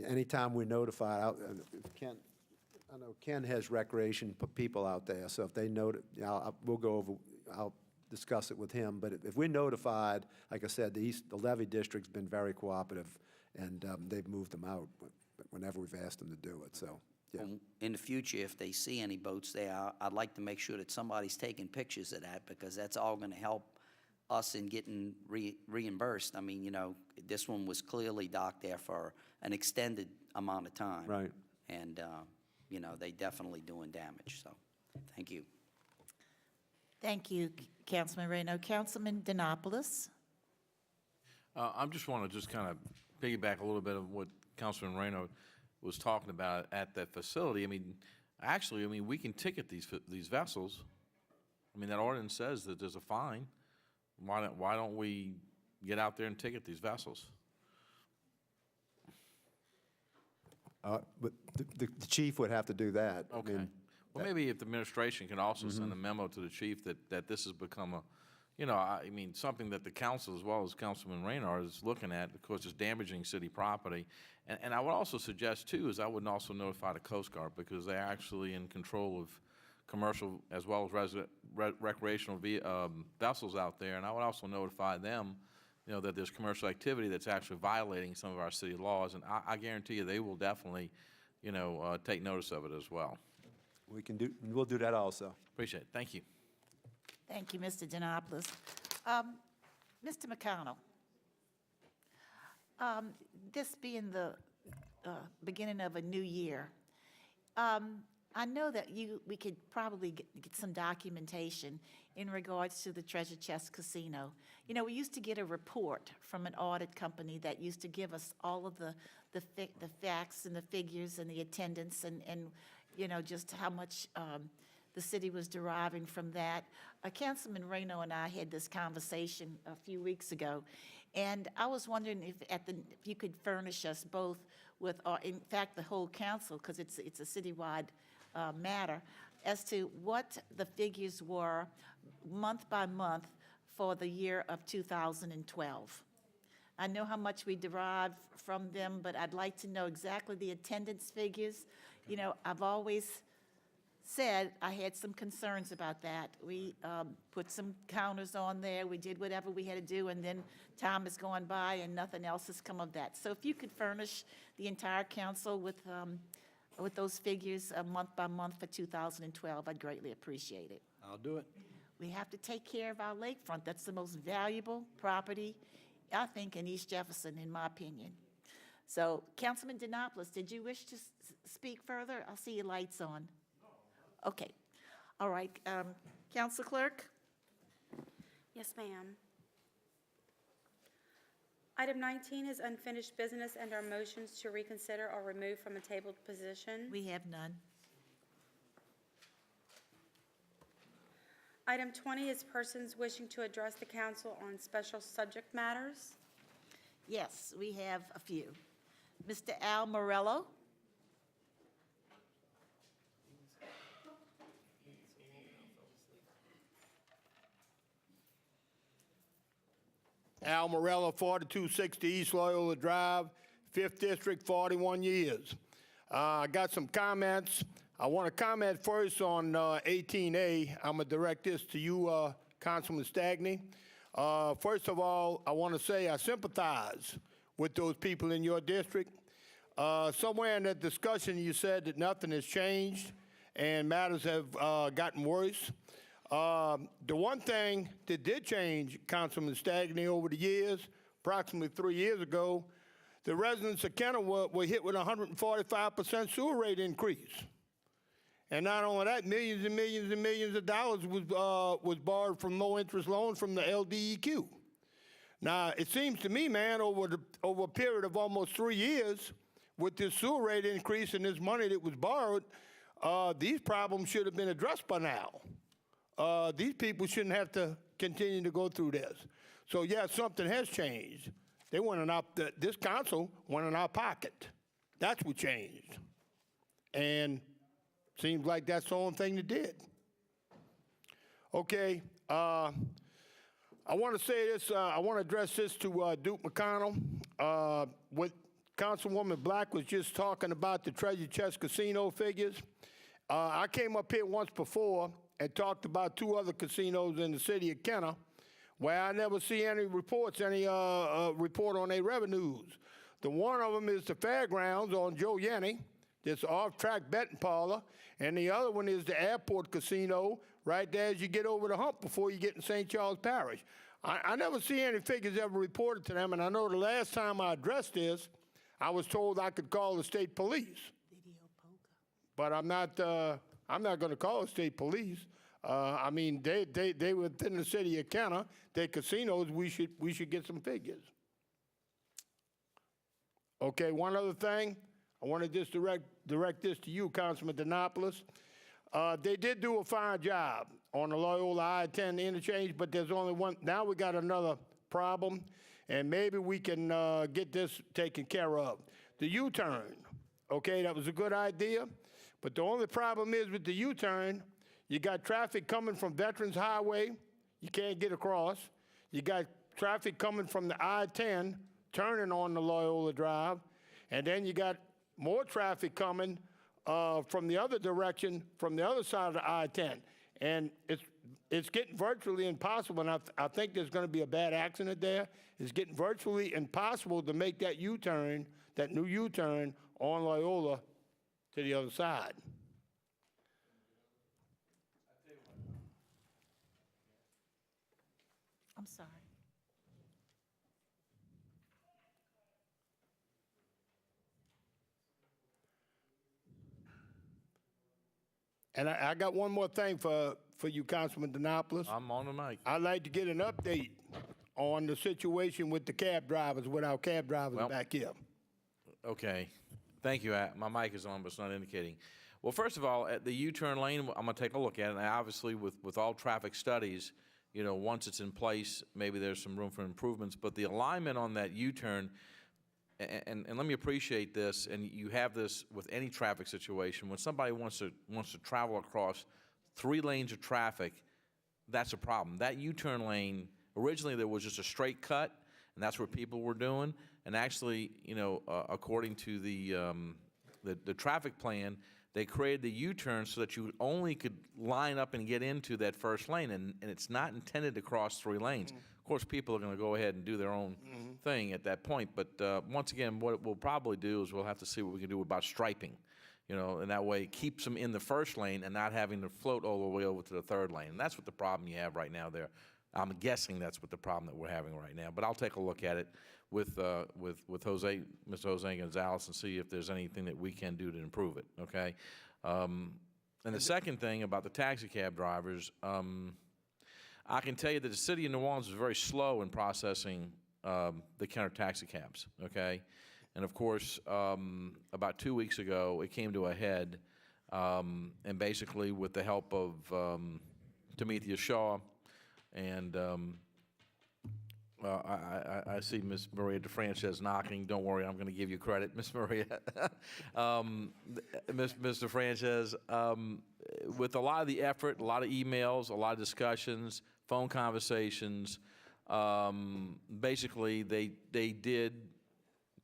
anytime we're notified, I know Ken has recreation people out there, so if they we'll go over, I'll discuss it with him, but if we're notified, like I said, the levee district's been very cooperative, and they've moved them out whenever we've asked them to do it, so, yeah. In the future, if they see any boats there, I'd like to make sure that somebody's taking pictures of that, because that's all going to help us in getting reimbursed. I mean, you know, this one was clearly docked there for an extended amount of time. Right. And, you know, they definitely doing damage, so, thank you. Thank you, Councilman Reno. Councilman Denopoulos? I just want to kind of piggyback a little bit of what Councilman Reno was talking about at that facility. I mean, actually, we can ticket these vessels. I mean, that ordinance says that there's a fine. Why don't we get out there and ticket these vessels? But the chief would have to do that. Okay. Well, maybe if the administration can also send a memo to the chief that this has become a, you know, I mean, something that the council as well as Councilman Raynor is looking at, of course, is damaging city property. And I would also suggest, too, is I would also notify the Coast Guard, because they're actually in control of commercial as well as recreational vessels out there. And I would also notify them, you know, that there's commercial activity that's actually violating some of our city laws. And I guarantee you they will definitely, you know, take notice of it as well. We'll do that also. Appreciate it. Thank you. Thank you, Mr. Denopoulos. Mr. McConnell, this being the beginning of a new year, I know that we could probably get some documentation in regards to the Treasure Chest Casino. You know, we used to get a report from an audit company that used to give us all of the facts and the figures and the attendance and you know, just how much the city was deriving from that. Councilman Reno and I had this conversation a few weeks ago, and I was wondering if you could furnish us both with, or in fact, the whole council, because it's a citywide matter, as to what the figures were month by month for the year of 2012. I know how much we derive from them, but I'd like to know exactly the attendance figures. You know, I've always said I had some concerns about that. We put some counters on there. We did whatever we had to do, and then time has gone by and nothing else has come of that. So if you could furnish the entire council with those figures month by month for 2012, I'd greatly appreciate it. I'll do it. We have to take care of our lakefront. That's the most valuable property, I think, in East Jefferson, in my opinion. So, Councilman Denopoulos, did you wish to speak further? I see your lights on. No, Okay. All right. Council Clerk? Yes, ma'am. Item 19 is unfinished business and our motions to reconsider or remove from a tabled position. We have none. Item 20 is persons wishing to address the council on special subject matters. Yes, we have a few. Mr. Al Morello? Al Morello, 4260 East Loyola Drive, 5th District, 41 years. I got some comments. I want to comment first on 18A. I'm going to direct this to you, Councilman Stagney. First of all, I want to say I sympathize with those people in your district. Somewhere in that discussion, you said that nothing has changed and matters have gotten worse. The one thing that did change, Councilman Stagney, over the years, approximately 3 years ago, the residents of Kenner were hit with a 145% sewer rate increase. And not only that, millions and millions and millions of dollars was borrowed from low-interest loans from the LDEQ. Now, it seems to me, man, over a period of almost 3 years, with this sewer rate increase and this money that was borrowed, these problems should have been addressed by now. These people shouldn't have to continue to go through this. So, yeah, something has changed. They went in this council went in our pocket. That's what changed. And seems like that's the only thing they did. Okay, I want to say this, I want to address this to Duke McConnell. What Councilwoman Black was just talking about the Treasure Chest Casino figures. I came up here once before and talked about 2 other casinos in the city of Kenner where I never see any reports, any report on their revenues. The one of them is the Fairgrounds on Joe Yenny, this off-track betting parlor, and the other one is the Airport Casino right there as you get over the hump before you get in St. Charles Parish. I never see any figures ever reported to them, and I know the last time I addressed this, I was told I could call the state police. But I'm not going to call the state police. I mean, they within the city of Kenner, their casinos, we should get some figures. Okay, one other thing. I want to just direct this to you, Councilman Denopoulos. They did do a fine job on the Loyola I-10 interchange, but there's only one. Now we got another problem, and maybe we can get this taken care of. The U-turn, okay, that was a good idea, but the only problem is with the U-turn, you got traffic coming from Veterans Highway, you can't get across. You got traffic coming from the I-10, turning on the Loyola Drive, and then you got more traffic coming from the other direction, from the other side of the I-10. And it's getting virtually impossible, and I think there's going to be a bad accident there. It's getting virtually impossible to make that U-turn, that new U-turn on Loyola to the other side. I'm sorry. And I got one more thing for you, Councilman Denopoulos. I'm on the mic. I'd like to get an update on the situation with the cab drivers, with our cab drivers back here. Okay. Thank you. My mic is on, but it's not indicating. Well, first of all, at the U-turn lane, I'm going to take a look at it. And obviously, with all traffic studies, you know, once it's in place, maybe there's some room for improvements. But the alignment on that U-turn, and let me appreciate this, and you have this with any traffic situation. When somebody wants to travel across 3 lanes of traffic, that's a problem. That U-turn lane, originally there was just a straight cut, and that's what people were doing. And actually, you know, according to the traffic plan, they created the U-turn so that you only could line up and get into that first lane, and it's not intended to cross 3 lanes. Of course, people are going to go ahead and do their own thing at that point, but once again, what we'll probably do is we'll have to see what we can do about striping, you know, and that way it keeps them in the first lane and not having to float all the way over to the 3rd lane. And that's what the problem you have right now there. I'm guessing that's what the problem that we're having right now, but I'll take a look at it with Mr. Jose Gonzalez and see if there's anything that we can do to improve it, okay? And the second thing about the taxi cab drivers, I can tell you that the city of New Orleans is very slow in processing the Kenner taxi cabs, okay? And of course, about 2 weeks ago, it came to a head, and basically with the help of Tamithia Shaw and I see Miss Maria DeFrances knocking. Don't worry, I'm going to give you credit, Miss Maria. Mr. Frances, with a lot of the effort, a lot of emails, a lot of discussions, phone conversations, basically they did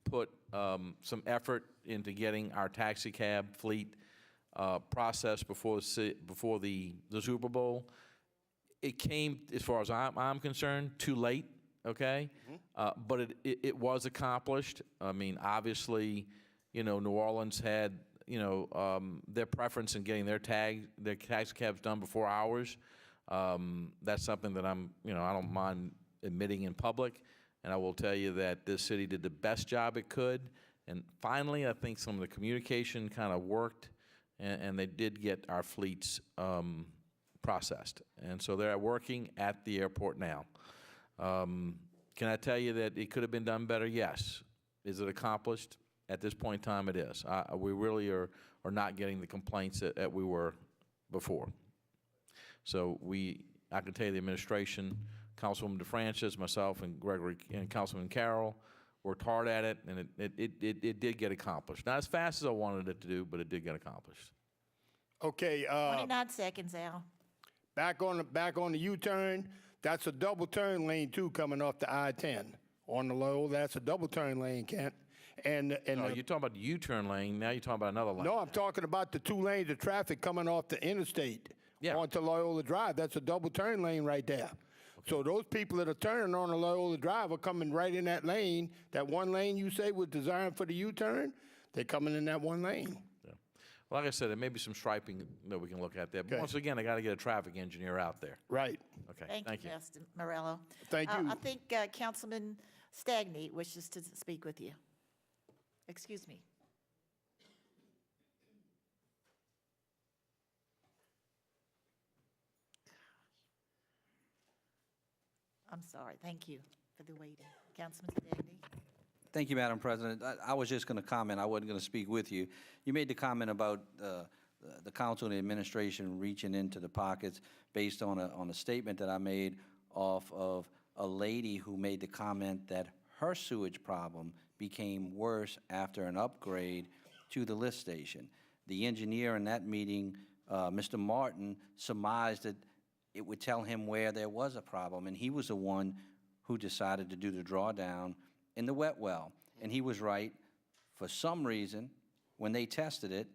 put some effort into getting our taxi cab fleet processed before the Super Bowl. It came, as far as I'm concerned, too late. Okay, but it was accomplished. I mean, obviously, you know, New Orleans had, you know, their preference in getting their taxi cabs done before ours. That's something that I don't mind admitting in public, and I will tell you that this city did the best job it could. And finally, I think some of the communication kind of worked, and they did get our fleets processed, and so they're working at the airport now. Can I tell you that it could have been done better? Yes. Is it accomplished? At this point in time, it is. We really are not getting the complaints that we were before. So I can tell you the administration, Councilwoman DeFrances, myself, and Gregory, and Councilman Carroll worked hard at it, and it did get accomplished. Not as fast as I wanted it to do, but it did get accomplished. Okay. 29 seconds, Al. Back on the U-turn. That's a double turn lane too, coming off the I-10 on the low. That's a double turn lane, Kent. And no, you're talking about the U-turn lane. Now you're talking about another lane. No, I'm talking about the 2 lanes of traffic coming off the interstate onto Loyola Drive. That's a double turn lane right there. Okay. So those people that are turning on the Loyola Drive are coming right in that lane. That one lane you say was designed for the U-turn, they're coming in that one lane. Like I said, there may be some striping that we can look at there. But once again, I got to get a traffic engineer out there. Right. Okay. Thank you, Mr. Morello. Thank you. I think Councilman Stagney wishes to speak with you. Excuse me. I'm sorry. Thank you for the waiting. Councilman Stagney. Thank you, Madam President. I was just going to comment. I wasn't going to speak with you. You made the comment about the council and the administration reaching into the pockets based on a statement that I made off of a lady who made the comment that her sewage problem became worse after an upgrade to the lift station. The engineer in that meeting, Mr. Martin, surmised that it would tell him where there was a problem, and he was the one who decided to do the drawdown in the wet well. And he was right. For some reason, when they tested it,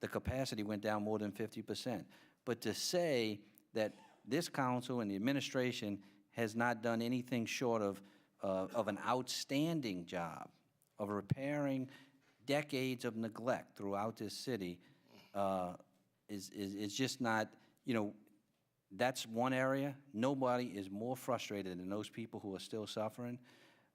the capacity went down more than 50%. But to say that this council and the administration has not done anything short of an outstanding job of repairing decades of neglect throughout this city is just not, you know, that's one area. Nobody is more frustrated than those people who are still suffering.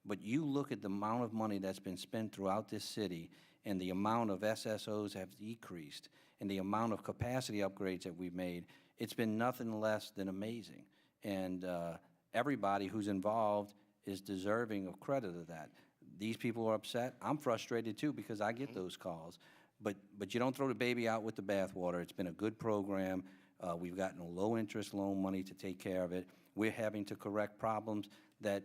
But you look at the amount of money that's been spent throughout this city and the amount of SSOs have decreased and the amount of capacity upgrades that we've made, it's been nothing less than amazing. And everybody who's involved is deserving of credit of that. These people are upset. I'm frustrated too because I get those calls. But you don't throw the baby out with the bathwater. It's been a good program. We've gotten a low-interest loan money to take care of it. We're having to correct problems that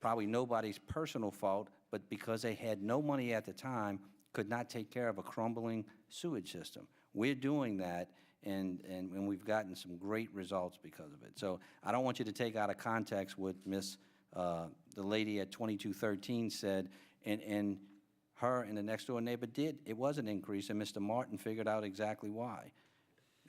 probably nobody's personal fault, but because they had no money at the time, could not take care of a crumbling sewage system. We're doing that, and we've gotten some great results because of it. So I don't want you to take out of context what the lady at 2213 said, and her and the next-door neighbor did. It was an increase, and Mr. Martin figured out exactly why.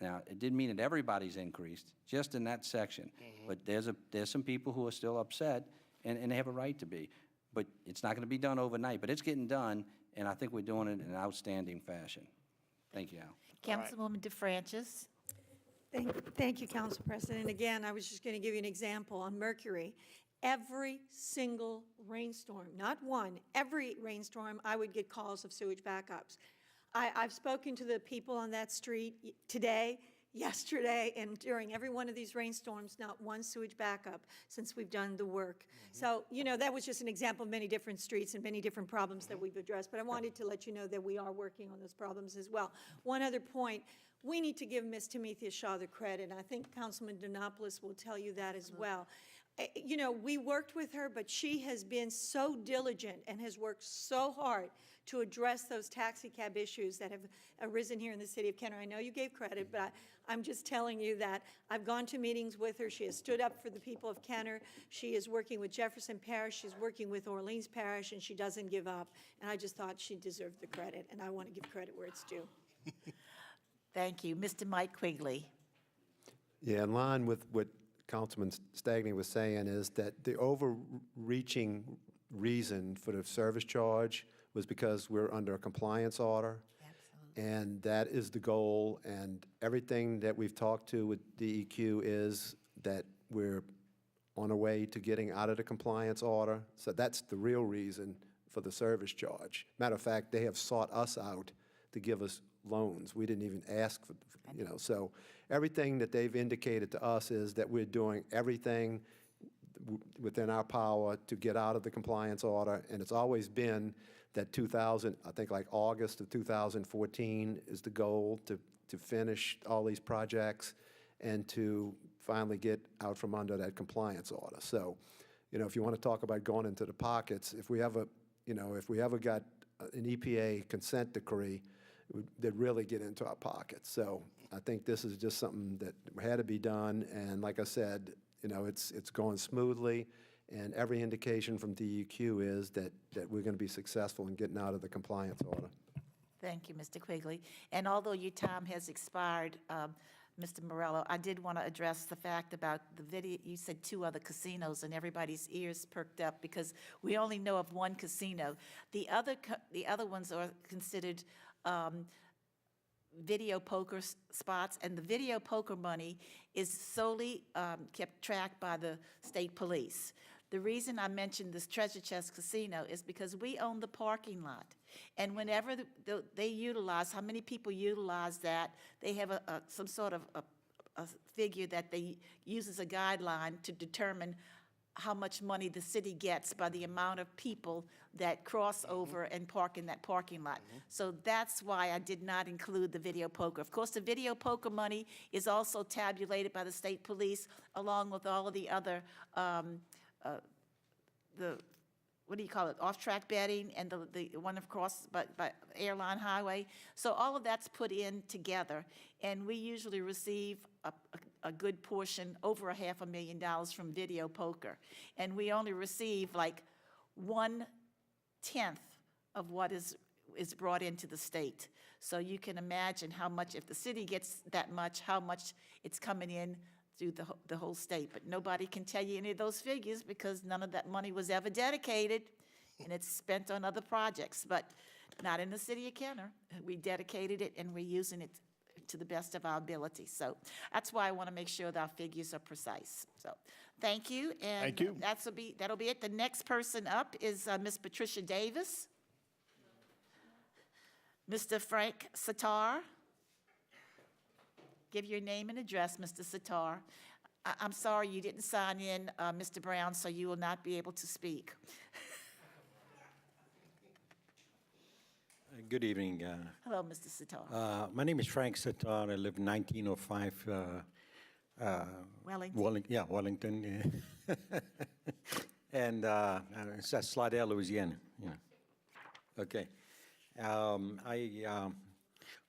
Now, it didn't mean that everybody's increased, just in that section. But there's some people who are still upset, and they have a right to be. But it's not going to be done overnight, but it's getting done, and I think we're doing it in an outstanding fashion. Thank you, Al. Councilwoman DeFrances. Thank you, Council President. Again, I was just going to give you an example on Mercury. Every single rainstorm, not one, every rainstorm, I would get calls of sewage backups. I've spoken to the people on that street today, yesterday, and during every one of these rainstorms, not one sewage backup since we've done the work. So, you know, that was just an example of many different streets and many different problems that we've addressed, but I wanted to let you know that we are working on those problems as well. One other point, we need to give Ms. Tamithia Shaw the credit, and I think Councilman Donopoulos will tell you that as well. You know, we worked with her, but she has been so diligent and has worked so hard to address those taxi cab issues that have arisen here in the city of Kenner. I know you gave credit, but I'm just telling you that I've gone to meetings with her. She has stood up for the people of Kenner. She is working with Jefferson Parish. She's working with Orleans Parish, and she doesn't give up. And I just thought she deserved the credit, and I want to give credit where it's due. Thank you. Mr. Mike Quigley. Yeah, in line with what Councilman Stagney was saying is that the overreaching reason for the service charge was because we're under a compliance order. And that is the goal, and everything that we've talked to with DEQ is that we're on our way to getting out of the compliance order. So that's the real reason for the service charge. Matter of fact, they have sought us out to give us loans. We didn't even ask for, you know, so everything that they've indicated to us is that we're doing everything within our power to get out of the compliance order, and it's always been that I think like August of 2014 is the goal to finish all these projects and to finally get out from under that compliance order. So, you know, if you want to talk about going into the pockets, if we ever got an EPA consent decree, they'd really get into our pockets. So I think this is just something that had to be done, and like I said, you know, it's going smoothly. And every indication from DEQ is that we're going to be successful in getting out of the compliance order. Thank you, Mr. Quigley. And although your time has expired, Mr. Morello, I did want to address the fact about the video. You said 2 other casinos, and everybody's ears perked up because we only know of 1 casino. The other ones are considered video poker spots, and the video poker money is solely kept tracked by the state police. The reason I mentioned this Treasure Chest Casino is because we own the parking lot. And whenever they utilize, how many people utilize that, they have some sort of a figure that they use as a guideline to determine how much money the city gets by the amount of people that cross over and park in that parking lot. So that's why I did not include the video poker. Of course, the video poker money is also tabulated by the state police along with all of the other what do you call it, off-track betting and the one across by airline highway. So all of that's put in together, and we usually receive a good portion, over $500,000 from video poker. And we only receive like 1/10 of what is brought into the state. So you can imagine how much, if the city gets that much, how much it's coming in through the whole state. But nobody can tell you any of those figures because none of that money was ever dedicated, and it's spent on other projects, but not in the city of Kenner. We dedicated it, and we're using it to the best of our ability. So that's why I want to make sure that our figures are precise. So thank you. And thank you. That'll be it. The next person up is Ms. Patricia Davis. Mr. Frank Sitar. Give your name and address, Mr. Sitar. I'm sorry you didn't sign in, Mr. Brown, so you will not be able to speak. Good evening. Hello, Mr. Sitar. My name is Frank Sitar. I live in 1905 Wellington. Wellington. And it's at Slidell, Louisiana. Yeah. Okay.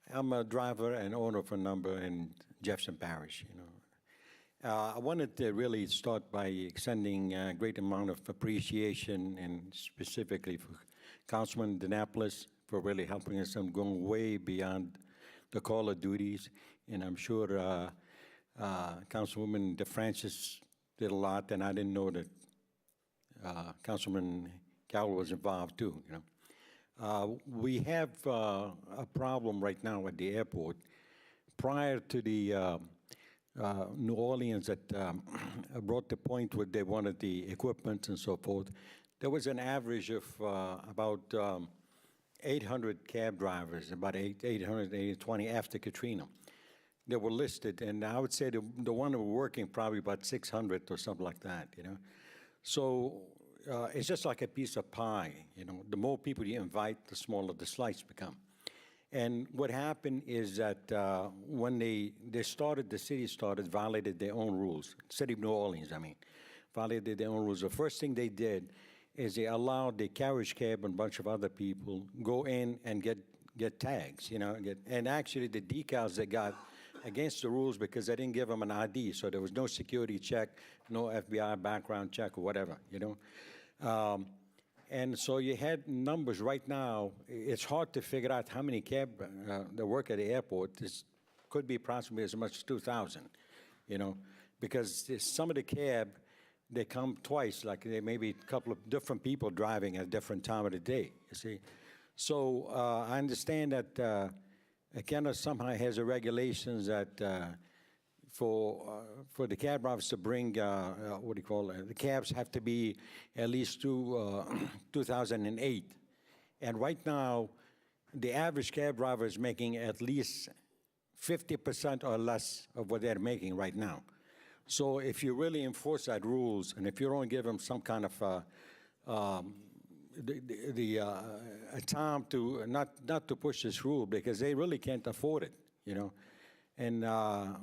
I'm a driver and owner of a number in Jefferson Parish. I wanted to really start by extending a great amount of appreciation, and specifically for Councilman Donopoulos for really helping us and going way beyond the call of duties. And I'm sure Councilwoman DeFrancis did a lot, and I didn't know that Councilman Cowell was involved too. We have a problem right now at the airport. Prior to the New Orleans that brought the point where they wanted the equipment and so forth, there was an average of about 800 cab drivers, about 820 after Katrina. They were listed, and I would say the one who were working probably about 600 or something like that, you know. So it's just like a piece of pie, you know. The more people you invite, the smaller the slice become. And what happened is that when the city started, violated their own rules. City of New Orleans, I mean, violated their own rules. The first thing they did is they allowed the carriage cab and a bunch of other people go in and get tags, you know. And actually the decals they got against the rules because they didn't give them an ID, so there was no security check, no FBI background check or whatever, you know. And so you had numbers right now. It's hard to figure out how many cab that work at the airport. This could be approximately as much as 2,000, you know, because some of the cab, they come twice, like there may be a couple of different people driving at a different time of the day, you see. So I understand that Kenner somehow has a regulations that for the cab drivers to bring, what do you call it, the cabs have to be at least 2008. And right now, the average cab driver is making at least 50% or less of what they're making right now. So if you really enforce that rules, and if you don't give them some kind of a time to not to push this rule, because they really can't afford it, you know. And I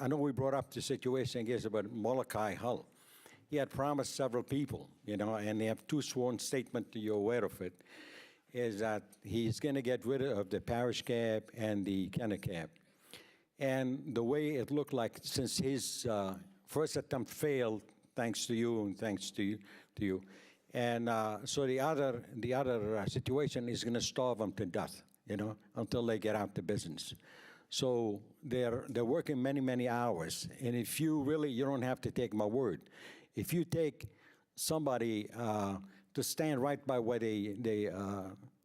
know we brought up the situation, I guess, about Molokai Hull. He had promised several people, you know, and they have two sworn statements, you're aware of it, is that he's going to get rid of the parish cab and the Kenner cab. And the way it looked like, since his first attempt failed, thanks to you and thanks to you, and so the other situation is going to starve them to death, you know, until they get out to business. So they're working many, many hours. And if you really, you don't have to take my word. If you take somebody to stand right by where they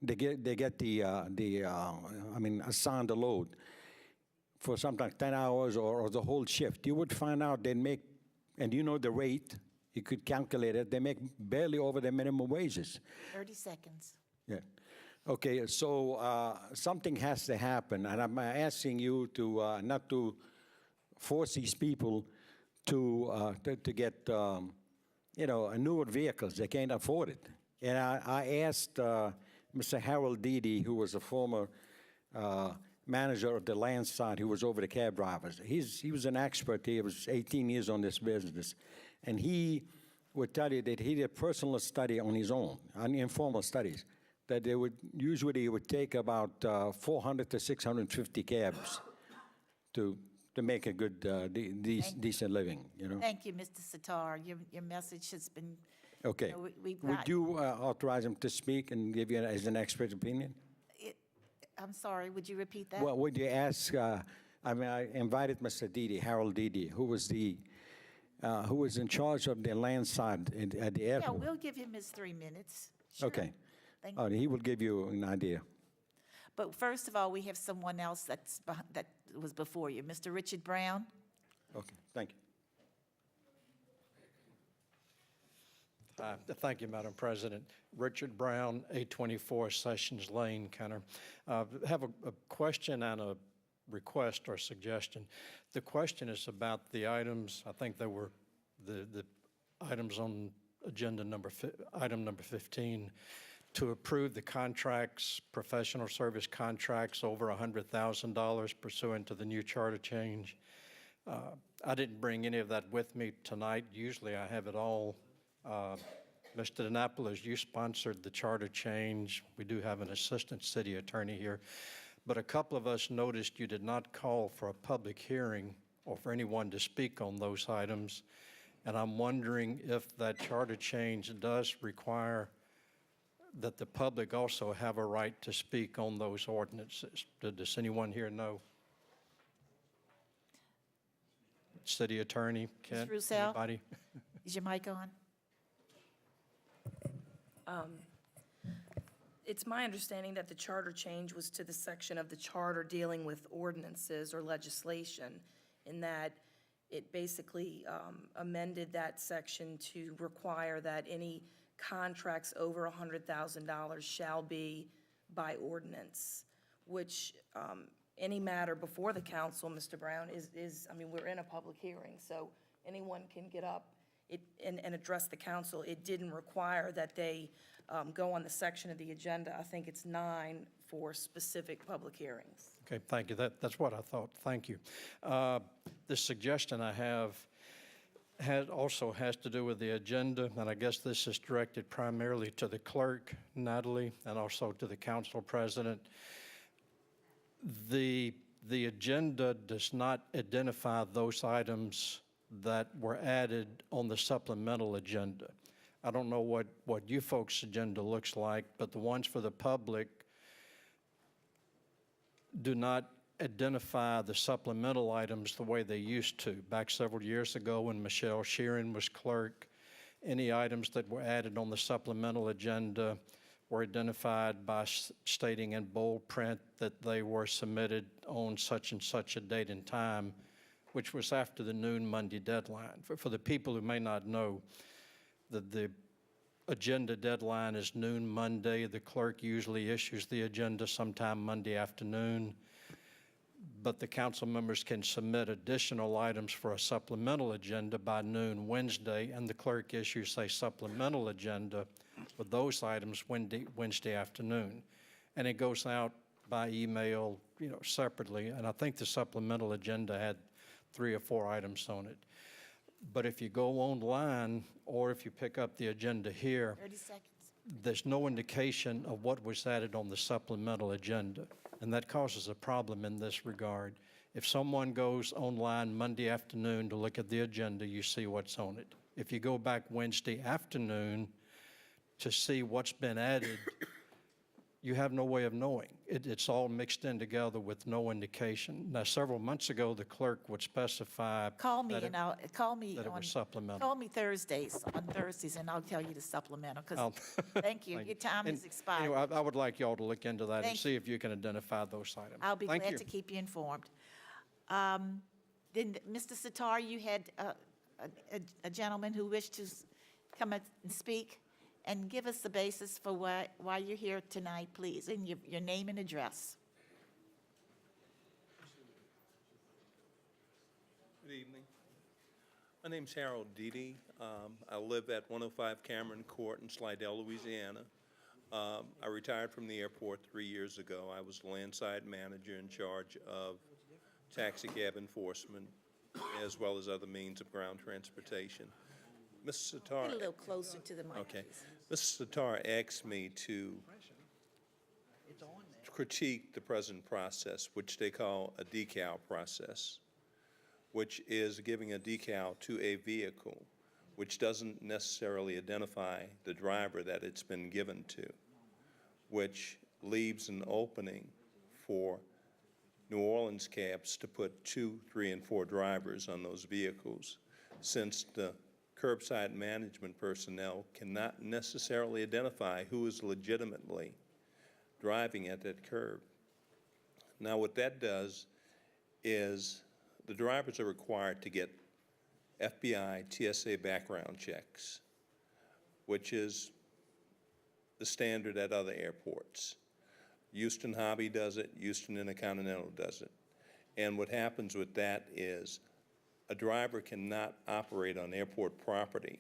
get assigned the load for sometimes 10 hours or the whole shift, you would find out they make, and you know the rate, you could calculate it, they make barely over their minimum wages. 30 seconds. Yeah. Okay, so something has to happen, and I'm asking you to not to force these people to get, you know, newer vehicles. They can't afford it. And I asked Mr. Harold Dede, who was a former manager of the land side, who was over the cab drivers. He was an expert. He was 18 years on this business. And he would tell you that he did a personal study on his own, on informal studies, that they would usually take about 400 to 650 cabs to make a good, decent living, you know. Thank you, Mr. Sitar. Your message has been. Okay. Would you authorize him to speak and give you as an expert opinion? I'm sorry, would you repeat that? Well, would you ask, I invited Mr. Dede, Harold Dede, who was in charge of the land side at the airport. Yeah, we'll give him his 3 minutes. Sure. Okay. Thank you. He will give you an idea. But first of all, we have someone else that was before you, Mr. Richard Brown. Okay, thank you. Thank you, Madam President. Richard Brown, 824 Sessions Lane, Kenner. Have a question and a request or suggestion. The question is about the items, I think there were the items on agenda item number 15, to approve the contracts, professional service contracts over $100,000 pursuant to the new charter change. I didn't bring any of that with me tonight. Usually I have it all. Mr. DiNapoli, you sponsored the charter change. We do have an assistant city attorney here. But a couple of us noticed you did not call for a public hearing or for anyone to speak on those items. And I'm wondering if that charter change does require that the public also have a right to speak on those ordinances. Does anyone here know? City attorney, Kent, Ms. Roussel? anybody? Is your mic on? It's my understanding that the charter change was to the section of the charter dealing with ordinances or legislation, in that it basically amended that section to require that any contracts over $100,000 shall be by ordinance, which any matter before the council, Mr. Brown, is, I mean, we're in a public hearing, so anyone can get up and address the council. It didn't require that they go on the section of the agenda. I think it's 9 for specific public hearings. Okay, thank you. That's what I thought. Thank you. The suggestion I have also has to do with the agenda, and I guess this is directed primarily to the clerk, Natalie, and also to the council president. The agenda does not identify those items that were added on the supplemental agenda. I don't know what you folks' agenda looks like, but the ones for the public do not identify the supplemental items the way they used to. Back several years ago when Michelle Sheeran was clerk, any items that were added on the supplemental agenda were identified by stating in bold print that they were submitted on such and such a date and time, which was after the noon Monday deadline. For the people who may not know, the agenda deadline is noon Monday. The clerk usually issues the agenda sometime Monday afternoon, but the council members can submit additional items for a supplemental agenda by noon Wednesday, and the clerk issues a supplemental agenda with those items Wednesday afternoon. And it goes out by email, separately, and I think the supplemental agenda had 3 or 4 items on it. But if you go online, or if you pick up the agenda here, 30 seconds. there's no indication of what was added on the supplemental agenda, and that causes a problem in this regard. If someone goes online Monday afternoon to look at the agenda, you see what's on it. If you go back Wednesday afternoon to see what's been added, you have no way of knowing. It's all mixed in together with no indication. Now, several months ago, the clerk would specify Call me that and I'll, call me that it on, was supplemental. call me on Thursdays, and I'll tell you the supplemental, because, I'll- thank you, your time And has expired. Anyway, I would like y'all to look into that and Thank see if you can identify those items. I'll be Thank glad you. to keep you informed. Then, Mr. Sitar, you had a gentleman who wished to come and speak, and give us the basis for why you're here tonight, please, and your name and address. Good evening. My name's Harold Deedy. I live at 105 Cameron Court in Slidell, Louisiana. I retired from the airport 3 years ago. I was the landside manager in charge of taxi cab enforcement, as well as other means of ground transportation. Mr. Sitar. Get a little closer to the mic, Okay. please. Mr. Sitar asked me to critique the present process, which they call a decal process, which is giving a decal to a vehicle, which doesn't necessarily identify the driver that it's been given to, which leaves an opening for New Orleans cabs to put 2, 3, and 4 drivers on those vehicles, since the curbside management personnel cannot necessarily identify who is legitimately driving at that curb. Now, what that does is the drivers are required to get FBI, TSA background checks, which is the standard at other airports. Houston Hobby does it, Houston Intercontinental does it. And what happens with that is a driver cannot operate on airport property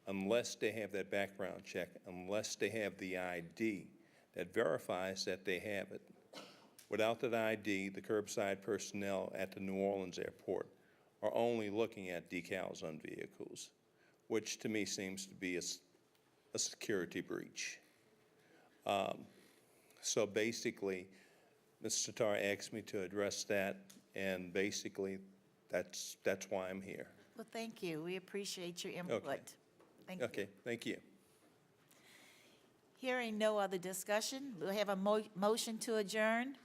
unless they have that background check, unless they have the ID that verifies that they have it. Without that ID, the curbside personnel at the New Orleans airport are only looking at decals on vehicles, which to me seems to be a security breach. So basically, Mr. Sitar asked me to address that, and basically, that's why I'm here. Well, thank you. We appreciate your input. Thank you. Okay, thank you. Hearing no other discussion, we'll have a motion to adjourn.